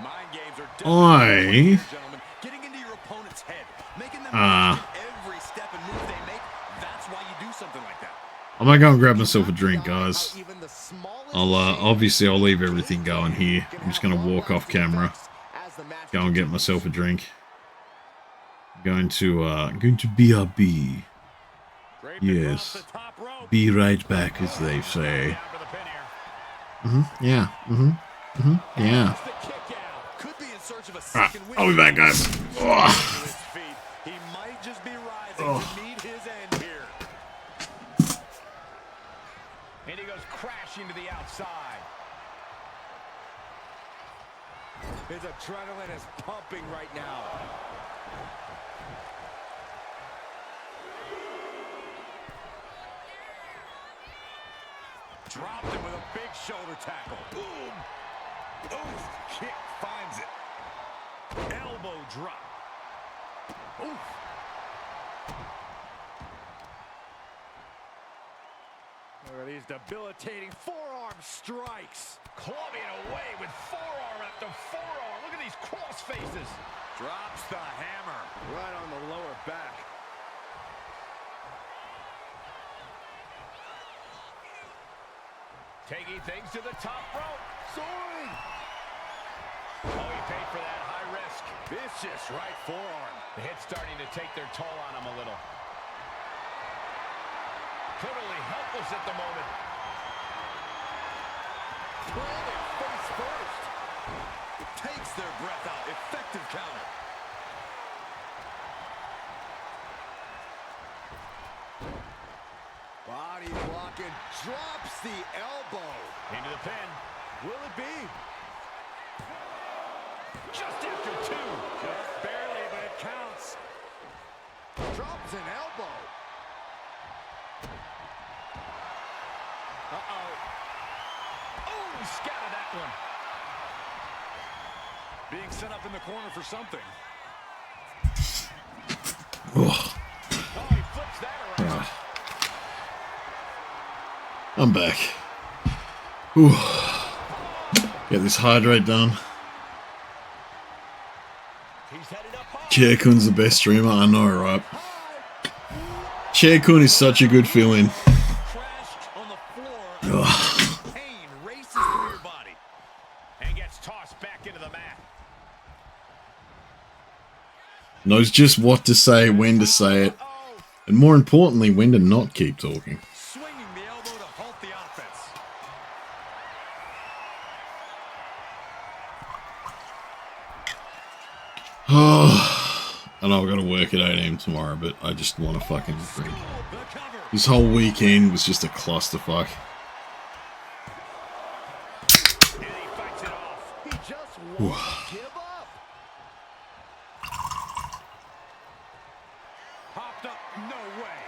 Mind games are definitely gentlemen. Getting into your opponent's head, making them every step and move they make. That's why you do something like that. I'm gonna go and grab myself a drink, guys. Obviously I'll leave everything going here. I'm just gonna walk off camera, go and get myself a drink. Going to BRB. Yes, be right back, as they say. Yeah. Yeah. Alright, I'll be back, guys. He might just be rising to meet his end here. And he goes crashing to the outside. His adrenaline is pumping right now. Dropped him with a big shoulder tackle. Boom. Oof. Kick finds it. Elbow drop. Oof. Look at these debilitating forearm strikes. Clubbing away with forearm after forearm. Look at these cross faces. Drops the hammer right on the lower back. Taking things to the top rope. Soaring. Oh, he paid for that high risk. Vicious right forearm. The hit's starting to take their toll on him a little. Totally helpless at the moment. Planted face first. It takes their breath out. Effective counter. Body blocking. Drops the elbow. Into the pin. Will it be? Just after two. Just barely, but it counts. Drops an elbow. Uh-oh. Oh, he scattered that one. Being set up in the corner for something. Oh, Oh, he flips that around. I'm back. Whew. Get this hydrate done. He's headed up high. Chair Kun's the best streamer. I know, right? Chair Kun is such a good feeling. Crashed on the floor. Ugh. Pain races through your body. And gets tossed back into the mat. Knows just what to say, when to say it, and more importantly, when to not keep talking. Swinging the elbow to halt the offense. I know I've got to work at 8 AM tomorrow, but I just want to fucking drink. The cover. This whole weekend was just a clusterfuck. And he fights it off. He just won't give up. Hopped up. No way.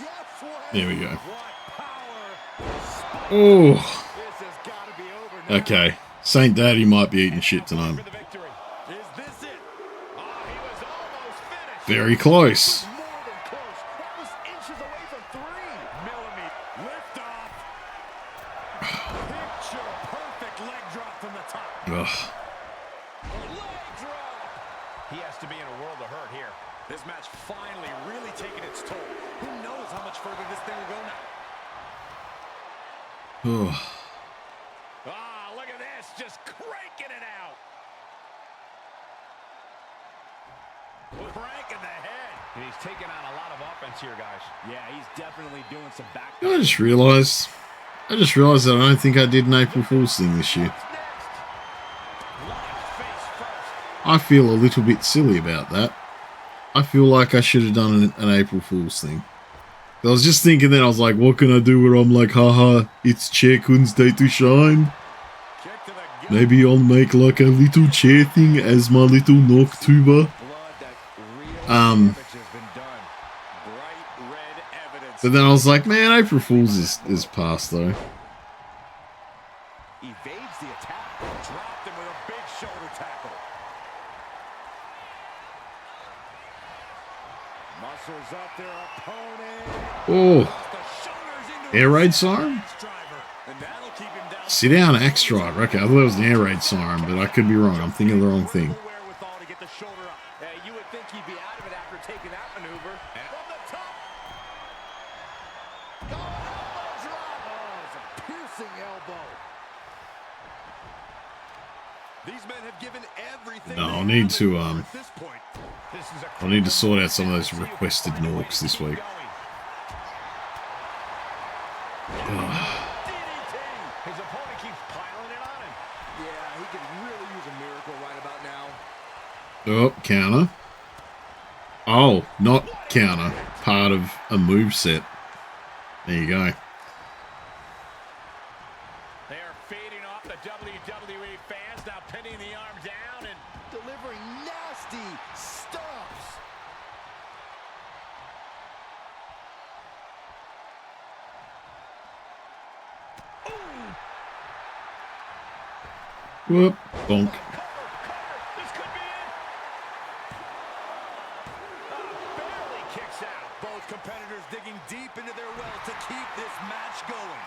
Yes way. There we go. What power. Oh, This has got to be over now. okay. Saint Daddy might be eating shit tonight. For the victory. Is this it? Oh, he was almost finished. Very close. More than close. That was inches away from 3 millimeters. Lift off. Picture perfect leg drop from the top. Ugh. Leg drop. He has to be in a world of hurt here. This match finally really taking its toll. Who knows how much further this thing will go now? Oh. Ah, look at this. Just cranking it out. Cranking the head. And he's taking on a lot of offense here, guys. Yeah, he's definitely doing some back. I just realised that I don't think I did an April Fool's thing this year. What's next? Live face first. I feel a little bit silly about that. I feel like I should have done an April Fool's thing. I was just thinking then, I was like, what can I do where I'm like, haha, it's Chair Kun's day to shine? Kick to the gut. Maybe I'll make like a little chair thing as my little Norktuber. Blood that real damage has been done. Bright red evidence. But then I was like, man, April Fool's is past though. Evades the attack. Dropped him with a big shoulder tackle. Muscles up their opponent. Oh, The shoulders into air raid siren? driver. And that'll keep him down. Sit down, Axe Driver. Okay, I thought it was the air raid siren, but I could be wrong. I'm thinking of the wrong thing. Wherewithal to get the shoulder up. You would think he'd be out of it after taking that maneuver. And from the top. Oh, elbow drop. Oh, it's a piercing elbow. These men have given everything. No, I'll they need have to, at this point. This is a I'll need to sort out some of those requested Norks this week. DDT. His opponent keeps piling it on him. Yeah, he could really use a miracle right about now. Oh, counter. Oh, not counter. Part of a move set. There you go. They are feeding off the WWE fans, now pinning the arm down and Delivering nasty stomps. Whoop. Bonk. this could be it. Barely kicks out. Both competitors digging deep into their well to keep this match going.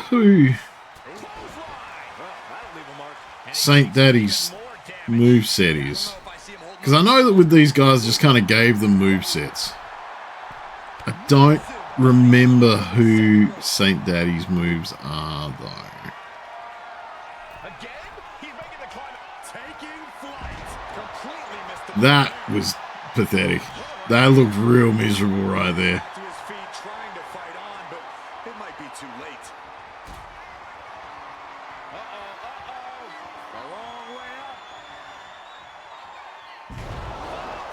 who Well, that'll leave a mark. Saint Daddy's moveset is. Because I know that with these guys, just kind of gave them movesets. I don't remember who Saint Daddy's moves are, though. Again, he's making the climb. Taking flight. Completely missed the That was pathetic. That looked real miserable right there. To his feet, trying to fight on, but it might be too late. A long way up.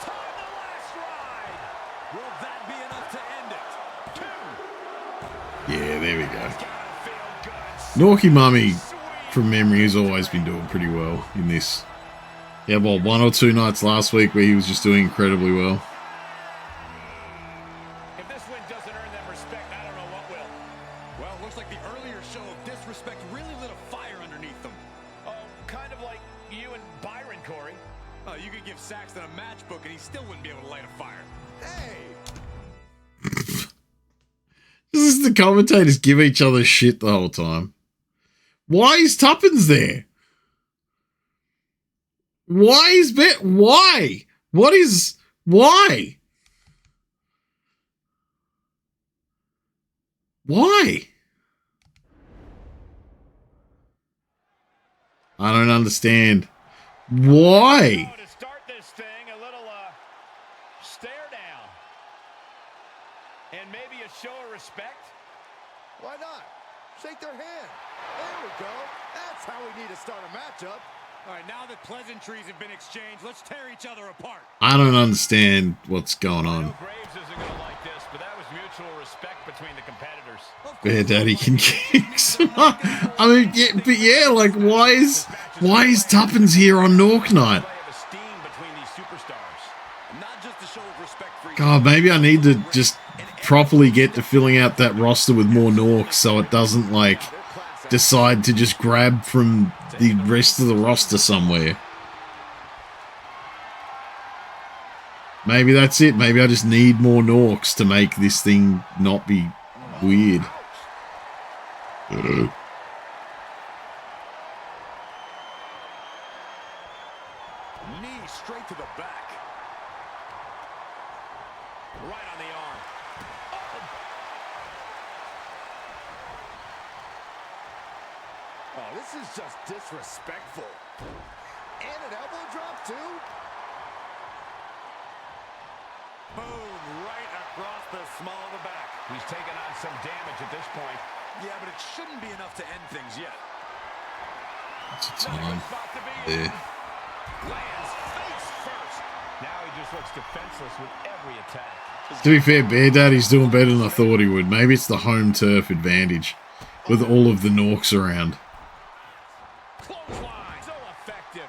Time the last ride. Will that be enough to end it? 2. Yeah, there we go. Gotta feel good. Norky Mummy, from memory, has always been doing pretty well in this. Yeah, well, 1 or 2 nights last week where he was just doing incredibly well. If this win doesn't earn them respect, I don't know what will. Well, it looks like the earlier show of disrespect really lit a fire underneath them. Oh, kind of like you and Byron, Corey. You could give Saxton a matchbook and he still wouldn't be able to light a fire. Hey! This is the commentators give each other shit the whole time. Why is Tuppence there? Why is Bet? Why? What is? Why? Why? I don't understand. Why? To start this thing, a little stare down. And maybe a show of respect. Why not? Shake their hand. There we go. That's how we need to start a matchup. All right, now that pleasantries have been exchanged, let's tear each other apart. I don't understand what's going I on. know Graves isn't going to like this, but that was mutual respect between the competitors. Bear Daddy can kick some. I mean, yeah, but yeah, like, why is Tuppence here on Nork Night? Play of esteem between these superstars. Not just a show of respect for each God, maybe I need to just properly get to filling out that roster with more Norks so it doesn't, like, decide to just grab from the rest of the roster somewhere. Maybe that's it. Maybe I just need more Norks to make this thing not be weird. Knee straight to the back. Right on the arm. Oh, this is just disrespectful. And an elbow drop, too? Boom, right across the small of the back. He's taking on some damage at this point. Yeah, but it shouldn't be enough to end things yet. It's a time. Spot to be in. Yeah. Lands face first. Now he just looks defenseless with every attack. To be fair, Bear Daddy's doing better than I thought he would. Maybe it's the home turf advantage with all of the Norks around. Clothesline. So effective.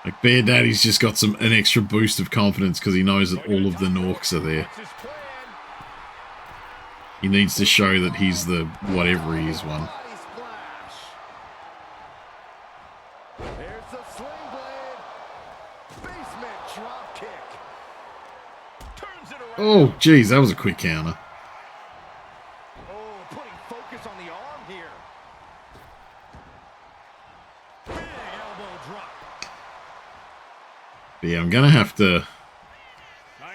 Like, Bear Daddy's just got an extra boost of confidence because he knows that all of the Norks are there. What's his plan? He needs to show that he's the whatever he is one. Body splash. Here's the sling blade. Basement drop kick. Turns it around. Oh, geez, that was a quick counter. Oh, putting focus on the arm here. Big elbow drop. But yeah, I'm going to have to...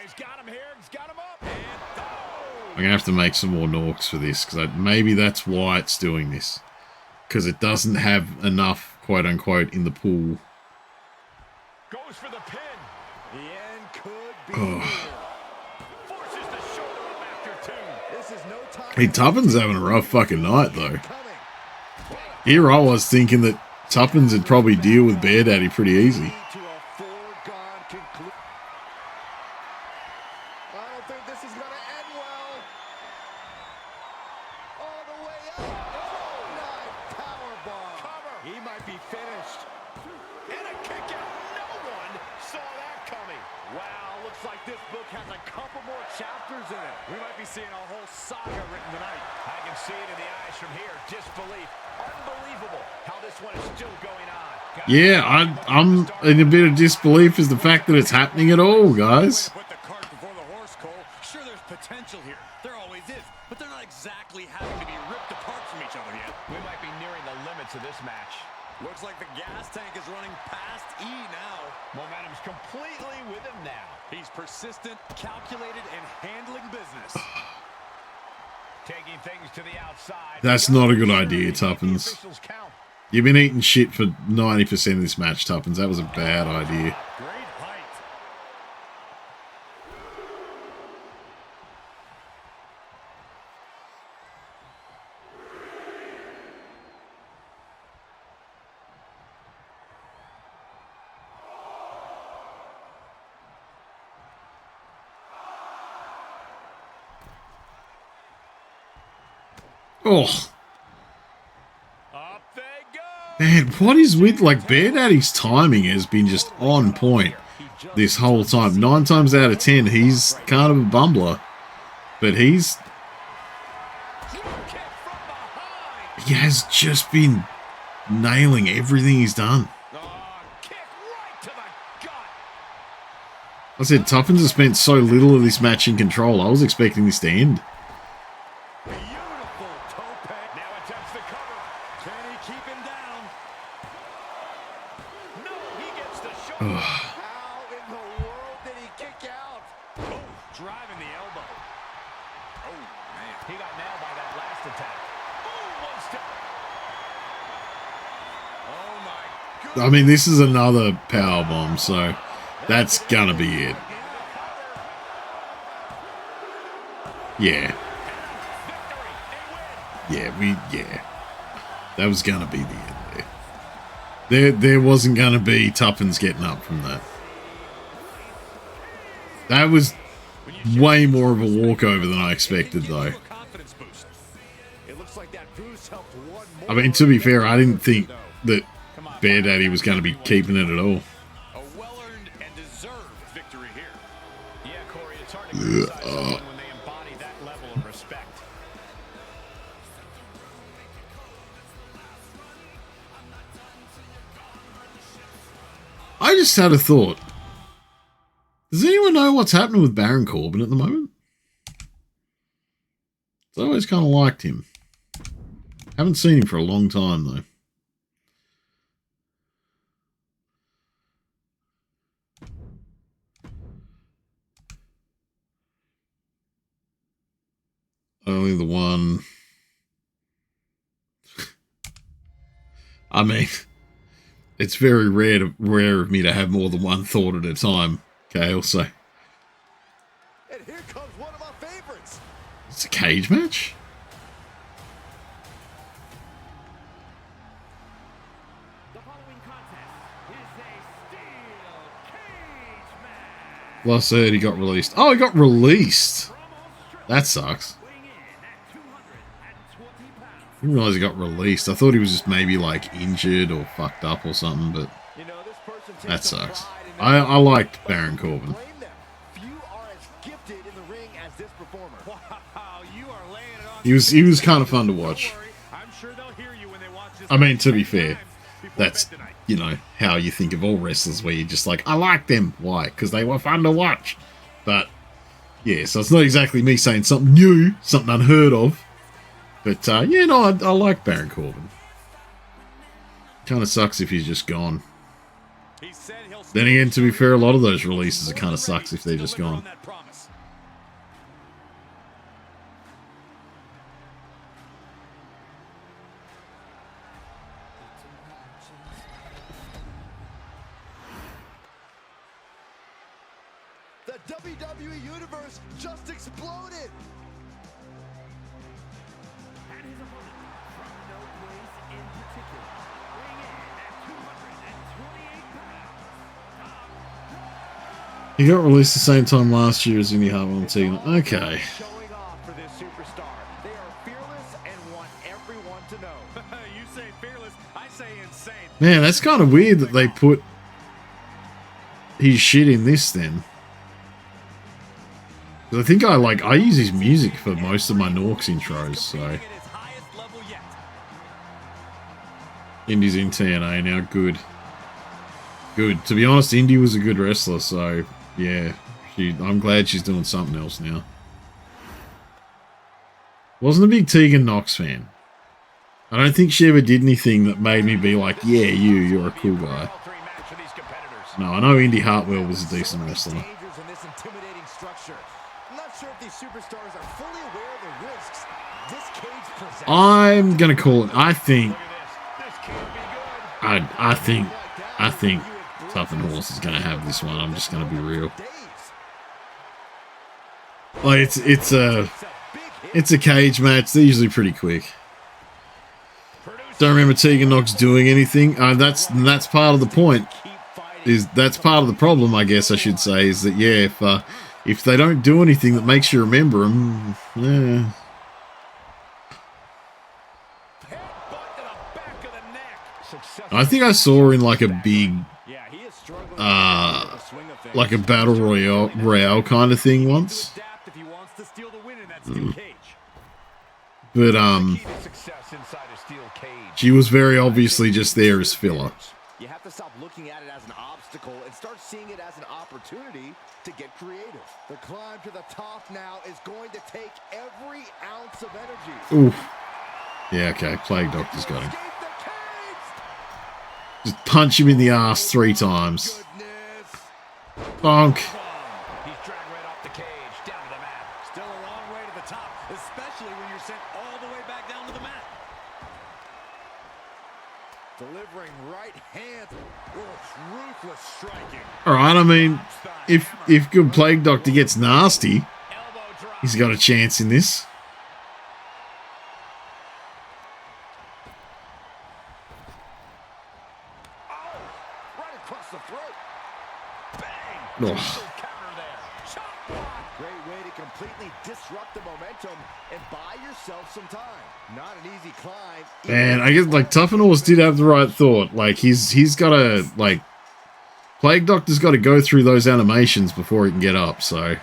He's got him here. He's got him up. And I'm going to have to make some more Norks for this, because maybe that's why it's doing this. Because it doesn't have enough, quote-unquote, in the pool. goes for the pin. The end could be Oh. here. Forces the shoulder up after two. This is no time. Hey, Tuppence having a rough fucking night, though. Coming. Here I was thinking that Tuppence would probably deal with Bear Daddy pretty easy. To a foregone conclusion. I don't think this is going to end well. All the way up. Oh, nice powerbomb. Cover. He might be finished. And a kick out. No one saw that coming. Wow, looks like this book has a couple more chapters in it. We might be seeing a whole saga written tonight. I can see it in the eyes from here. Disbelief. Unbelievable how this one is still going on. Yeah, I'm in a bit of disbelief as the fact that it's happening at all, guys. Put the cart before the horse, Cole. Sure, there's potential here. There always is. But they're not exactly having to be ripped apart from each other yet. We completely with him now. He's persistent, calculated, and handling business. Taking things to the outside. That's not a good idea, Tuppence. You've been eating shit for 90% of this match, Tuppence. That was a bad idea. Great height. Oh, Up they go. man, what is with, like, Bear Daddy's timing has been just on point this whole time. 9 times out of 10, he's kind of a bumbler. But he has just been nailing everything he's done. Kick right to the gut. I said, Tuppence has spent so little of this match in control. I was expecting this to end. Beautiful tope. Now attempts the cover. Can he keep him down? No, he gets the shoulder. How in the world did he kick out? Oh, driving the elbow. Oh, man. He got nailed by that last attack. Ooh, one step. Oh, my goodness. I mean, this is another power bomb, so that's gonna be it. Yeah. Yeah. That was gonna be the end there. There wasn't gonna be Tuppence getting up from that. That was way more of a walkover than I expected, though. Confidence boost. It looks like that boost helped one more. I mean, to be fair, I didn't think that Bear Daddy was going to be keeping it at all. A well-earned and deserved victory here. Yeah, Corey, it's hard to criticize someone when they embody that level of respect. I just had a thought. Does anyone know what's happening with Baron Corbin at the moment? I always kind of liked him. Haven't seen him for a long time, though. Only the one. I mean, it's very rare of me to have more than one thought at a time, Kale, so. And here comes one of my favorites. It's a cage match? The following contest is a steel cage match. Last I heard he got released. Oh, he got released. That sucks. Weighing in at 220 pounds. I didn't realize he got released. I thought he was just maybe like injured or fucked up or something, but You know, this person takes that some sucks. pride in I liked Baron Corbin. Blame them. Few are as gifted in the ring as this performer. Wow, you are laying it on. He was kind of fun to watch. Don't worry, I'm sure they'll hear you when they watch this. I mean, to be 10 fair, times before that's, bed tonight. you know, how you think of all wrestlers, where you're just like, I like them. Why? Because they were fun to watch. But, yeah, so it's not exactly me saying something new, something unheard of. But, yeah, no, I like Baron Corbin. Kind of sucks if he's just gone. He said he'll Then again, to be fair, a lot of those releases, it kind of sucks if they're just deliver on gone. that promise. The WWE Universe just exploded. And his opponent, from no place in particular, weighing in at 228 pounds. He got released the same time last year as Indy Hartwell and Tegan. Okay. Showing off for this superstar. They are fearless and want everyone to know. You say fearless, I say insane. Man, that's kind of weird that they put his shit in this then. 'Cause I think I use his music for most of my Norks intros, so. At his highest level yet. Indy's in TNA now, good. Good. To be honest, Indy was a good wrestler, so yeah. I'm glad she's doing something else now. Wasn't a big Tegan Knox fan. I don't think she ever did anything that made me be like, yeah, you're a cool guy. All three match for these competitors. No, I know Indy Hartwell was a decent wrestler. Dangers in this intimidating structure. I'm not sure if these superstars are fully aware of the risks this cage presents. I'm gonna call it. I think. Look at this. This can't be good. I think Tough and Horse is gonna have this one. I'm just gonna be real. Like it's a cage match. They're usually pretty quick. Don't remember Tegan Knox doing anything. That's part of the point. That's part of the problem, I guess I should say, is that yeah, if they don't do anything that makes you remember them, yeah. I think I saw in like a big, like a battle royale kind of thing once. But she was very obviously just there as filler. You have to stop looking at it as an obstacle and start seeing it as an opportunity to get creative. The climb to the top now is going to take every ounce of energy. Oof. Yeah, okay. Plague Doctor's got him. Just punch him in the ass 3 times. Bonk. He's dragged right off the cage, down to the mat. Still a long way to the top, especially when you're sent all the way back down to the mat. Delivering right hand. Ruthless striking. Alright, I mean, if good Plague Doctor gets nasty, he's got a chance in this. Oh. Great way to completely disrupt the momentum and buy yourself some time. Not an easy climb. Man, I guess like Tough and Horse did have the right thought. Like he's got to like Plague Doctor's got to go through those animations before he can get up. So. And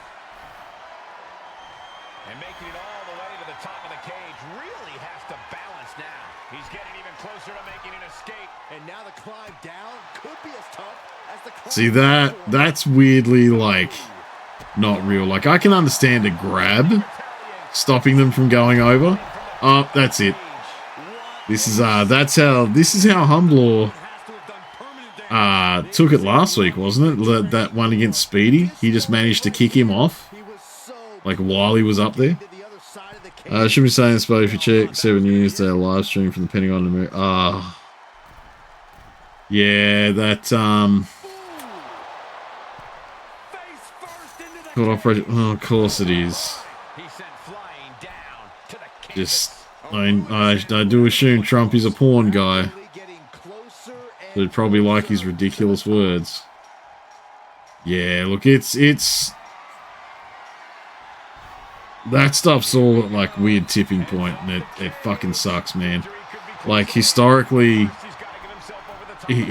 making it all the way to the top of the cage really has to balance now. He's getting even closer to making an escape. And now the climb down could be as tough as the climb. See that's weirdly like not real. Like I can understand a grab stopping them from going over. Oh, that's it. This is how Humblor took it last week, wasn't it? That one against Speedy. He just managed to kick him off like while he was up there. Should be saying this, but if you check 7 years, they're live stream from the Pentagon. Yeah, that caught operation. Oh, of course it is. Just, I do assume Trump is a porn guy. So he'd probably like his ridiculous words. Yeah, look, it's that stuff's all at like weird tipping point, and it fucking sucks, man. Like historically, you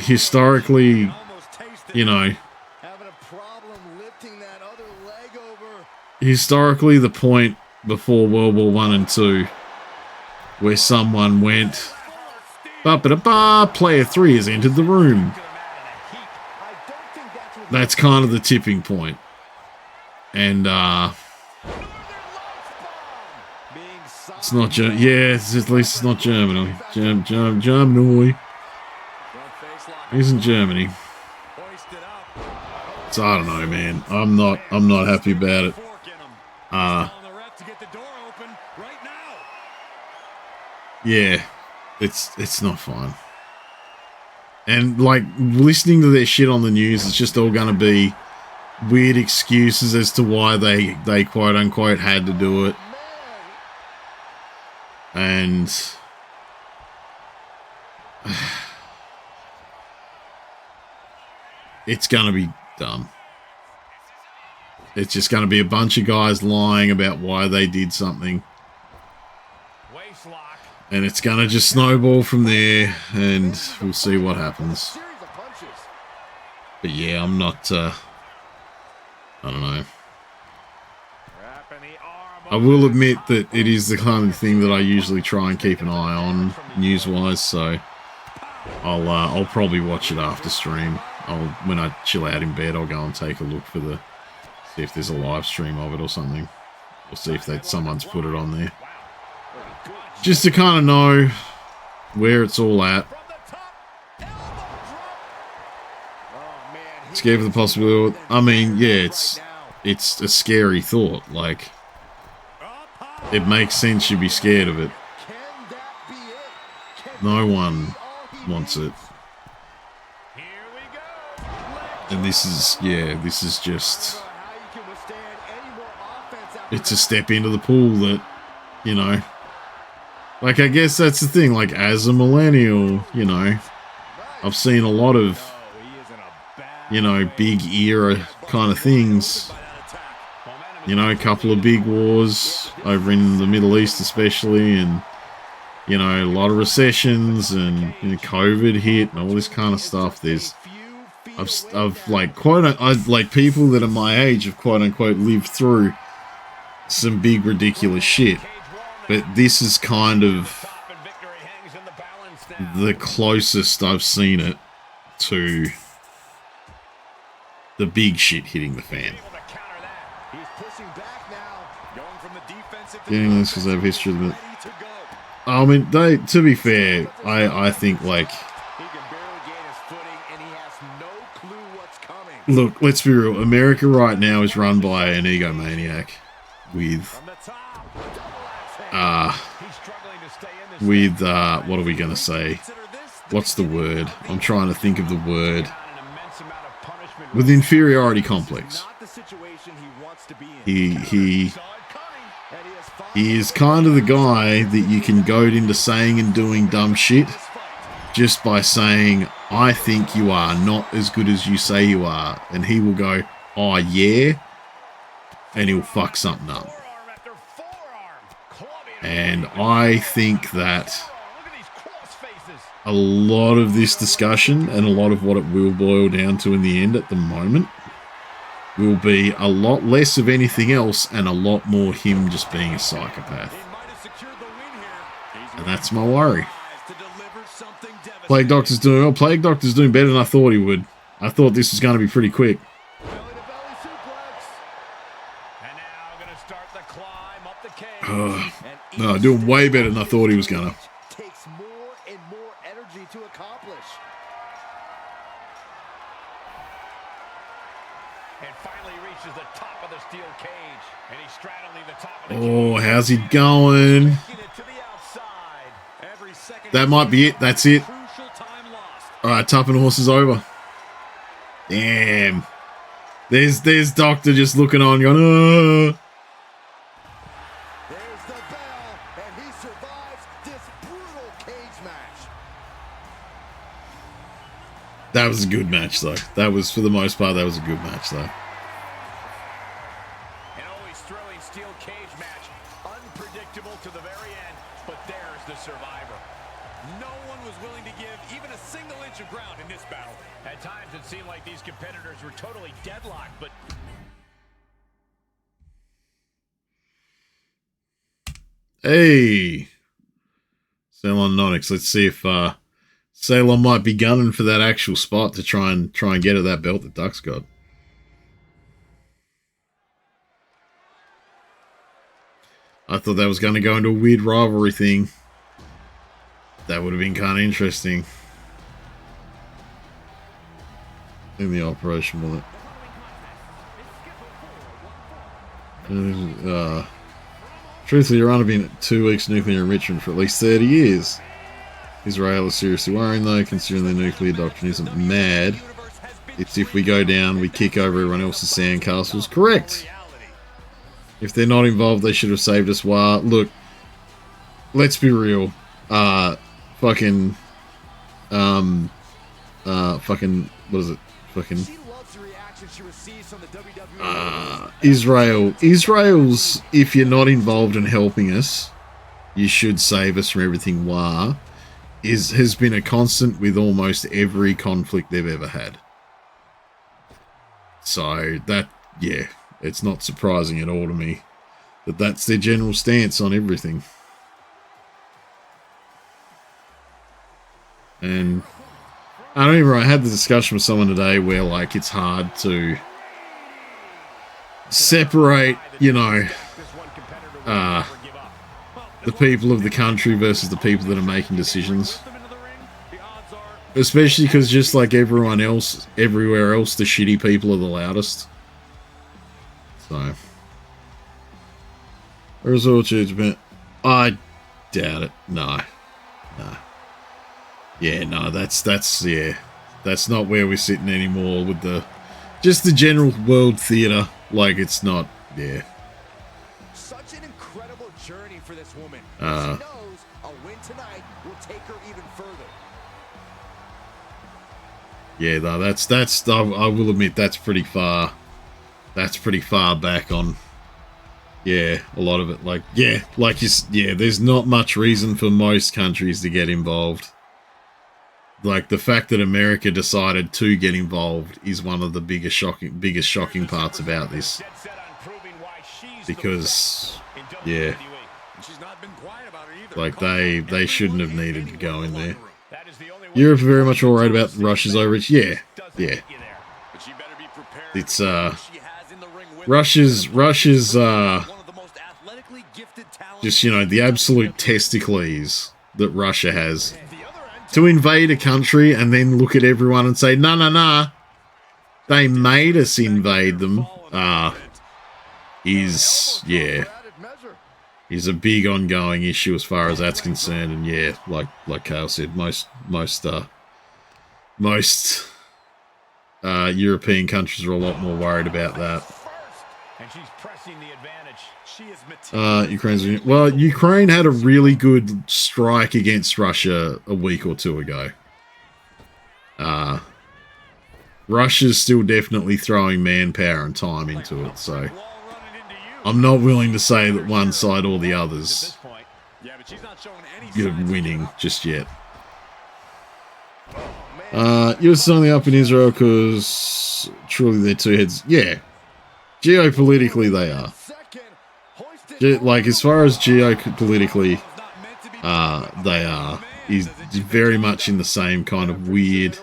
know, historically the point before World War I and II where someone went player 3 has entered the room. That's kind of the tipping point. And it's not at least it's not Germany. Germany. Isn't Germany. So I don't know, man. I'm not happy about it. Yeah, it's not fun. And like listening to their shit on the news, it's just all gonna be weird excuses as to why they quote unquote had to do it. And it's gonna be dumb. It's just gonna be a bunch of guys lying about why they did something. And it's going to just snowball from there, and we'll see what happens. But yeah, I'm not, I don't know. I will admit that it is the kind of thing that I usually try and keep an eye on, news-wise, so I'll probably watch it after stream. When I chill out in bed, I'll go and take a look for see if there's a live stream of it or something. Or see if someone's put it on there. Just to kind of know where it's all at. It's Scared for the possibility. I mean, yeah, it's a scary thought. Like, it makes sense you'd be scared of it. No one wants it. And this is, yeah, this is just... It's a step into the pool that, you know... Like, I guess that's the thing. Like, as a millennial, you know, I've seen a lot of, you know, big era kind of things. You know, a couple of big wars over in the Middle East especially, and, you know, a lot of recessions, and, you know, COVID hit and all this kind of stuff. I've like, like, people that are my age have quote unquote lived through some big ridiculous shit. But this is kind of the closest I've seen it to the big shit hitting the fan. Getting this because I have history of it. I mean, to be fair, I think, like... Look, let's be real. America right now is run by an egomaniac with... what are we going to say? What's the word? I'm trying to think of the word. With inferiority complex. He is kind of the guy that you can goad into saying and doing dumb shit just by saying, I think you are not as good as you say you are. And he will go, oh yeah? And he'll fuck something up. And I think that a lot of this discussion and a lot of what it will boil down to in the end at the moment will be a lot less of anything else and a lot more him just being a psychopath. And that's my worry. Plague Doctor's doing better than I thought he would. I thought this was going to be pretty quick. No, doing way better than I thought he was gonna. Takes more and more energy to accomplish. And finally reaches the top of the steel cage, and he's straddling the top of the Oh, how's he going? That might be it. That's it. All right, Topping Horse is over. Damn. There's Doctor just looking on, going, oh. That was a good match, though. That was, for the most part, that was a good match, though. An always thrilling steel cage match. Unpredictable to the very end, but there's the survivor. No one was willing to give even a single inch of ground in this battle. At times, it seemed like these competitors were totally deadlocked, but... Hey! Ceylon Nonix. Let's see if, Ceylon might be gunning for that actual spot to try and get at that belt that Duck's got. I thought that was going to go into a weird rivalry thing. That would have been kind of interesting. In the operation, will it? Truthfully, Iran have been 2 weeks nuclear enrichment for at least 30 years. Israel is seriously worrying, though, considering the nuclear doctrine isn't mad. It's if we go down, we kick over everyone else's sandcastles. Correct! If they're not involved, they should have saved us. Wow. Look, let's be real. Fucking, what is it? Fucking, Israel's, if you're not involved in helping us, you should save us from everything. Wah. Has been a constant with almost every conflict they've ever had. So that, yeah, it's not surprising at all to me that that's their general stance on everything. And I don't even, I had the discussion with someone today where, like, it's hard to separate, you know, the people of the country versus the people that are making decisions. Especially because just like everyone else, everywhere else, the shitty people are the loudest. So. Resort judgment. I doubt it. No. No. Yeah, no, that's not where we're sitting anymore with just the general world theater. Like, it's not, yeah. Such an incredible journey for this woman. She knows a win tonight will take her even further. Yeah, no, that's I will admit that's pretty far. That's pretty far back on. Yeah, a lot of it. Like, yeah, there's not much reason for most countries to get involved. Like, the fact that America decided to get involved is one of the biggest shocking parts about this. Because, yeah, like, they shouldn't have needed to go in there. Europe are very much all right about Russia's overreach. Yeah, yeah. It's, Russia's, just, you know, the absolute testicles that Russia has. To invade a country and then look at everyone and say, nah, they made us invade them, is a big ongoing issue as far as that's concerned. And yeah, like Kale said, most European countries are a lot more worried about that. And she's pressing the advantage. She is Ukraine had a really good strike against Russia a week or two ago. Russia's still definitely throwing manpower and time into it, so I'm not willing to say that one side or the others are winning just yet. US only up in Israel because truly they're two heads. Yeah, geopolitically they are. Like, as far as geopolitically, they are. He's very much in the same kind of weird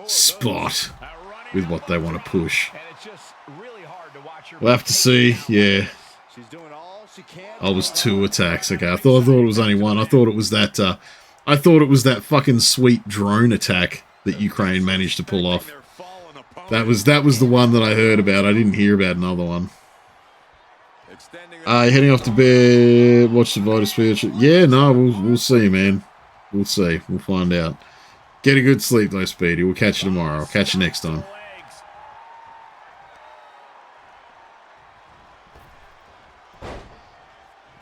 spot with what they want to push. We'll have to see. Yeah. I was 2 attacks. Okay, I thought it was only 1. I thought it was that. I thought it was that fucking sweet drone attack that Ukraine managed to pull off. That was the one that I heard about. I didn't hear about another one. Heading off to bed, watch the Vital Spiritual. Yeah, no, we'll see, man. We'll see. We'll find out. Get a good sleep, though, Speedy. We'll catch you tomorrow. I'll catch you next time.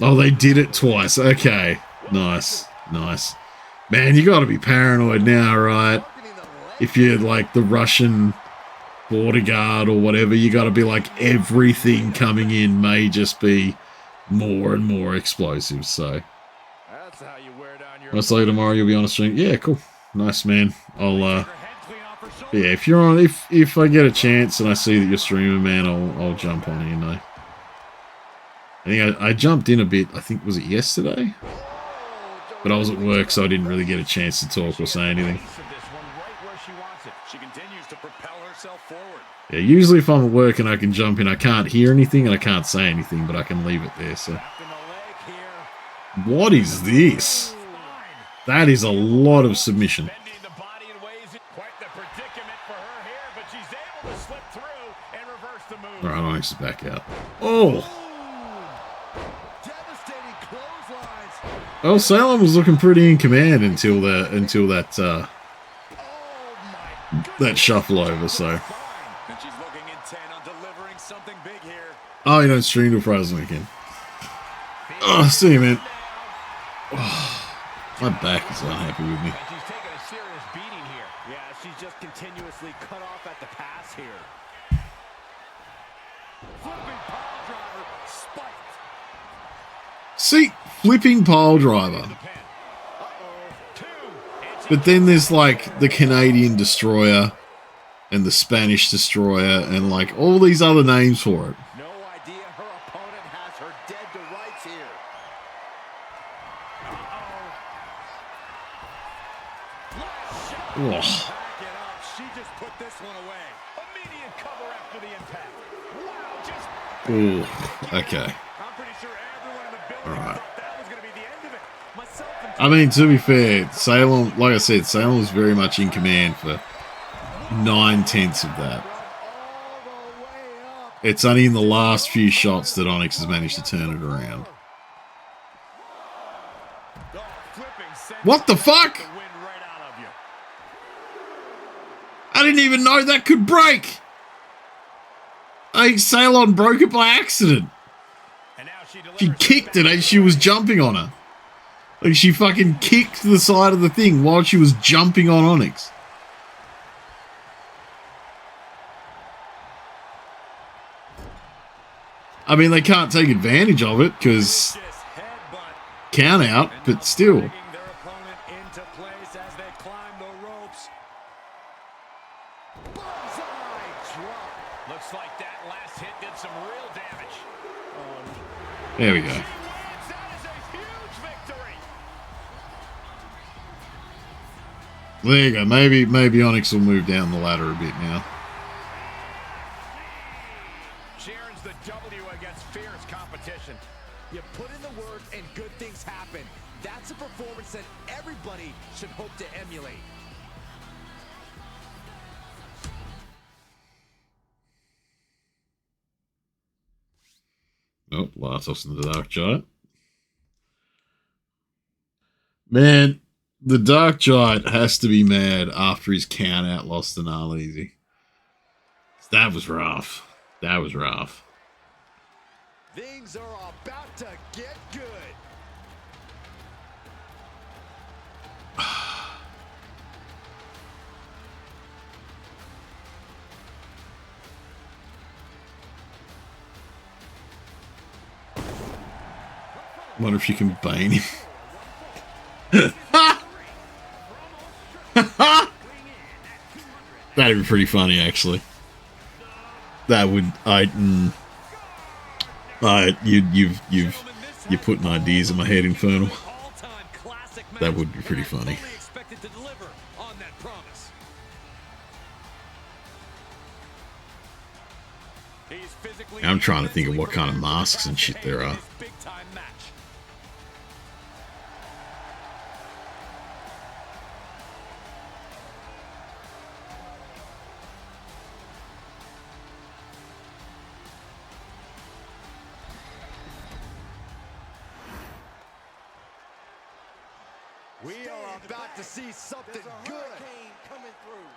Oh, they did it twice. Okay. Nice. Nice. Man, you gotta be paranoid now, right? If you're, like, the Russian border guard or whatever, you got to be like, everything coming in may just be more and more explosive. So I'll say tomorrow you'll be on a stream. Yeah, cool, nice, man. I'll yeah, if you're on, if I get a chance and I see that you're streaming, man, I'll jump on in. I think I jumped in a bit. I think, was it yesterday? But I was at work, so I didn't really get a chance to talk or say anything. Yeah, usually if I'm at work and I can jump in, I can't hear anything and I can't say anything, but I can leave it there, so. What is this? That is a lot of submission. Alright, I'll just back out. Oh! Well, Salem was looking pretty in command until that shuffle over, so. Oh, you don't stream to Wrasslin again. Oh, see you, man. Oh, my back is unhappy with me. She's taking a serious beating here. Yeah, she's just continuously cut off at the pass here. Flipping pile driver, spiked. See, flipping pile driver. But then there's like the Canadian destroyer and the Spanish destroyer and like all these other names for it. No idea her opponent has her dead to rights here. Oh. Back it up. She just put this one away. Immediate cover after the impact. Wow, just. Ooh, okay. I'm pretty sure everyone in the building All right. thought that was going to be the end of it. Myself I mean, to be fair, Salem, like I said, Salem was very much in command for 9/10 of that. It's only in the last few shots that Onyx has managed to turn it around. What the fuck? I didn't even know that could break. I think Salon broke it by accident. She kicked it as she was jumping on her. Like, she fucking kicked the side of the thing while she was jumping on Onyx. I mean, they can't take advantage of it because count out, but still. Looks like that last hit did some real damage. There we go. There you go. Maybe Onyx will move down the ladder a bit now. She earns the W against fierce competition. You put in the work and good things happen. That's a performance that everybody should hope to emulate. Oh, Latos and the Dark Giant. Man, the Dark Giant has to be mad after his count out lost to Gnarleezy. That was rough. That was rough. Things are about to get good. Wonder if you can bane him. That'd be pretty funny, actually. That would you're putting ideas in my head, Infernal. That would be pretty funny. I'm trying to think of what kind of masks and shit there are. We are about to see something good coming through.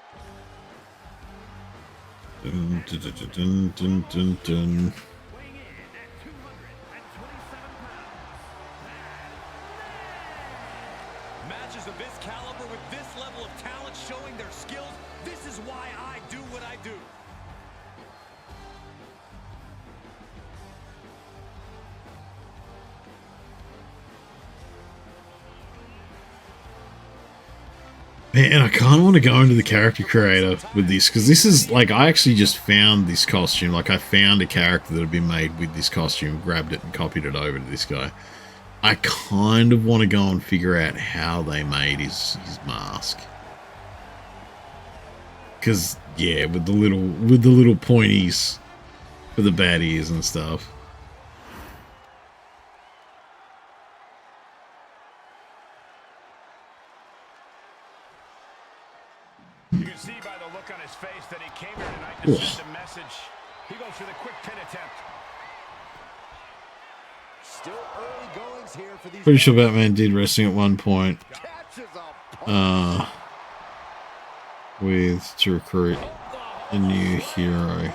Dun, dun, dun, dun, dun, dun. Matches of this caliber with this level of talent showing their skills. This is why I do what I do. Man, I kind of want to go into the character creator with this, because this is, like, I actually just found this costume. Like, I found a character that had been made with this costume, grabbed it and copied it over to this guy. I kind of want to go and figure out how they made his mask. Because, yeah, with the little pointies for the bad ears and stuff. You can see by the look on his face that he came here tonight to send a message. He goes for the quick pin attempt. Still early goings here for these. Pretty sure Batman did wrestling at one point. To recruit a new hero.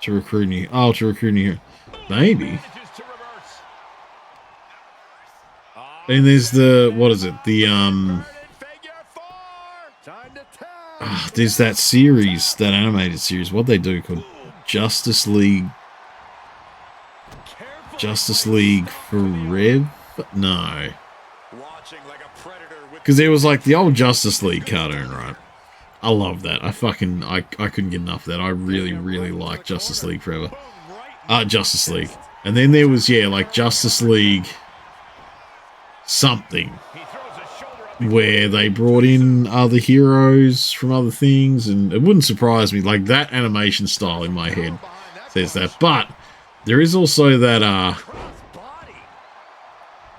To recruit new hero. Maybe. And there's the, what is it? The, there's that series, that animated series, what they do called Justice League Forever? No. Because there was like the old Justice League cartoon, right? I love that. I couldn't get enough of that. I really, really like Justice League Forever. Justice League. And then there was, yeah, like Justice League something, where they brought in other heroes from other things, and it wouldn't surprise me, like, that animation style in my head says that. But there is also that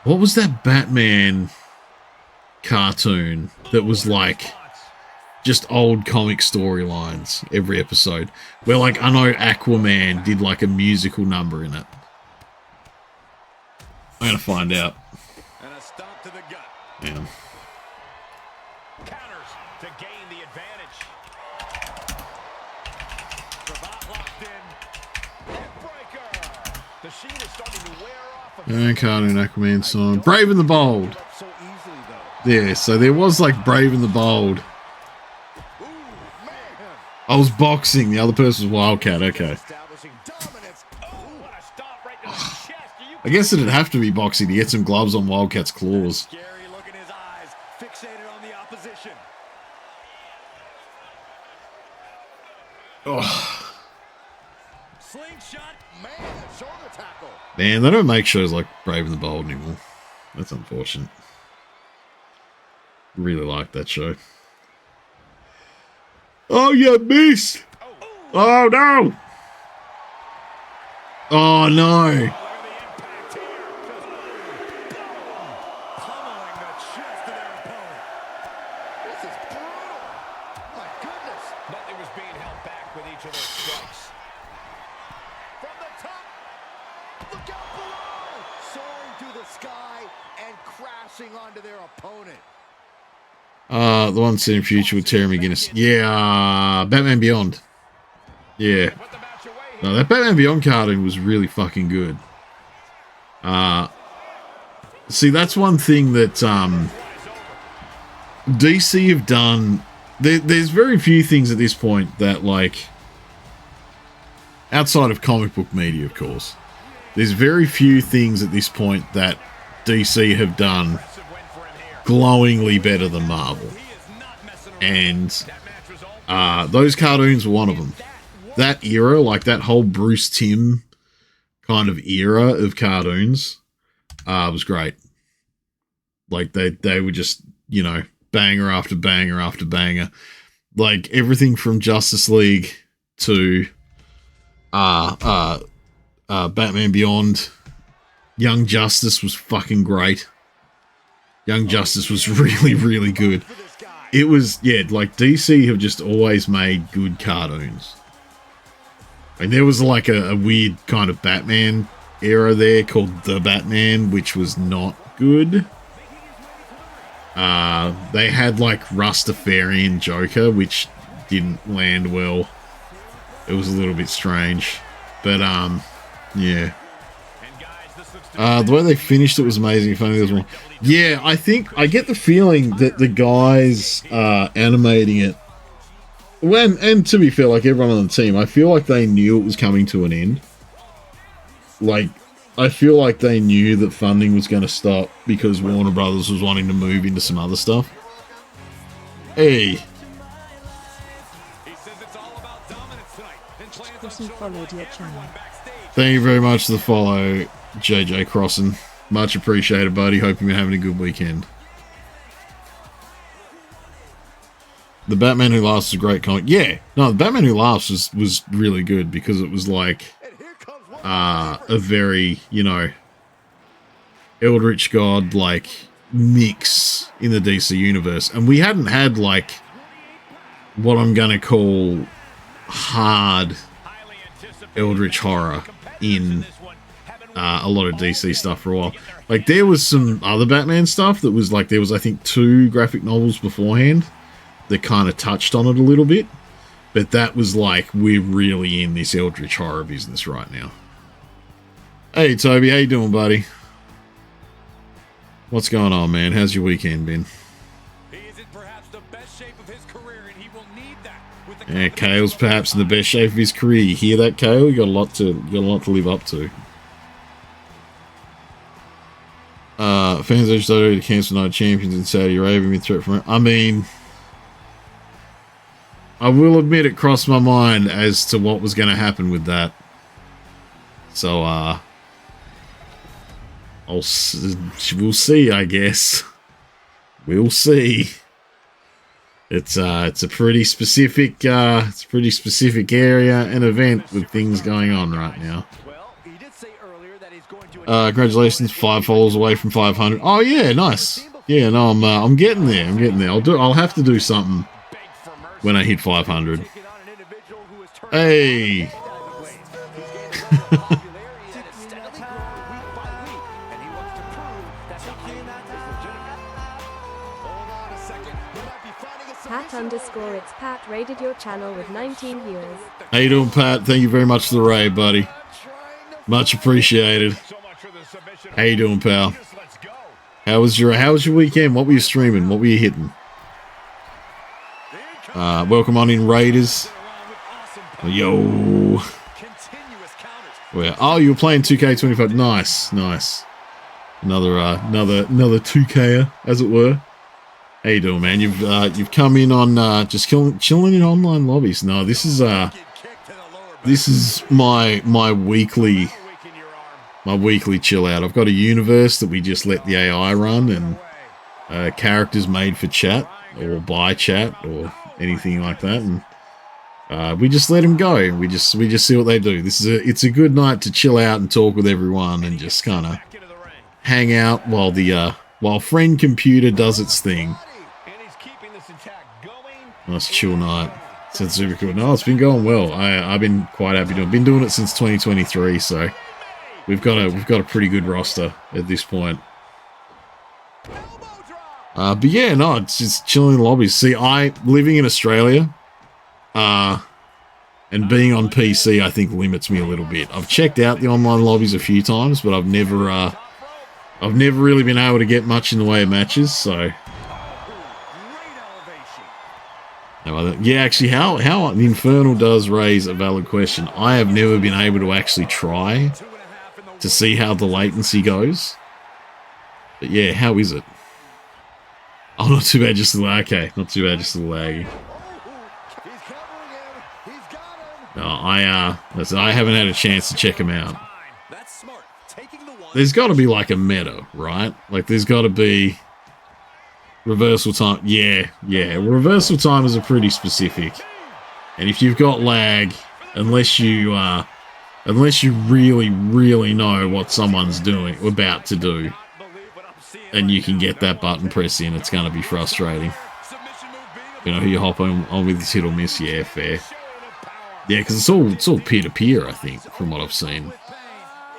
What was that Batman cartoon that was like just old comic storylines every episode? Where like I know Aquaman did like a musical number in it. I'm gonna find out. And a stop to the gut. Yeah. Counters to gain the advantage. Cravat locked in. Neckbreaker. The sheet is starting to wear off. And cartoon Aquaman song. Brave and the Bold. So easily, though. Yeah, so there was like Brave and the Bold. Ooh, man. I was boxing, the other person was Wildcat, okay. Establishing dominance. Oh, what a stop right to the chest. Are you I guess it'd have to be boxing to get some gloves on Wildcat's claws. scary look in his eyes, fixated on the opposition. Oh, Slingshot. Man, shoulder tackle. man, they don't make shows like Brave and the Bold anymore. That's unfortunate. Really like that show. Oh, you missed! Oh, no! Oh, no! Look at the impact here. Pummeling the chest of their opponent. This is brutal. My goodness. Nothing was being held back with each of those strikes. From the top. Look out below. Soaring through the sky and crashing onto their opponent. The one set in future with Terry McGinnis. Yeah, Batman Beyond. Yeah. Put the match away here. No, that Batman Beyond cartoon was really fucking good. See, that's one thing that DC have done. There's very few things at this point that, like, outside of comic book media, of course, there's very few things at this point that DC have done Impressive win for him here. glowingly better than Marvel. He is not messing around. And That match was all those cartoons were one of them. That era, like that whole Bruce Timm kind of era of cartoons, was great. Like they were just, you know, banger after banger after banger. Like everything from Justice League to Batman Beyond. Young Justice was fucking great. Young Justice was really, really good. For this guy. It was, yeah, like DC have just always made good cartoons. And there was like a weird kind of Batman era there called The Batman, which was not good. They had like Rastafarian Joker, which didn't land well. It was a little bit strange. But, yeah. And guys, this looks to The way they finished it was amazing. If only there was more. Yeah, I get the feeling that the guys animating it, and to be fair, like everyone on the team, I feel like they knew it was coming to an end. Like, I feel like they knew that funding was going to stop because Warner Brothers was wanting to move into some other stuff. Hey, He says it's all about dominance tonight and plans on Crossing showing followed your channel. everyone backstage. thank you very much for the follow, JJ Crossan. Much appreciated, buddy. Hope you're having a good weekend. The Batman Who Laughs is a great comic. Yeah, no, the Batman Who Laughs was really good because it was like And here comes one. a very, you know, Eldritch God like mix in the DC universe, and we hadn't had like what I'm gonna call hard Highly anticipated Eldritch horror in this one. Having a lot of DC stuff for a while. Like there was some other Batman stuff that was like there was I think 2 graphic novels beforehand that kind of touched on it a little bit, but that was like we're really in this Eldritch horror business right now. Hey Toby, how you doing, buddy? What's going on, man? How's your weekend been? he is in perhaps the best shape of his career, and he will need that with the Yeah, Kale's perhaps in the best shape of his career. You hear that, Kale? You got a lot to live up to. Fans urge WWE to cancel Night Champions in Saudi Arabia with threat from. I mean, I will admit it crossed my mind as to what was going to happen with that. So, we'll see, I guess. We'll see. It's a pretty specific, area and event with things going on right now. Well, he did say earlier that he's going to Congratulations, 5 followers away from 500. Oh yeah, nice. Yeah, no, I'm getting there. I'm getting there. I'll have to do something when I hit 500. Hey. Pat_it's Pat rated your channel with 19 viewers. How you doing, Pat? Thank you very much for the raid, buddy. Much appreciated. How you doing, pal? How was your weekend? What were you streaming? What were you hitting? Welcome on in, Raiders. Yo. Where? Oh, you were playing 2K25. Nice, nice. Another 2K, as it were. How you doing, man? You've come in on just chilling in online lobbies. No, this is my weekly chill out. I've got a universe that we just let the AI run, and characters made for chat or by chat or anything like that, and we just let them go. We just see what they do. It's a good night to chill out and talk with everyone and just kind of hang out while friend computer does its thing. Nice chill night. Sounds super cool. No, it's been going well. I've been quite happy doing. Been doing it since 2023, so we've got a pretty good roster at this point. But yeah, no, it's just chilling in lobbies. See, living in Australia, and being on PC, I think limits me a little bit. I've checked out the online lobbies a few times, but I've never really been able to get much in the way of matches. So. Yeah, actually, how the Infernal does raise a valid question. I have never been able to actually try to see how the latency goes. But yeah, how is it? Oh, not too bad, just a lag. Okay, not too bad, just a lag. No, I haven't had a chance to check them out. There's got to be like a meta, right? Like, there's got to be... Reversal time, yeah. Reversal time is a pretty specific, and if you've got lag, unless you really know what someone's about to do, and you can get that button press in, it's going to be frustrating. You know, who you hop on with this hit or miss, yeah, fair. Yeah, because it's all peer-to-peer, I think, from what I've seen.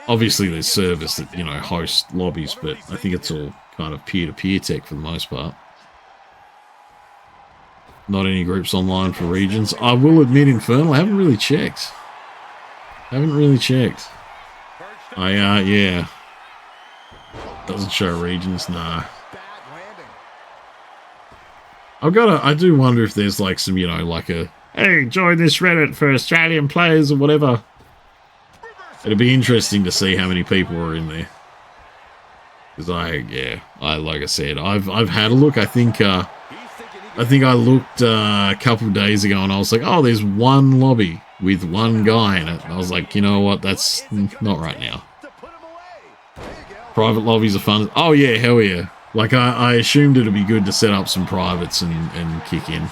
Obviously, there's servers that, you know, host lobbies, but I think it's all kind of peer-to-peer tech for the most part. Not any groups online for regions. I will admit, Infernal, I haven't really checked. Yeah. Doesn't show regions, nah. I do wonder if there's like some, you know, like a, hey, join this Reddit for Australian players or whatever. It'd be interesting to see how many people are in there. Because like I said, I've had a look. I think I looked a couple of days ago and I was like, oh, there's one lobby with one guy in it. And I was like, you know what? That's not right now. Private lobbies are fun. Oh yeah, hell yeah. Like I assumed it'd be good to set up some privates and kick in.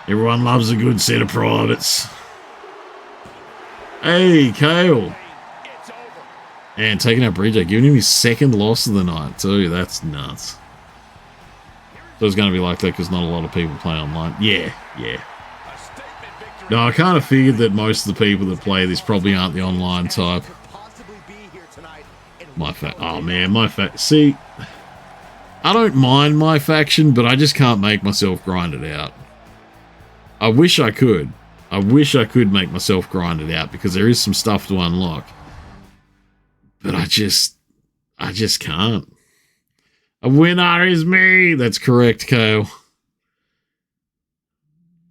Everyone loves a good set of privates. Hey, Kale. And taking out Bridge, giving him his second loss of the night too. That's nuts. So it's going to be like that because not a lot of people play online. Yeah. No, I kind of figured that most of the people that play this probably aren't the online type. See, I don't mind my faction, but I just can't make myself grind it out. I wish I could. I wish I could make myself grind it out because there is some stuff to unlock. But I just can't. A winner is me. That's correct, Kale. I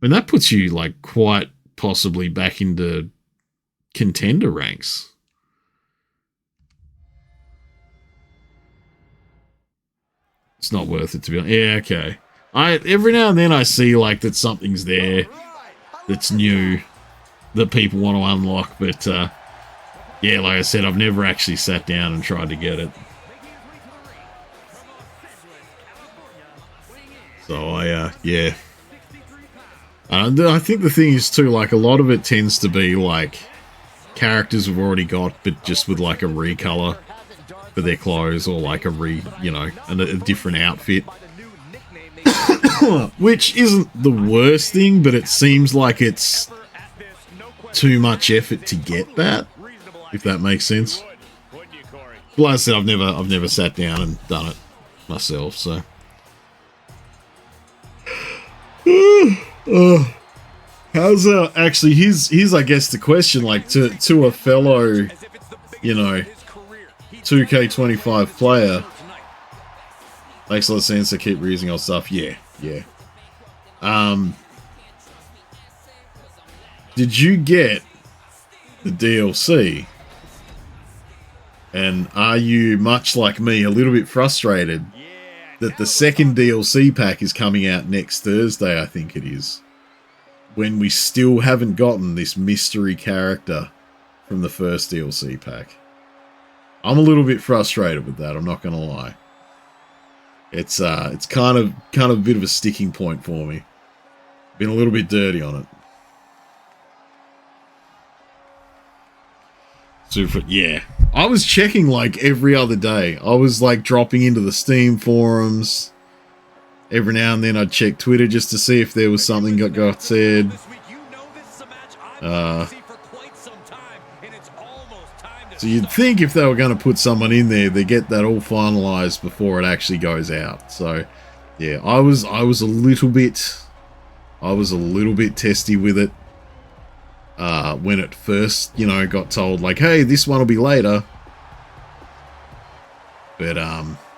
mean, that puts you, like, quite possibly back into contender ranks. It's not worth it, to be honest. Yeah, okay. Every now and then I see, like, that something's there that's new that people want to unlock, but, yeah, like I said, I've never actually sat down and tried to get it. So, yeah. I think the thing is, too, like, a lot of it tends to be, like, characters we've already got, but just with like a recolor for their clothes, or like a a different outfit. Which isn't the worst thing, but it seems like it's too much effort to get that, if that makes sense. But like I said, I've never sat down and done it myself, so. How's actually here's I guess the question, like to a fellow, 2K25 player. Makes a lot of sense to keep reusing old stuff. Yeah. Did you get the DLC? And are you, much like me, a little bit frustrated that the second DLC pack is coming out next Thursday, I think it is, when we still haven't gotten this mystery character from the first DLC pack? I'm a little bit frustrated with that, I'm not gonna lie. It's kind of a bit of a sticking point for me. Been a little bit dirty on it. Super, yeah. I was checking like every other day. I was like dropping into the Steam forums. Every now and then I'd check Twitter just to see if there was something that got said. So you'd think if they were going to put someone in there, they get that all finalized before it actually goes out. So yeah, I was a little bit testy with it. When it first, got told like, hey, this one will be later. But,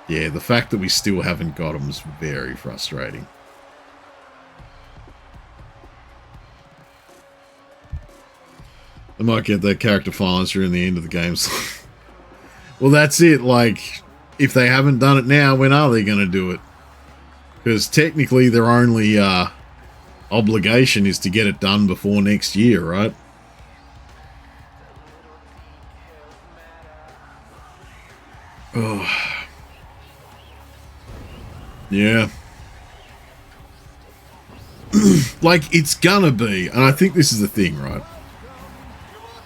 yeah, the fact that we still haven't got them is very frustrating. I might get that character finalized during the end of the games. Well, that's it. Like, if they haven't done it now, when are they going to do it? Because technically their only, obligation is to get it done before next year, right? Oh. Yeah. Like, it's gonna be, and I think this is the thing, right?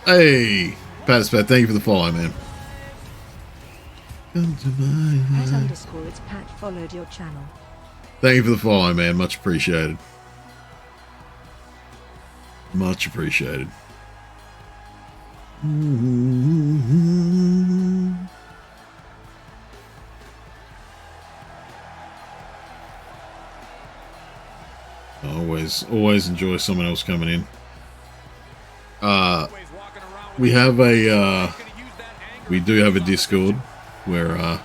Hey, Pat, thank you for the follow, man. Pat _ it's Pat followed your channel. Thank you for the follow, man. Much appreciated. Much appreciated. Always enjoy someone else coming in. We have we do have a Discord where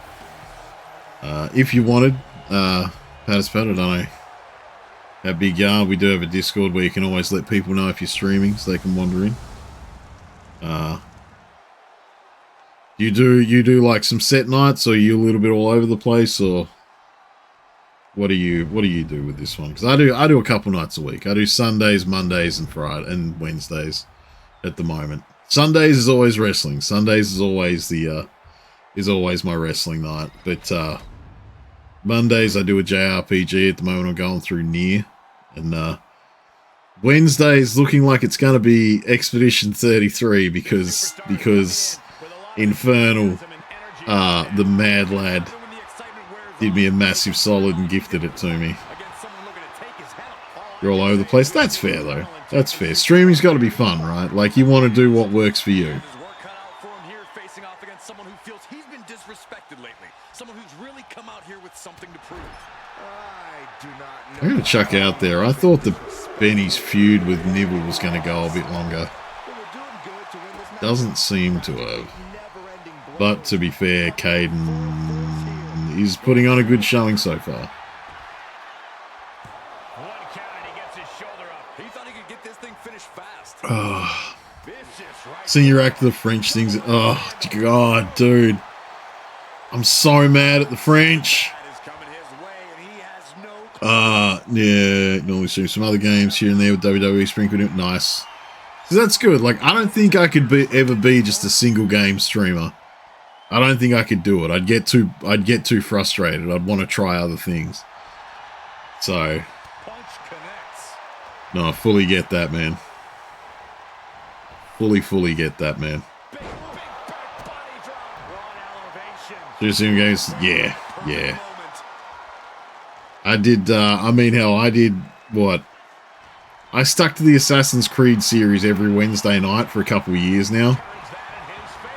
if you wanted, Pat, I don't know how big you are, we do have a Discord where you can always let people know if you're streaming so they can wander in. You do like some set nights, or are you a little bit all over the place, or what do you do with this one? Because I do a couple nights a week. I do Sundays, Mondays, and Friday and Wednesdays at the moment. Sundays is always wrestling. Sundays is always my wrestling night. But Mondays I do a JRPG. At the moment I'm going through Nier, and Wednesdays looking like it's going to be Expedition 33 because Infernal, the Mad Lad, did me a massive solid and gifted it to me. You're all over the place. That's fair, though. That's fair. Streaming's got to be fun, right? Like, you want to do what works for you. I'm going to chuck out there. I thought the Benny's feud with Nibble was going to go a bit longer. Doesn't seem to have. But to be fair, Caden is putting on a good showing so far. Oh. Seeing you react to the French things. Oh, God, dude. I'm so mad at the French. Yeah, normally stream some other games here and there with WWE sprinkled in. Nice. So that's good. Like, I don't think I could ever be just a single game streamer. I don't think I could do it. I'd get too frustrated. I'd want to try other things. So, no, I fully get that, man. fully get that, man. Big back body drop. Raw elevation. Just in games, yeah. I did, I mean, hell, I did, what? I stuck to the Assassin's Creed series every Wednesday night for a couple of years now.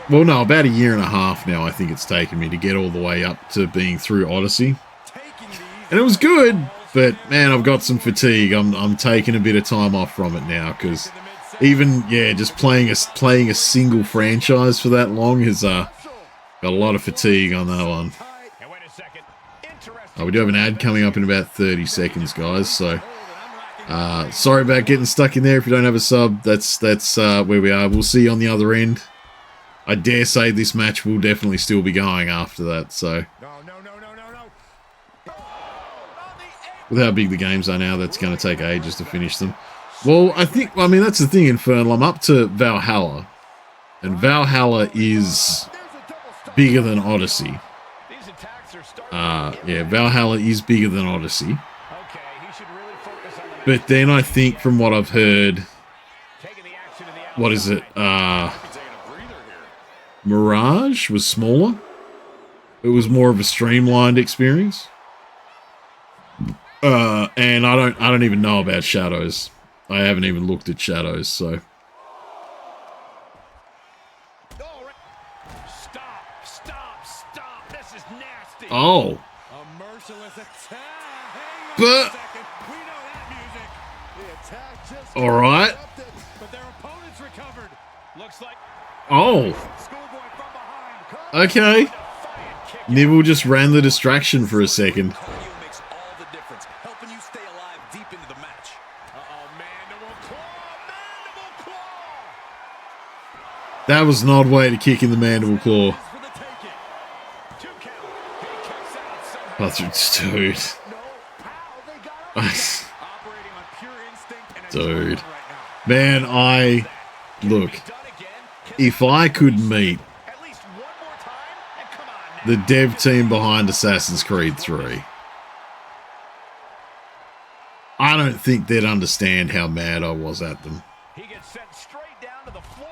Well, no, about a year and a half now, I think it's taken me to get all the way up to being through Odyssey. And it was good, but man, I've got some fatigue. I'm taking a bit of time off from it now, because even, yeah, just playing a single franchise for that long has got a lot of fatigue on that one. We do have an ad coming up in about 30 seconds, guys, so sorry about getting stuck in there. If you don't have a sub, that's where we are. We'll see you on the other end. I dare say this match will definitely still be going after that, so. With how big the games are now, that's going to take ages to finish them. Well, I mean, that's the thing, Infernal. I'm up to Valhalla, and Valhalla is bigger than Odyssey. Yeah, Valhalla is bigger than Odyssey. But then I think from what I've heard, what is it? Mirage was smaller. It was more of a streamlined experience. And I don't even know about Shadows. I haven't even looked at Shadows, so. Stop. This is nasty. Oh. A merciless attack. But. We know that music. The attack just All right. but their opponents recovered. Looks like Oh. Schoolboy from behind. Okay. Nibble just ran the distraction for a second. Cardio makes all the difference, helping you stay alive deep into the match. mandible claw. That was an odd way to kick in the mandible claw. For the taking. 2 count. He kicks out somehow. That's dude. No, how they got up. Operating on pure instinct and Dude. adrenaline right now. Man, look, Done again. if I could meet At least one more time. And come on now. the dev team behind Assassin's Creed 3, I don't think they'd understand how mad I was at them. He gets sent straight down to the floor.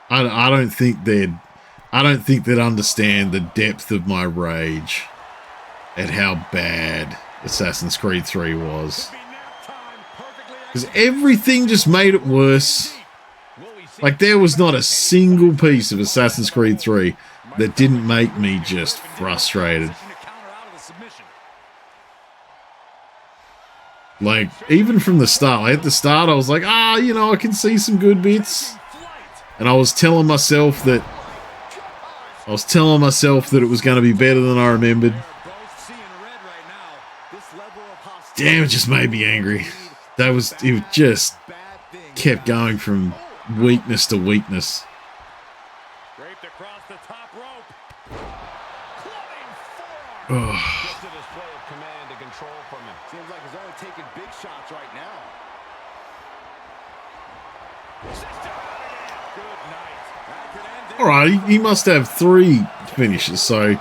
I don't think they'd understand the depth of my rage at how bad Assassin's Creed 3 was. Be nap time. Perfectly Because everything just made it worse. Will we see? Like, there was not a single piece of Assassin's Creed 3 that didn't make me just frustrated. position to counter out of the submission. Like, even from the start, like at the start, I was like, you know, I can see some good bits. And I was telling myself that it was going to be better than I remembered. Both seeing red right now. This level of hostility. Damn, it just made me angry. It just Bad thing. kept going from weakness to weakness. Draped across the top rope. Clubbing forearm. Just a display of command and control from him. Seems like he's only taking big shots right now. Good night. That could end it. Alright, he must have 3 finishes, so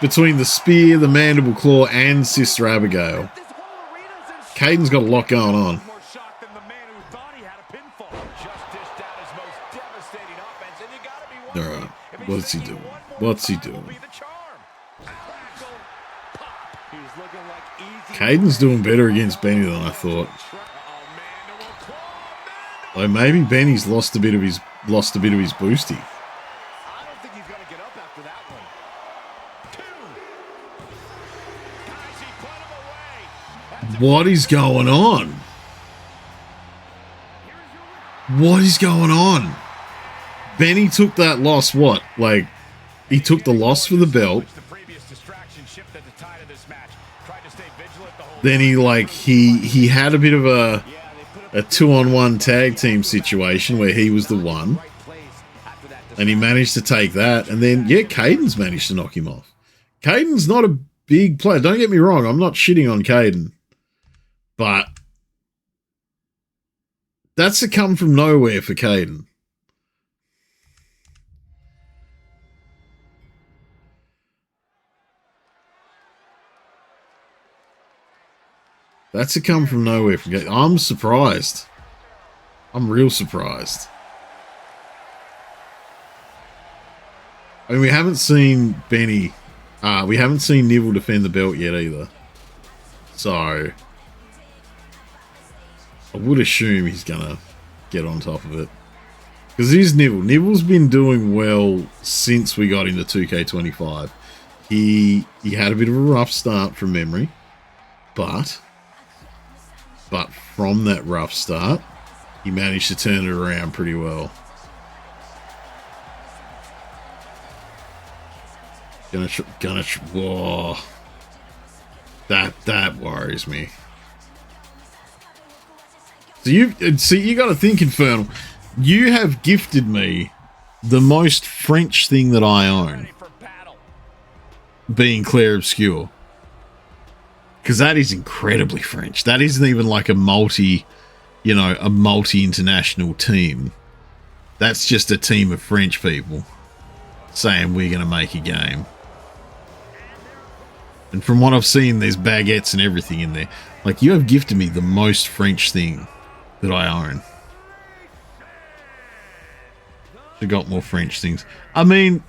between the spear, the mandible claw, and Sister Abigail, This whole arena's in shock. Caden's got a lot going on. More shocked than the man who thought he had a pinfall. Just dished out his most devastating offense, and you gotta be wondering Alright, if he's what's he thinking doing? one more What's he time will doing? be the charm. Crackle, pop. He's looking like easy. Caden's doing better against Benny than I thought. Mandible claw, Like, maybe Benny's lost a bit of his boosty. I don't think he's going to get up after that one. Guys, he put him away. What is going on? What is going on? Benny took that loss, what? Like, he took the loss for the belt. The previous distraction shifted the tide of this match. Tried to stay vigilant the whole Then he had a bit of a 2-on-1 tag team situation where he was the one. Right place after that. And he managed to take that. And then, yeah, Caden's managed to knock him off. Caden's not a big player. Don't get me wrong. I'm not shitting on Caden. But that's a come from nowhere for Caden. That's a come from nowhere from Caden. I'm surprised. I'm real surprised. I mean, we haven't seen Benny. We haven't seen Neville defend the belt yet either. So, I would assume he's going to get on top of it. Because it is Neville. Neville's been doing well since we got into 2K25. He had a bit of a rough start from memory. But from that rough start, he managed to turn it around pretty well. Whoa. That worries me. So you got to think, Infernal. You have gifted me the most French thing that I own, being Claire Obscure. Because that is incredibly French. That isn't even like a multi-international team. That's just a team of French people saying we're going to make a game. And from what I've seen, there's baguettes and everything in there. Like, you have gifted me the most French thing that I own. I got more French things. I mean,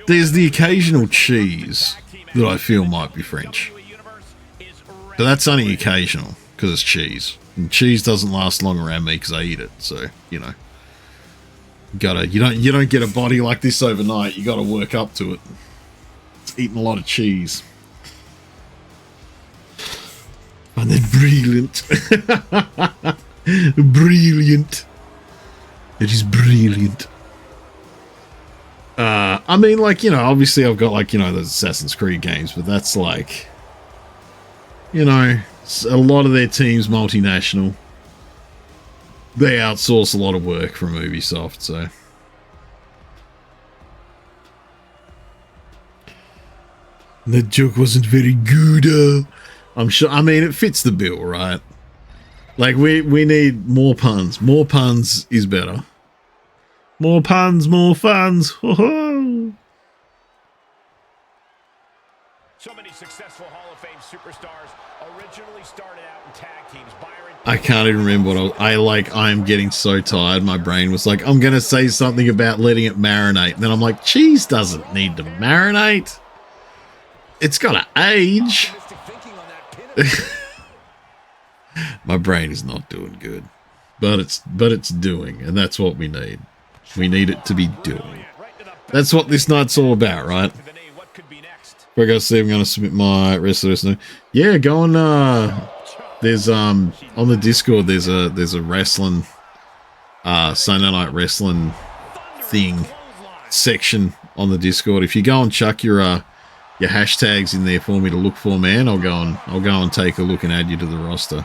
there's the occasional cheese that I feel might be French. But that's only occasional, because it's cheese. And cheese doesn't last long around me because I eat it. So, you know. You don't get a body like this overnight. You gotta work up to it. It's eating a lot of cheese. And then brilliant. Brilliant. It is brilliant. I mean, like, you know, obviously I've got, like, you know, those Assassin's Creed games, but that's like, you know, a lot of their teams multinational. They outsource a lot of work from Ubisoft, so. That joke wasn't very good. I'm sure. I mean, it fits the bill, right? Like, we need more puns. More puns is better. More puns, more fans. Ho-ho. So many successful Hall of Fame superstars originally started out in tag teams. I can't even remember what I'm getting so tired. My brain was like, I'm going to say something about letting it marinate. And then I'm like, cheese doesn't need to marinate. It's got to age. My brain is not doing good, but it's doing, and that's what we need. We need it to be doing. That's what this night's all about, right? Before I go to sleep, I'm going to submit my rest of this. Yeah, go on. There's on the Discord. There's a Wrasslin, Sunday Night Wrestling thing section on the Discord. If you go and chuck your hashtags in there for me to look for, man, I'll go and take a look and add you to the roster.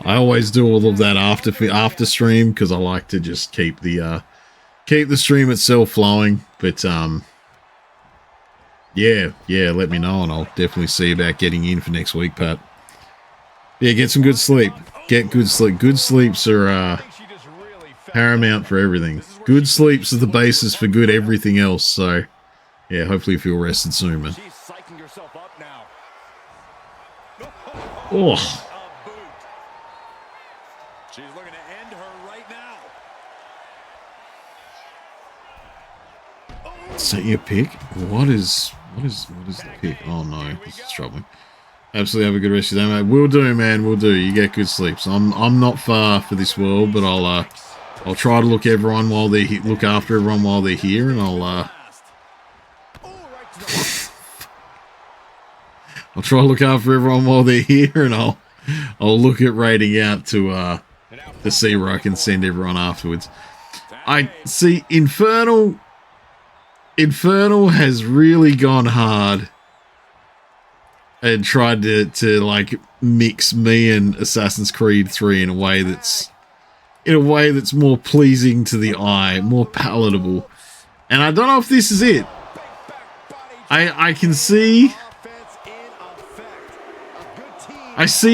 I always do all of that after stream because I like to just keep the stream itself flowing. But yeah, let me know and I'll definitely see about getting in for next week, Pat. Yeah, get some good sleep. Get good sleep. Good sleeps are paramount for everything. Good sleeps are the basis for good everything else. So yeah, hopefully you feel rested soon, man. Oh. She's looking to end her right now. Set your pick? What is the pick? Oh no, this is troubling. Absolutely have a good rest of your day, mate. We'll do, man. We'll do. You get good sleep. So I'm not far for this world, but I'll try to look after everyone while they're here, and I'll try to look after everyone while they're here, and I'll look at raiding out to see where I can send everyone afterwards. I see Infernal has really gone hard and tried to like mix me and Assassin's Creed 3 in a way that's more pleasing to the eye, more palatable. And I don't know if this is it. I can see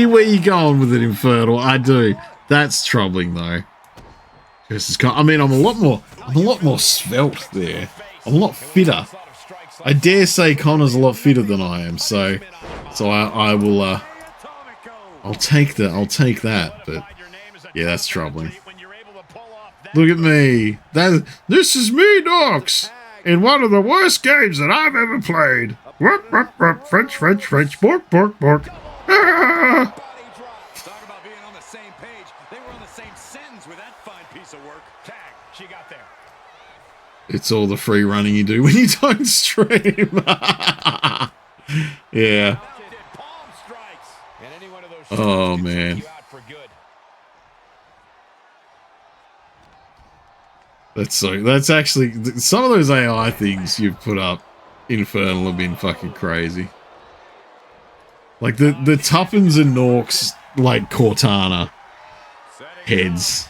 where you're going with it, Infernal. I do. That's troubling though. I mean, I'm a lot more svelte there. I'm a lot fitter. I dare say Connor's a lot fitter than I am. So I will I'll take that, but yeah, that's troubling. Look at me. This is me, Norks, in one of the worst games that I've ever played. French, French, French, bork, bork, bork. Ah! Talk about being on the same page. They were on the same sentence with that fine piece of work. Tag. She got there. It's all the free running you do when you don't stream. Yeah. Palm strikes. And any one of those Oh, shots can man. take you out for good. That's actually some of those AI things you've put up. Infernal have been fucking crazy. Like the Tuppence and Norks like Cortana heads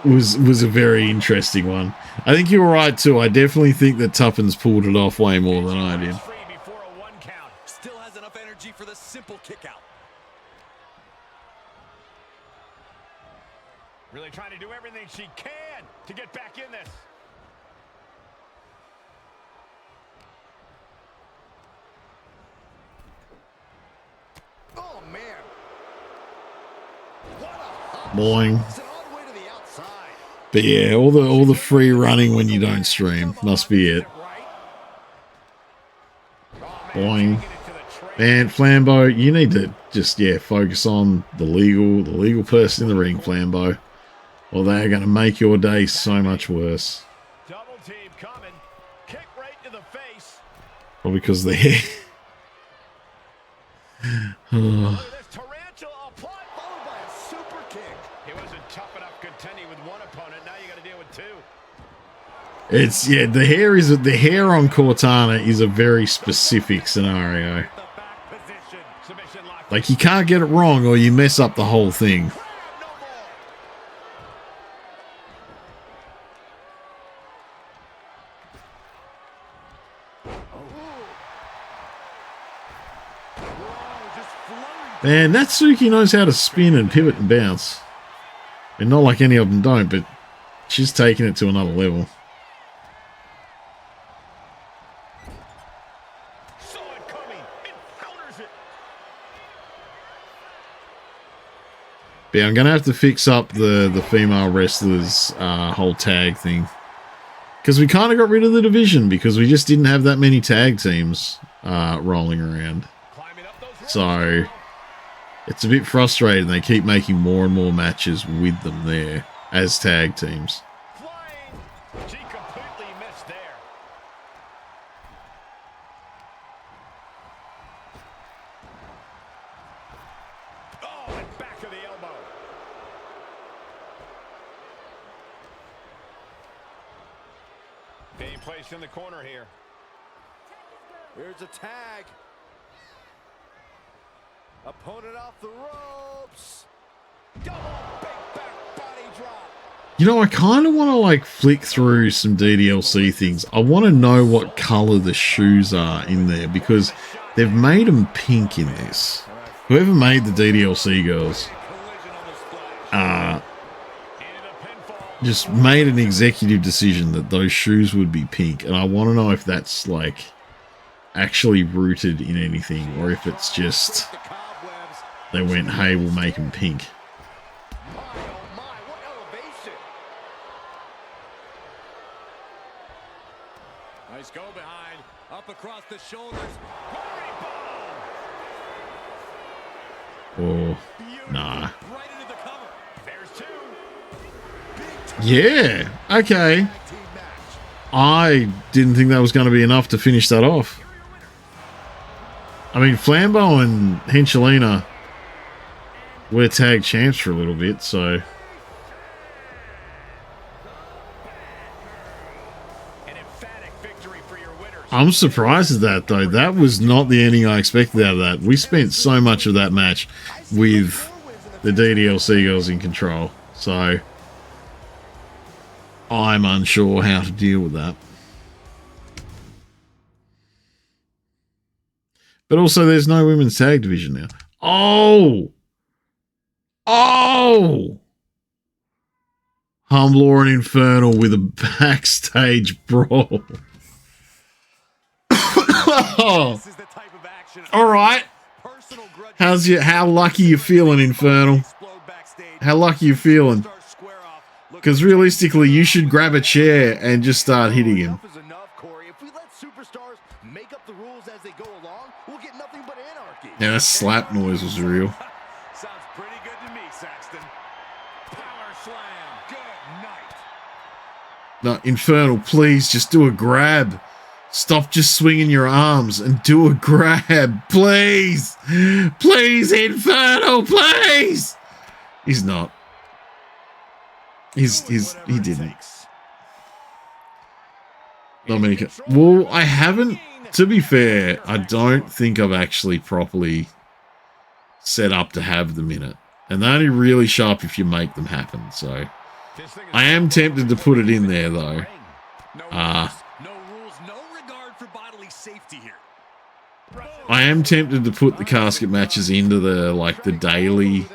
was a very interesting one. I think you're right too. I definitely think that Tuppence pulled it off way more than I did. Free before a 1 count. Still has enough energy for the simple kick out. Really trying to do everything she can to get back in this. Oh, man. Boing. It's an odd way to the outside. But yeah, all the free running when you don't stream must be it. Boing. Man, Flambeau, you need to just focus on the legal person in the ring, Flambeau. Or they're going to make your day so much worse. Double team coming. Kick right to the face. Well, because they're... This tarantula applied, Followed by a super kick. He wasn't tough enough contending with one opponent. Now you got to deal with two. It's, the hair on Cortana is a very specific scenario. The back position. Submission lock. Like, you can't get it wrong or you mess up the whole thing. Man, Natsuki knows how to spin and pivot and bounce. And not like any of them don't, but she's taking it to another level. Saw it coming. Encounters it. But yeah, I'm going to have to fix up the female wrestlers' whole tag thing. Because we kind of got rid of the division because we just didn't have that many tag teams rolling around. Climbing up those So it's a bit frustrating. They keep making more and more matches with them there as tag teams. flying. She completely missed there. Oh, and back of the elbow. Being placed in the corner here. Here's a tag. Opponent off the ropes. Double big back body drop. You know, I kind of want to like flick through some DDLC things. I want to know what color the shoes are in there because they've made them pink in this. Whoever made the DDLC girls just made an executive decision that those shoes would be pink. And I want to know if that's like actually rooted in anything or if it's just they went, hey, we'll make them pink. My, oh my, what elevation. Nice go behind. Up across the shoulders. Or, nah. Right into the cover. There's two. Yeah, okay. Team match. I didn't think that was going to be enough to finish that off. I mean, Flambeau and Henchelina were tag champs for a little bit, so... An emphatic victory for your winners. I'm surprised at that, though. That was not the ending I expected out of that. We spent so much of that match with the DDLC girls in control, so... I'm unsure how to deal with that. But also, there's no women's tag division now. Oh! Oh! Humbler and Infernal with a backstage brawl. This is the type of action. All right. How lucky you feeling, Infernal? How lucky you feeling? Because realistically, you should grab a chair and just start hitting him. Yeah, that slap noise was real. Sounds pretty good to me, Saxton. Power slam. Good night. No, Infernal, please, just do a grab. Stop just swinging your arms and do a grab. Please. Please, Infernal, please. He's not. He didn't. Dominica. Well, I haven't, to be fair, I don't think I've actually properly set up to have them in it. And they only really show up if you make them happen, so. I am tempted to put it in there, though. I am tempted to put the casket matches into the daily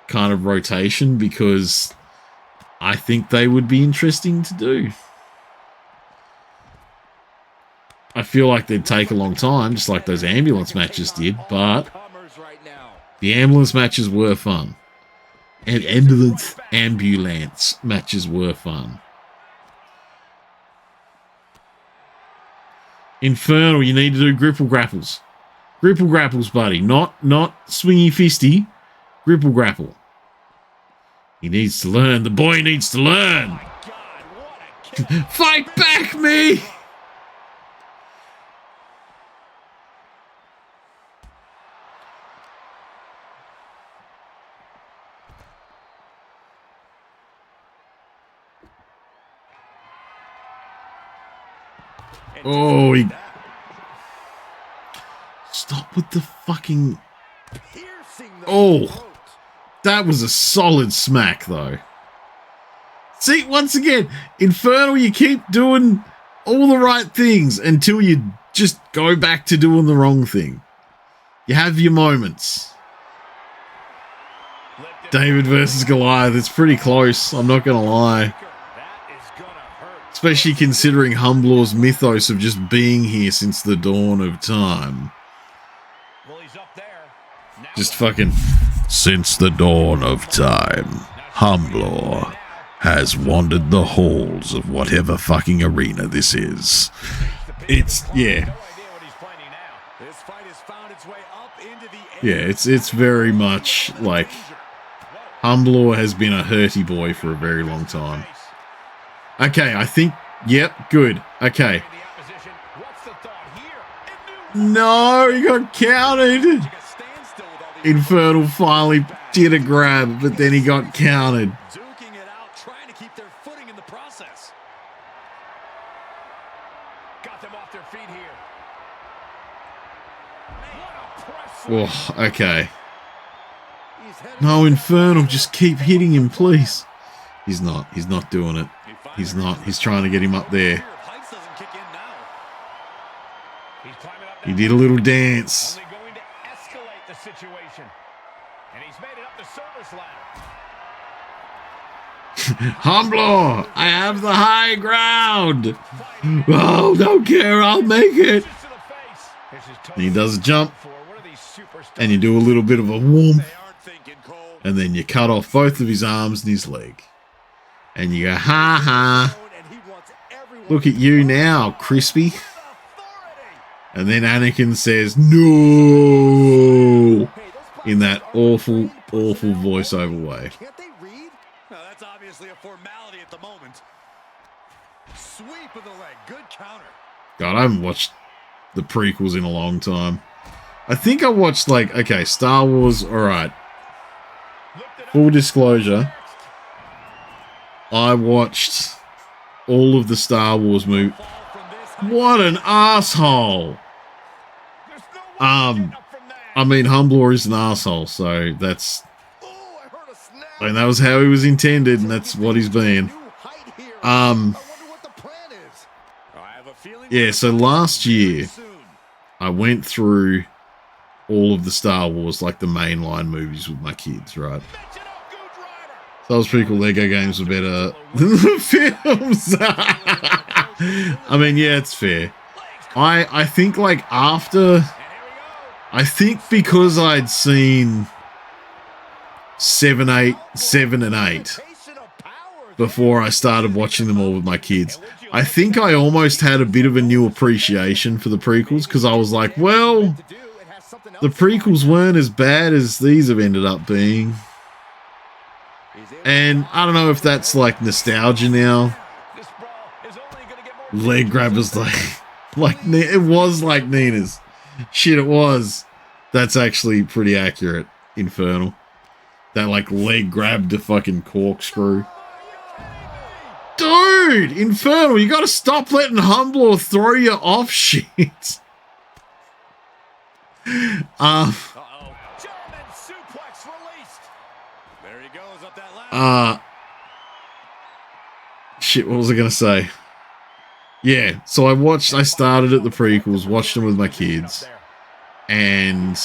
kind of rotation because I think they would be interesting to do. I feel like they'd take a long time, just like those ambulance matches did, but the ambulance matches were fun. And ambulance matches were fun. Infernal, you need to do gripple grapples. Gripple grapples, buddy. Not swingy fisty. Gripple grapple. He needs to learn. The boy needs to learn. Fight back, me! Oh, he... Stop with the fucking... Oh, that was a solid smack, though. See, once again, Infernal, you keep doing all the right things until you just go back to doing the wrong thing. You have your moments. David versus Goliath, it's pretty close, I'm not going to lie. Especially considering Humblaw's mythos of just being here since the dawn of time. Just fucking... Since the dawn of time, Humblor has wandered the halls of whatever fucking arena this is. It's... yeah. Yeah, it's very much like... Humblor has been a hurty boy for a very long time. Okay, I think... Yep, good. Okay. No, he got counted. Infernal finally did a grab, but then he got counted. Oh, okay. No, Infernal, just keep hitting him, please. He's not doing it. He's not. He's trying to get him up there. He did a little dance. Humblor, I have the high ground. Oh, don't care. I'll make it. And he does a jump. And you do a little bit of a whoomp. And then you cut off both of his arms and his leg. And you go, ha ha. Look at you now, Crispy. And then Anakin says, no. In that awful, awful voiceover way. Can't they read? No, that's obviously a formality at the moment. Sweep of the leg. Good counter. God, I haven't watched the prequels in a long time. I think I watched, like, okay, Star Wars, alright. Full disclosure. I watched all of the Star Wars movies. What an asshole! I mean, Humblor is an asshole, so that's... And that was how he was intended, and that's what he's been. Yeah, so last year, I went through all of the Star Wars, like the mainline movies with my kids, right? So that was pretty cool. Lego games were better than the films. I mean, yeah, it's fair. I think, like, after I think because I'd seen 7, and 8 before I started watching them all with my kids, I think I almost had a bit of a new appreciation for the prequels because I was like, well, the prequels weren't as bad as these have ended up being. And I don't know if that's like nostalgia now. Leg grabbers like it was like Nina's. Shit, it was. That's actually pretty accurate. Infernal. That like leg grab to fucking corkscrew. Dude, Infernal, you gotta stop letting Humble throw you off shit. German suplex released. There he goes up that ladder. Shit, what was I gonna say? Yeah, so I started at the prequels, watched them with my kids, and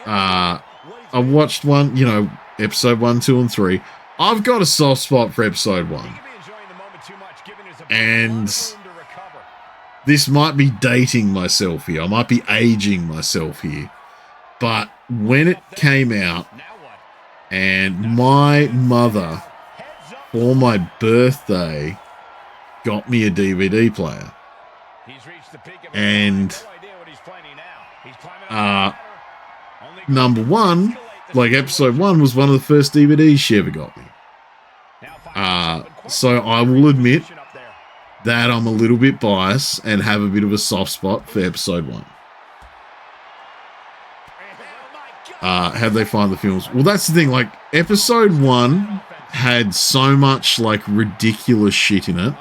I watched one, you know, episode 1, 2, and 3. I've got a soft spot for episode 1. And this might be dating myself here. I might be aging myself here. But when it came out, and my mother, for my birthday, got me a DVD player. And number one, like episode 1 was one of the first DVDs she ever got me. So I will admit that I'm a little bit biased and have a bit of a soft spot for episode 1. How'd they find the films? Well, that's the thing, like episode 1 had so much like ridiculous shit in it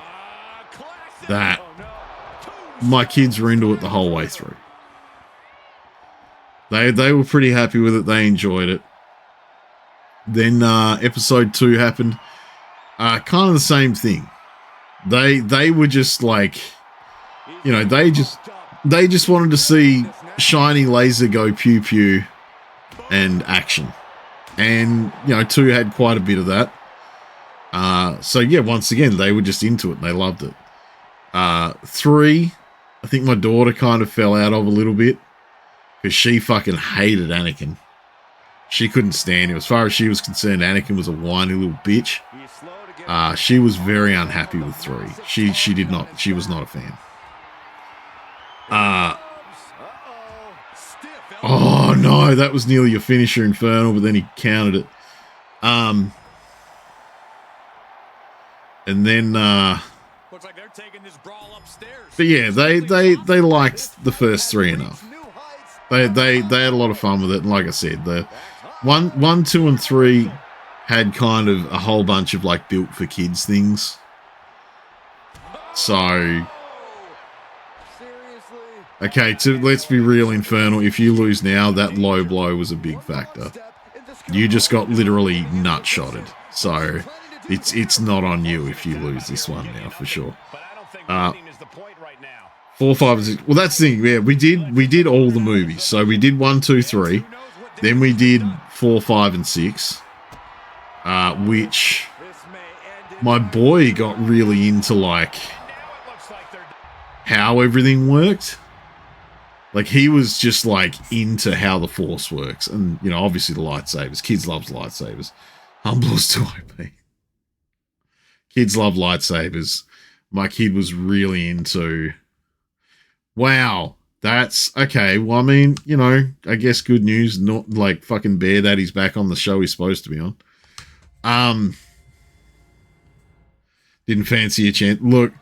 that my kids were into it the whole way through. They were pretty happy with it. They enjoyed it. Then episode 2 happened. Kind of the same thing. They were just like, you know, they just wanted to see shiny laser go pew pew and action. And, you know, 2 had quite a bit of that. So yeah, once again, they were just into it and they loved it. 3, I think my daughter kind of fell out of a little bit because she fucking hated Anakin. She couldn't stand him. As far as she was concerned, Anakin was a whiny little bitch. She was very unhappy with 3. She was not a fan. Oh no, that was nearly your finisher, Infernal, but then he countered it. And then Looks like they're taking this brawl upstairs. but yeah, they liked the first 3 enough. They had a lot of fun with it, and like I said, the 1, 2, and 3 had kind of a whole bunch of like built for kids things. So okay, let's be real, Infernal. If you lose now, that low blow was a big factor. You just got literally nut-shotted. So it's not on you if you lose this one now, for sure. 4, 5, and 6. Well, that's the thing. Yeah, we did all the movies. So we did 1, 2, 3. Then we did 4, 5, and 6. Which my boy got really into, like, how everything worked. Like, he was just, like, into how the Force works. And, you know, obviously the lightsabers. Kids love lightsabers. Humble's too OP. Kids love lightsabers. My kid was really into... Wow. That's... Okay, well, I mean, you know, I guess good news. Not, like, fucking Bear Daddy's back on the show he's supposed to be on. Didn't fancy a chance. Look,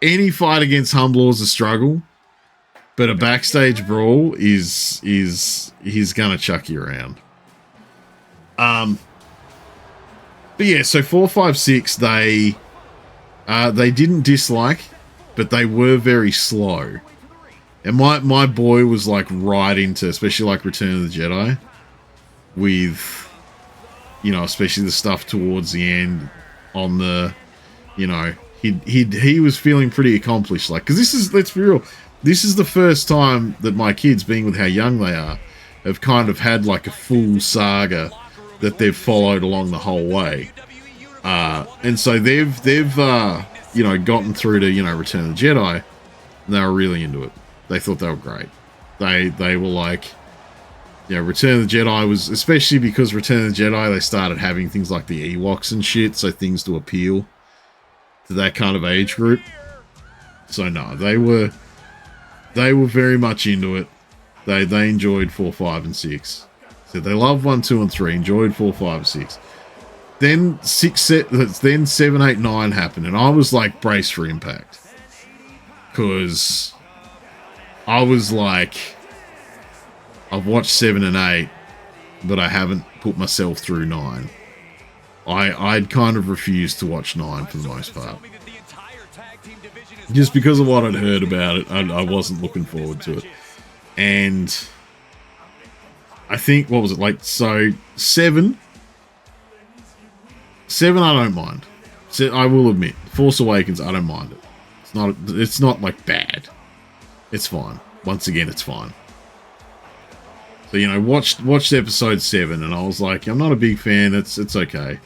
any fight against Humble is a struggle. But a backstage brawl is he's gonna chuck you around. But yeah, so 4, 5, 6, they didn't dislike, but they were very slow. And my boy was like right into, especially like Return of the Jedi, with, you know, especially the stuff towards the end on the, you know, he was feeling pretty accomplished, like, because this is, let's be real, this is the first time that my kids, being with how young they are, have kind of had like a full saga that they've followed along the whole way. And so they've you know, gotten through to, you know, Return of the Jedi, and they were really into it. They thought they were great. They were like, you know, Return of the Jedi was, especially because Return of the Jedi, they started having things like the Ewoks and shit, so things to appeal to that kind of age group. So no, they were very much into it. They enjoyed 4, 5, and 6. So they loved 1, 2, and 3. Enjoyed 4, 5, and 6. Then 7, 8, 9 happened, and I was like, brace for impact, because I was like, I've watched 7 and 8, but I haven't put myself through 9. I'd kind of refused to watch 9 for the most part. Just because of what I'd heard about it, I wasn't looking forward to it. And I think, what was it, like, so 7 I don't mind. So I will admit, Force Awakens, I don't mind it. It's not like bad. It's fine. Once again, it's fine. So, you know, watched episode 7, and I was like, I'm not a big fan. It's okay.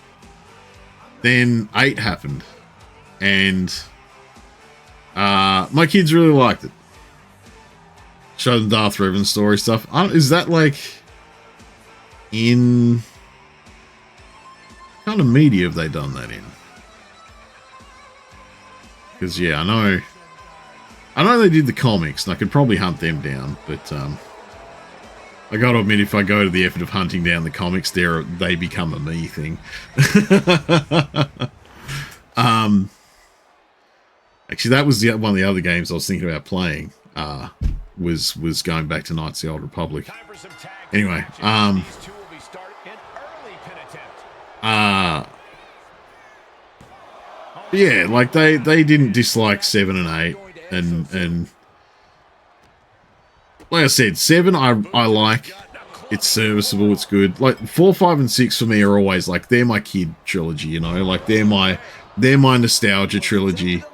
Then 8 happened, and my kids really liked it. Showed them Darth Revan story stuff. Is that like in what kind of media have they done that in? Because yeah, I know they did the comics, and I could probably hunt them down, but I gotta admit, if I go to the effort of hunting down the comics, they become a me thing. Actually, that was one of the other games I was thinking about playing. Was going back to Knights of the Old Republic. Anyway, yeah, like they didn't dislike 7 and 8, and like I said, 7 I like. It's serviceable, it's good. Like 4, 5, and 6 for me are always like, they're my kid trilogy, you know, like they're my nostalgia trilogy.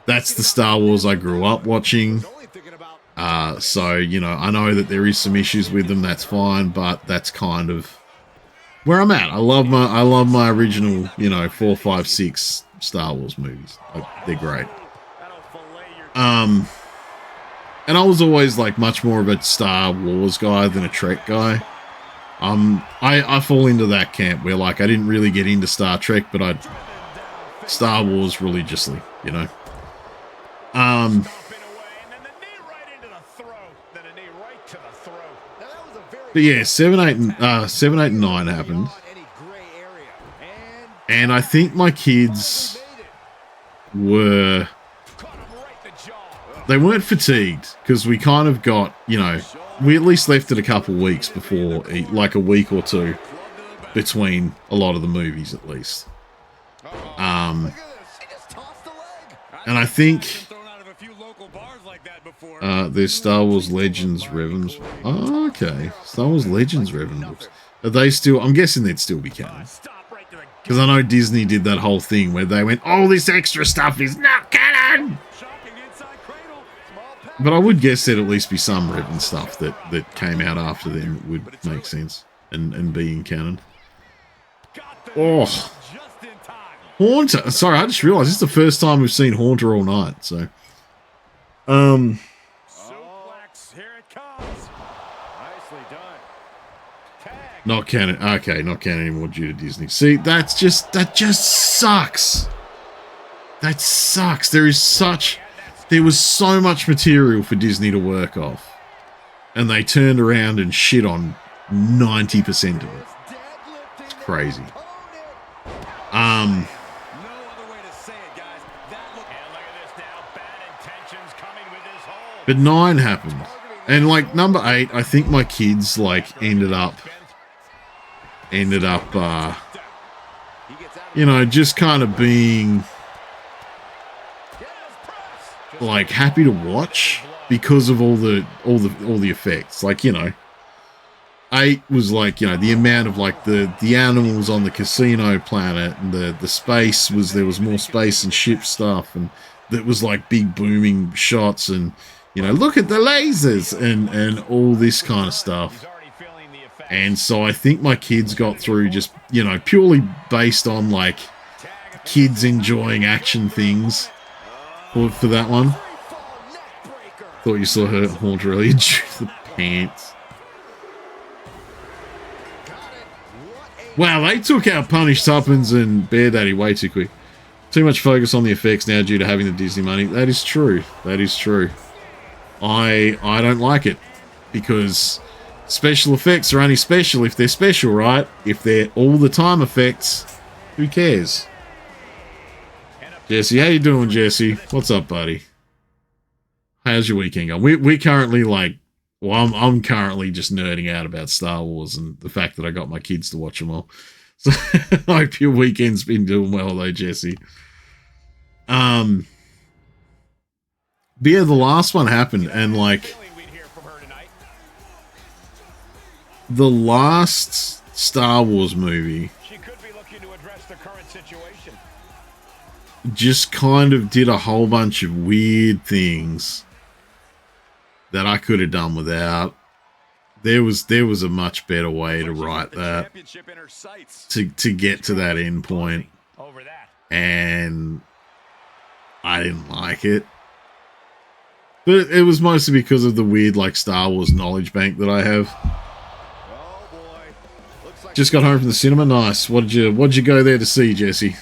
That's the Star Wars I grew up watching. So, you know, I know that there is some issues with them, that's fine, but that's kind of where I'm at. I love my original, you know, 4, 5, 6 Star Wars movies. They're great. And I was always like much more of a Star Wars guy than a Trek guy. I fall into that camp where like I didn't really get into Star Trek, but I'd Star Wars religiously, you know. But yeah, 7, 8, and 9 happened, and I think my kids weren't fatigued, because we kind of got, you know, we at least left it a couple weeks before, like a week or two between a lot of the movies at least. And I think there's Star Wars Legends Revens. Oh, okay. Star Wars Legends Revens books. Are they still, I'm guessing they'd still be canon. Because I know Disney did that whole thing where they went, all this extra stuff is not canon! But I would guess there'd at least be some Revan stuff that came out after them would make sense and be in canon. Oh. Haunter. Sorry, I just realised this is the first time we've seen Haunter all night, so. Not canon. Okay, not canon anymore due to Disney. See, that just sucks. That sucks. There was so much material for Disney to work off, and they turned around and shit on 90% of it. It's crazy. But 9 happened, and like number 8, I think my kids like ended up, you know, just kind of being like happy to watch because of all the effects. Like, you know, 8 was like, you know, the amount of like the animals on the casino planet, and the space was, there was more space and ship stuff, and that was like big booming shots, and you know, look at the lasers and all this kind of stuff. And so I think my kids got through just, you know, purely based on like kids enjoying action things for that one. Thought you saw her Haunter earlier. The pants. Wow, they took out Punish Tuppence and Bear Daddy way too quick. Too much focus on the effects now due to having the Disney money. That is true. That is true. I don't like it because special effects are only special if they're special, right? If they're all the time effects, who cares? Jesse, how you doing, Jesse? What's up, buddy? How's your weekend going? We're currently like, well, I'm currently just nerding out about Star Wars and the fact that I got my kids to watch them all. So I hope your weekend's been doing well, though, Jesse. But yeah, the last one happened, and like the last Star Wars movie just kind of did a whole bunch of weird things that I could have done without. There was a much better way to write that to get to that end point, and I didn't like it. But it was mostly because of the weird like Star Wars knowledge bank that I have. Just got home from the cinema. Nice. What'd you go there to see, Jesse?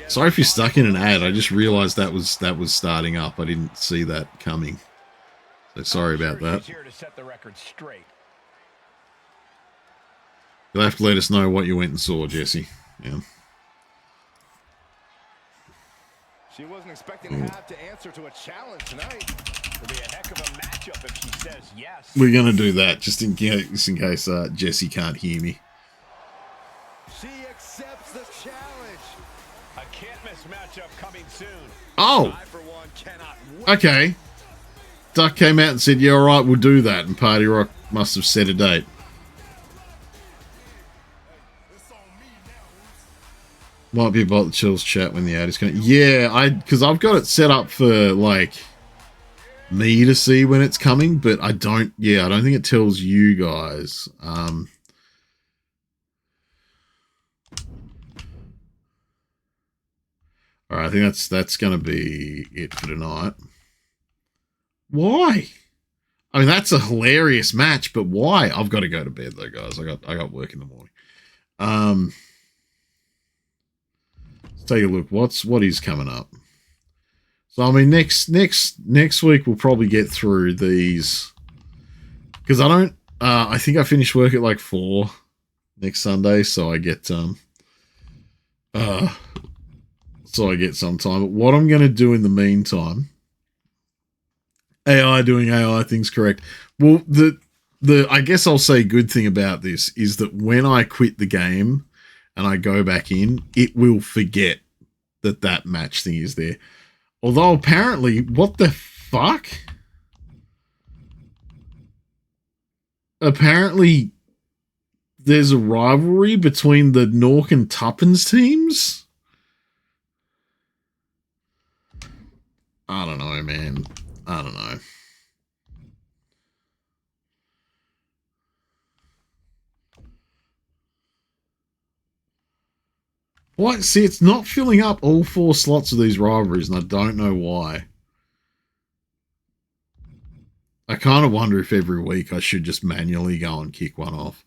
Sorry if you're stuck in an ad. I just realized that was starting up. I didn't see that coming. So sorry about that. You'll have to let us know what you went and saw, Jesse. Yeah. She wasn't expecting to have to answer to a challenge tonight. It'll be a heck of a matchup if she says yes. We're gonna do that just in case Jesse can't hear me. She accepts the challenge. A can't miss matchup coming soon. Oh. I, for one, cannot wait. Okay. Duck came out and said, "Yeah, all right, we'll do that." And Party Rock must have set a date. Might be about the chills chat when the ad is going. Yeah, because I've got it set up for like me to see when it's coming, but I don't. Yeah, I don't think it tells you guys. All right, I think that's going to be it for tonight. Why? I mean, that's a hilarious match, but why? I've got to go to bed though, guys. I got work in the morning. Take a look. What is coming up? So I mean, next week we'll probably get through these because I don't. I think I finish work at like 4 next Sunday, so I get some time. But what I'm going to do in the meantime, AI doing AI things correct. Well, the I guess I'll say good thing about this is that when I quit the game and I go back in, it will forget that match thing is there. Although apparently, what the fuck? Apparently, there's a rivalry between the Nork and Tuppence teams? I don't know, man. I don't know. What? See, it's not filling up all 4 slots of these rivalries, and I don't know why. I kind of wonder if every week I should just manually go and kick one off.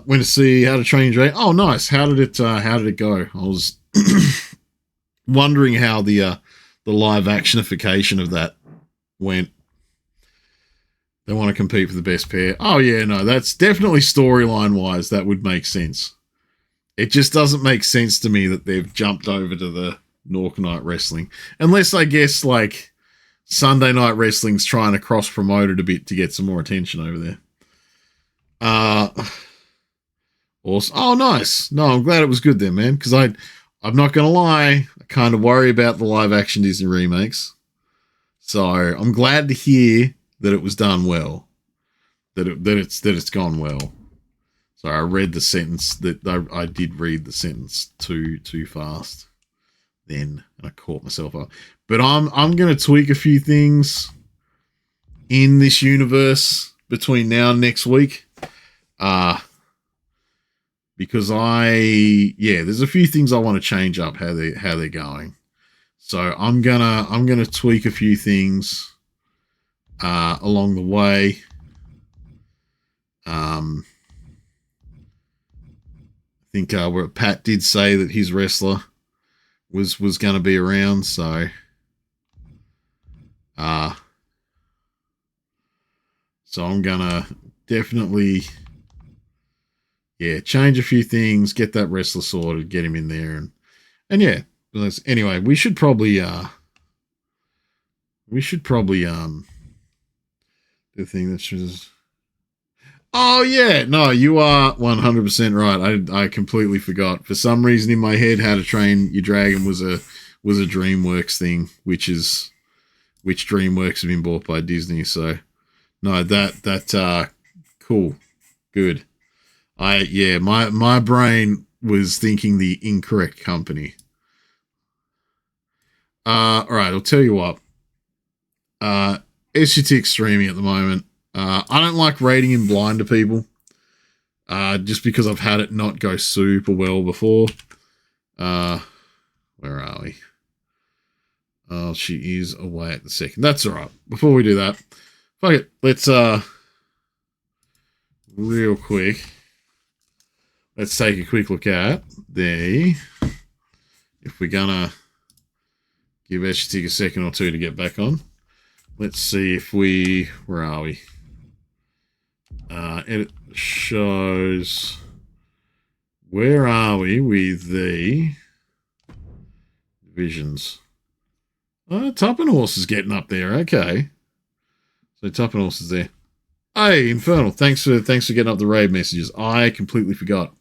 Went to see How to Train Your Dragon. Oh, nice. How did it go? I was wondering how the live actionification of that went. They want to compete for the best pair. Oh yeah, no, that's definitely storyline wise. That would make sense. It just doesn't make sense to me that they've jumped over to the Nork Night Wrestling. Unless, I guess, like, Sunday Night Wrestling's trying to cross-promote it a bit to get some more attention over there. Awesome. Oh, nice. No, I'm glad it was good then, man. Because I'm not going to lie, I kind of worry about the live-action Disney remakes. So I'm glad to hear that it was done well. That it's gone well. Sorry, I read the sentence that I did read the sentence too fast then, and I caught myself up. But I'm going to tweak a few things in this universe between now and next week, because there's a few things I want to change up how they're going. So I'm gonna tweak a few things. along the way. I think where Pat did say that his wrestler was going to be around, so so I'm gonna definitely change a few things, get that wrestler sorted, get him in there, and yeah. Anyway, we should probably do the thing that's just. Oh yeah, no, you are 100% right. I completely forgot. For some reason in my head, How to Train Your Dragon was a DreamWorks thing, which DreamWorks have been bought by Disney. So no, that cool, good. My brain was thinking the incorrect company. All right, I'll tell you what. SGTX streaming at the moment. I don't like rating in blind to people. Just because I've had it not go super well before. Where are we? Oh, she is away at the second. That's all right. Before we do that, fuck it. Let's real quick. Let's take a quick look at if we're gonna give SGTX a second or two to get back on. Let's see if where are we? Edit shows. Where are we with the divisions? Tuppenhorse is getting up there. Okay. So Tuppenhorse is there. Hey, Infernal. Thanks for getting up the raid messages. I completely forgot.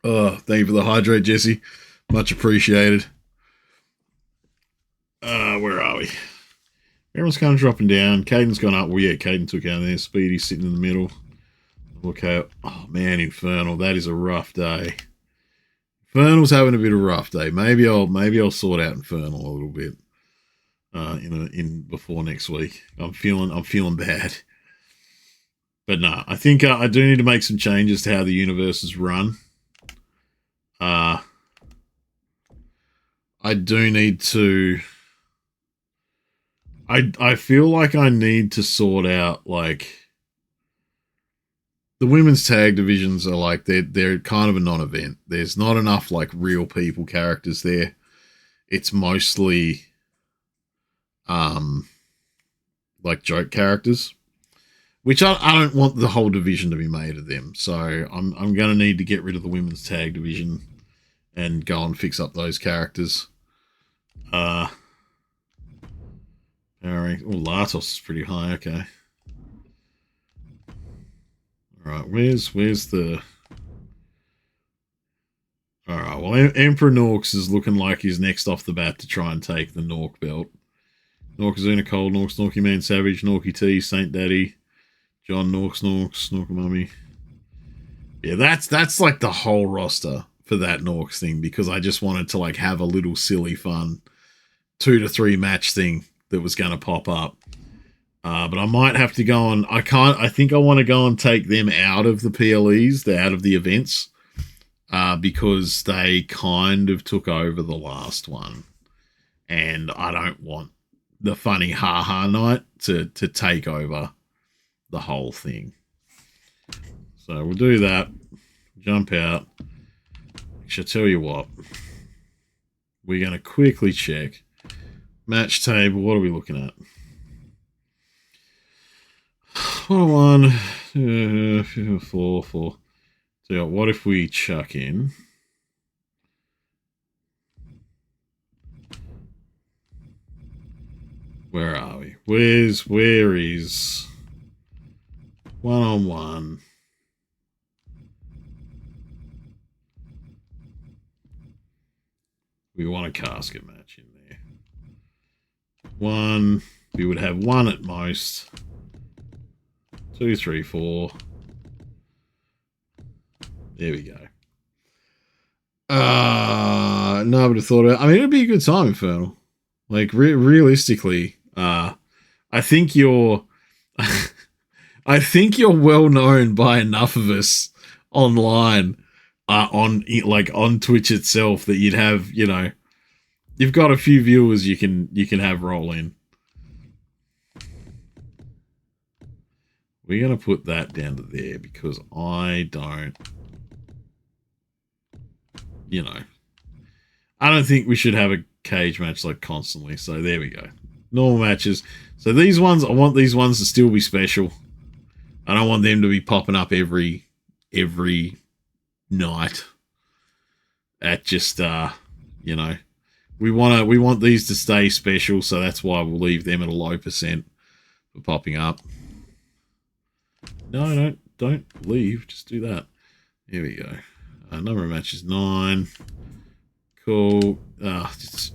Oh, thank you for the hydrate, Jesse. Much appreciated. Where are we? Everyone's kind of dropping down. Caden's gone up. Well, yeah, Caden took out there. Speedy's sitting in the middle. Okay. Oh, man, Infernal. That is a rough day. Infernal's having a bit of a rough day. Maybe I'll sort out Infernal a little bit. Before next week. I'm feeling bad. But no, I think I do need to make some changes to how the universe is run. I do need to. I feel like I need to sort out like the women's tag divisions are like they're kind of a non-event. There's not enough like real people characters there. It's mostly like joke characters, which I don't want the whole division to be made of them. So I'm gonna need to get rid of the women's tag division and go and fix up those characters. Latos is pretty high. Okay. All right. Where's the? All right. Well, Emperor Norks is looking like he's next off the bat to try and take the Nork belt. Norkazuna Cole, Norks, Norky Man Savage, Norky T, Saint Daddy, John NorksNorks, Norkamummy. Yeah, that's like the whole roster for that Norks thing because I just wanted to like have a little silly fun 2 to 3 match thing that was going to pop up. But I might have to go on. I think I want to go and take them out of the PLEs, out of the events, because they kind of took over the last one. And I don't want the funny ha-ha night to take over the whole thing. So we'll do that. Jump out. Actually, I'll tell you what. We're going to quickly check. Match table, what are we looking at? 1, 4. So what if we chuck in? Where are we? Where is 1-on-1? We want a casket match in there. 1. We would have 1 at most. 2, 3, 4. There we go. No, but I thought about. I mean, it'd be a good time, Infernal. Like realistically, I think you're well known by enough of us online, on Twitch itself that you'd have, you've got a few viewers you can have roll in. We're gonna put that down to there because I don't, you know, I don't think we should have a cage match like constantly. So there we go. Normal matches. So these ones, I want these ones to still be special. I don't want them to be popping up every night at just you know, we want these to stay special, so that's why we'll leave them at a low percent for popping up. No, don't leave, just do that. Here we go. Number of matches 9. Cool. That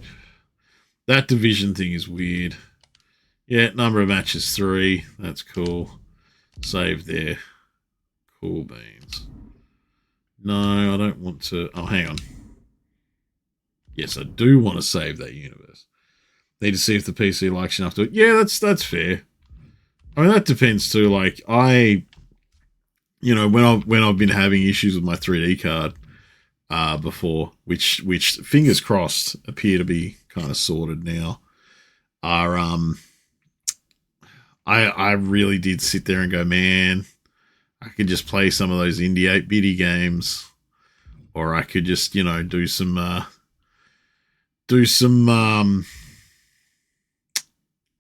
division thing is weird. Yeah, number of matches 3. That's cool. Save there. Cool beans. No, I don't want to. Oh, hang on. Yes, I do want to save that universe. Need to see if the PC likes enough to it. Yeah, that's fair. I mean, that depends too. Like, you know, when I've been having issues with my 3D card before, which fingers crossed appear to be kind of sorted now, are I really did sit there and go, man, I could just play some of those indie 8-bitty games, or I could just, you know, do some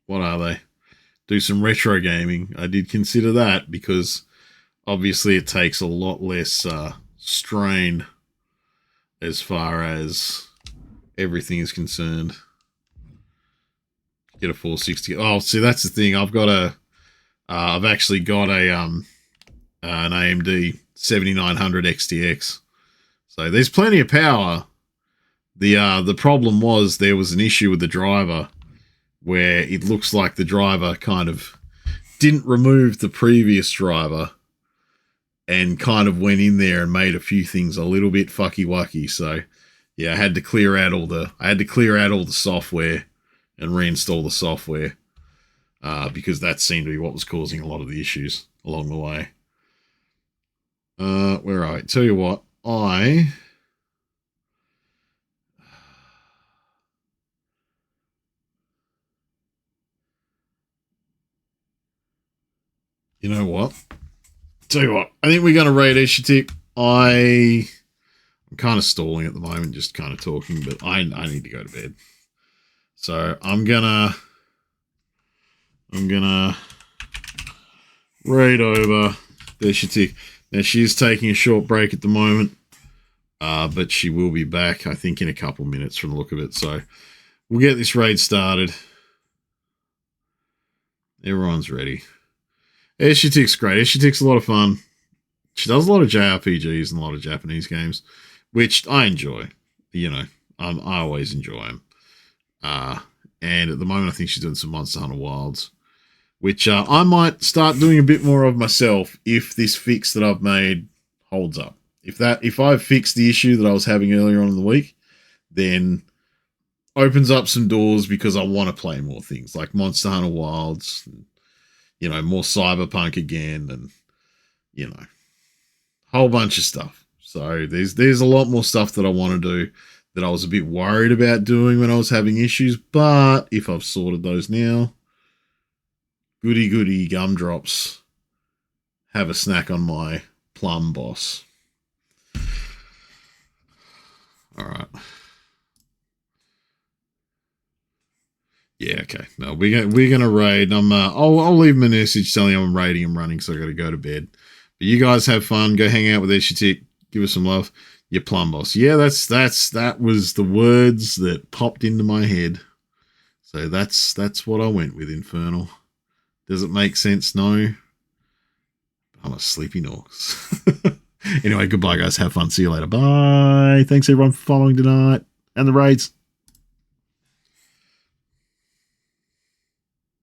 what are they? Do some retro gaming. I did consider that because obviously it takes a lot less strain as far as everything is concerned. Get a 460. Oh, see, that's the thing. I've actually got an AMD 7900 XTX. So there's plenty of power. The problem was there was an issue with the driver where it looks like the driver kind of didn't remove the previous driver and kind of went in there and made a few things a little bit fucky-wucky. So yeah, I had to clear out all the software and reinstall the software because that seemed to be what was causing a lot of the issues along the way. Where are I? Tell you what, you know what? Tell you what, I think we're going to raid Eshitik. I'm kind of stalling at the moment, just kind of talking, but I need to go to bed. So I'm gonna raid over Eshitik. Now she's taking a short break at the moment, but she will be back, I think, in a couple minutes from the look of it. So we'll get this raid started. Everyone's ready. Eshitik's great. Eshitik's a lot of fun. She does a lot of JRPGs and a lot of Japanese games, which I enjoy. You know, I always enjoy them. And at the moment, I think she's doing some Monster Hunter Wilds, which I might start doing a bit more of myself if this fix that I've made holds up. If I've fixed the issue that I was having earlier on in the week, then opens up some doors because I want to play more things like Monster Hunter Wilds, and, you know, more Cyberpunk again, and, you know, a whole bunch of stuff. So there's a lot more stuff that I want to do that I was a bit worried about doing when I was having issues, but if I've sorted those now, goody gumdrops, have a snack on my plum, boss. All right. Yeah, okay. No, we're gonna raid. I'll leave him a message telling him I'm raiding and running, so I got to go to bed. But you guys have fun. Go hang out with Eshitik. Give us some love. Your plum boss. Yeah, that was the words that popped into my head. So that's what I went with, Infernal. Does it make sense? No. I'm a sleepy Norks. Anyway, goodbye, guys. Have fun. See you later. Bye. Thanks, everyone, for following tonight. And the raids.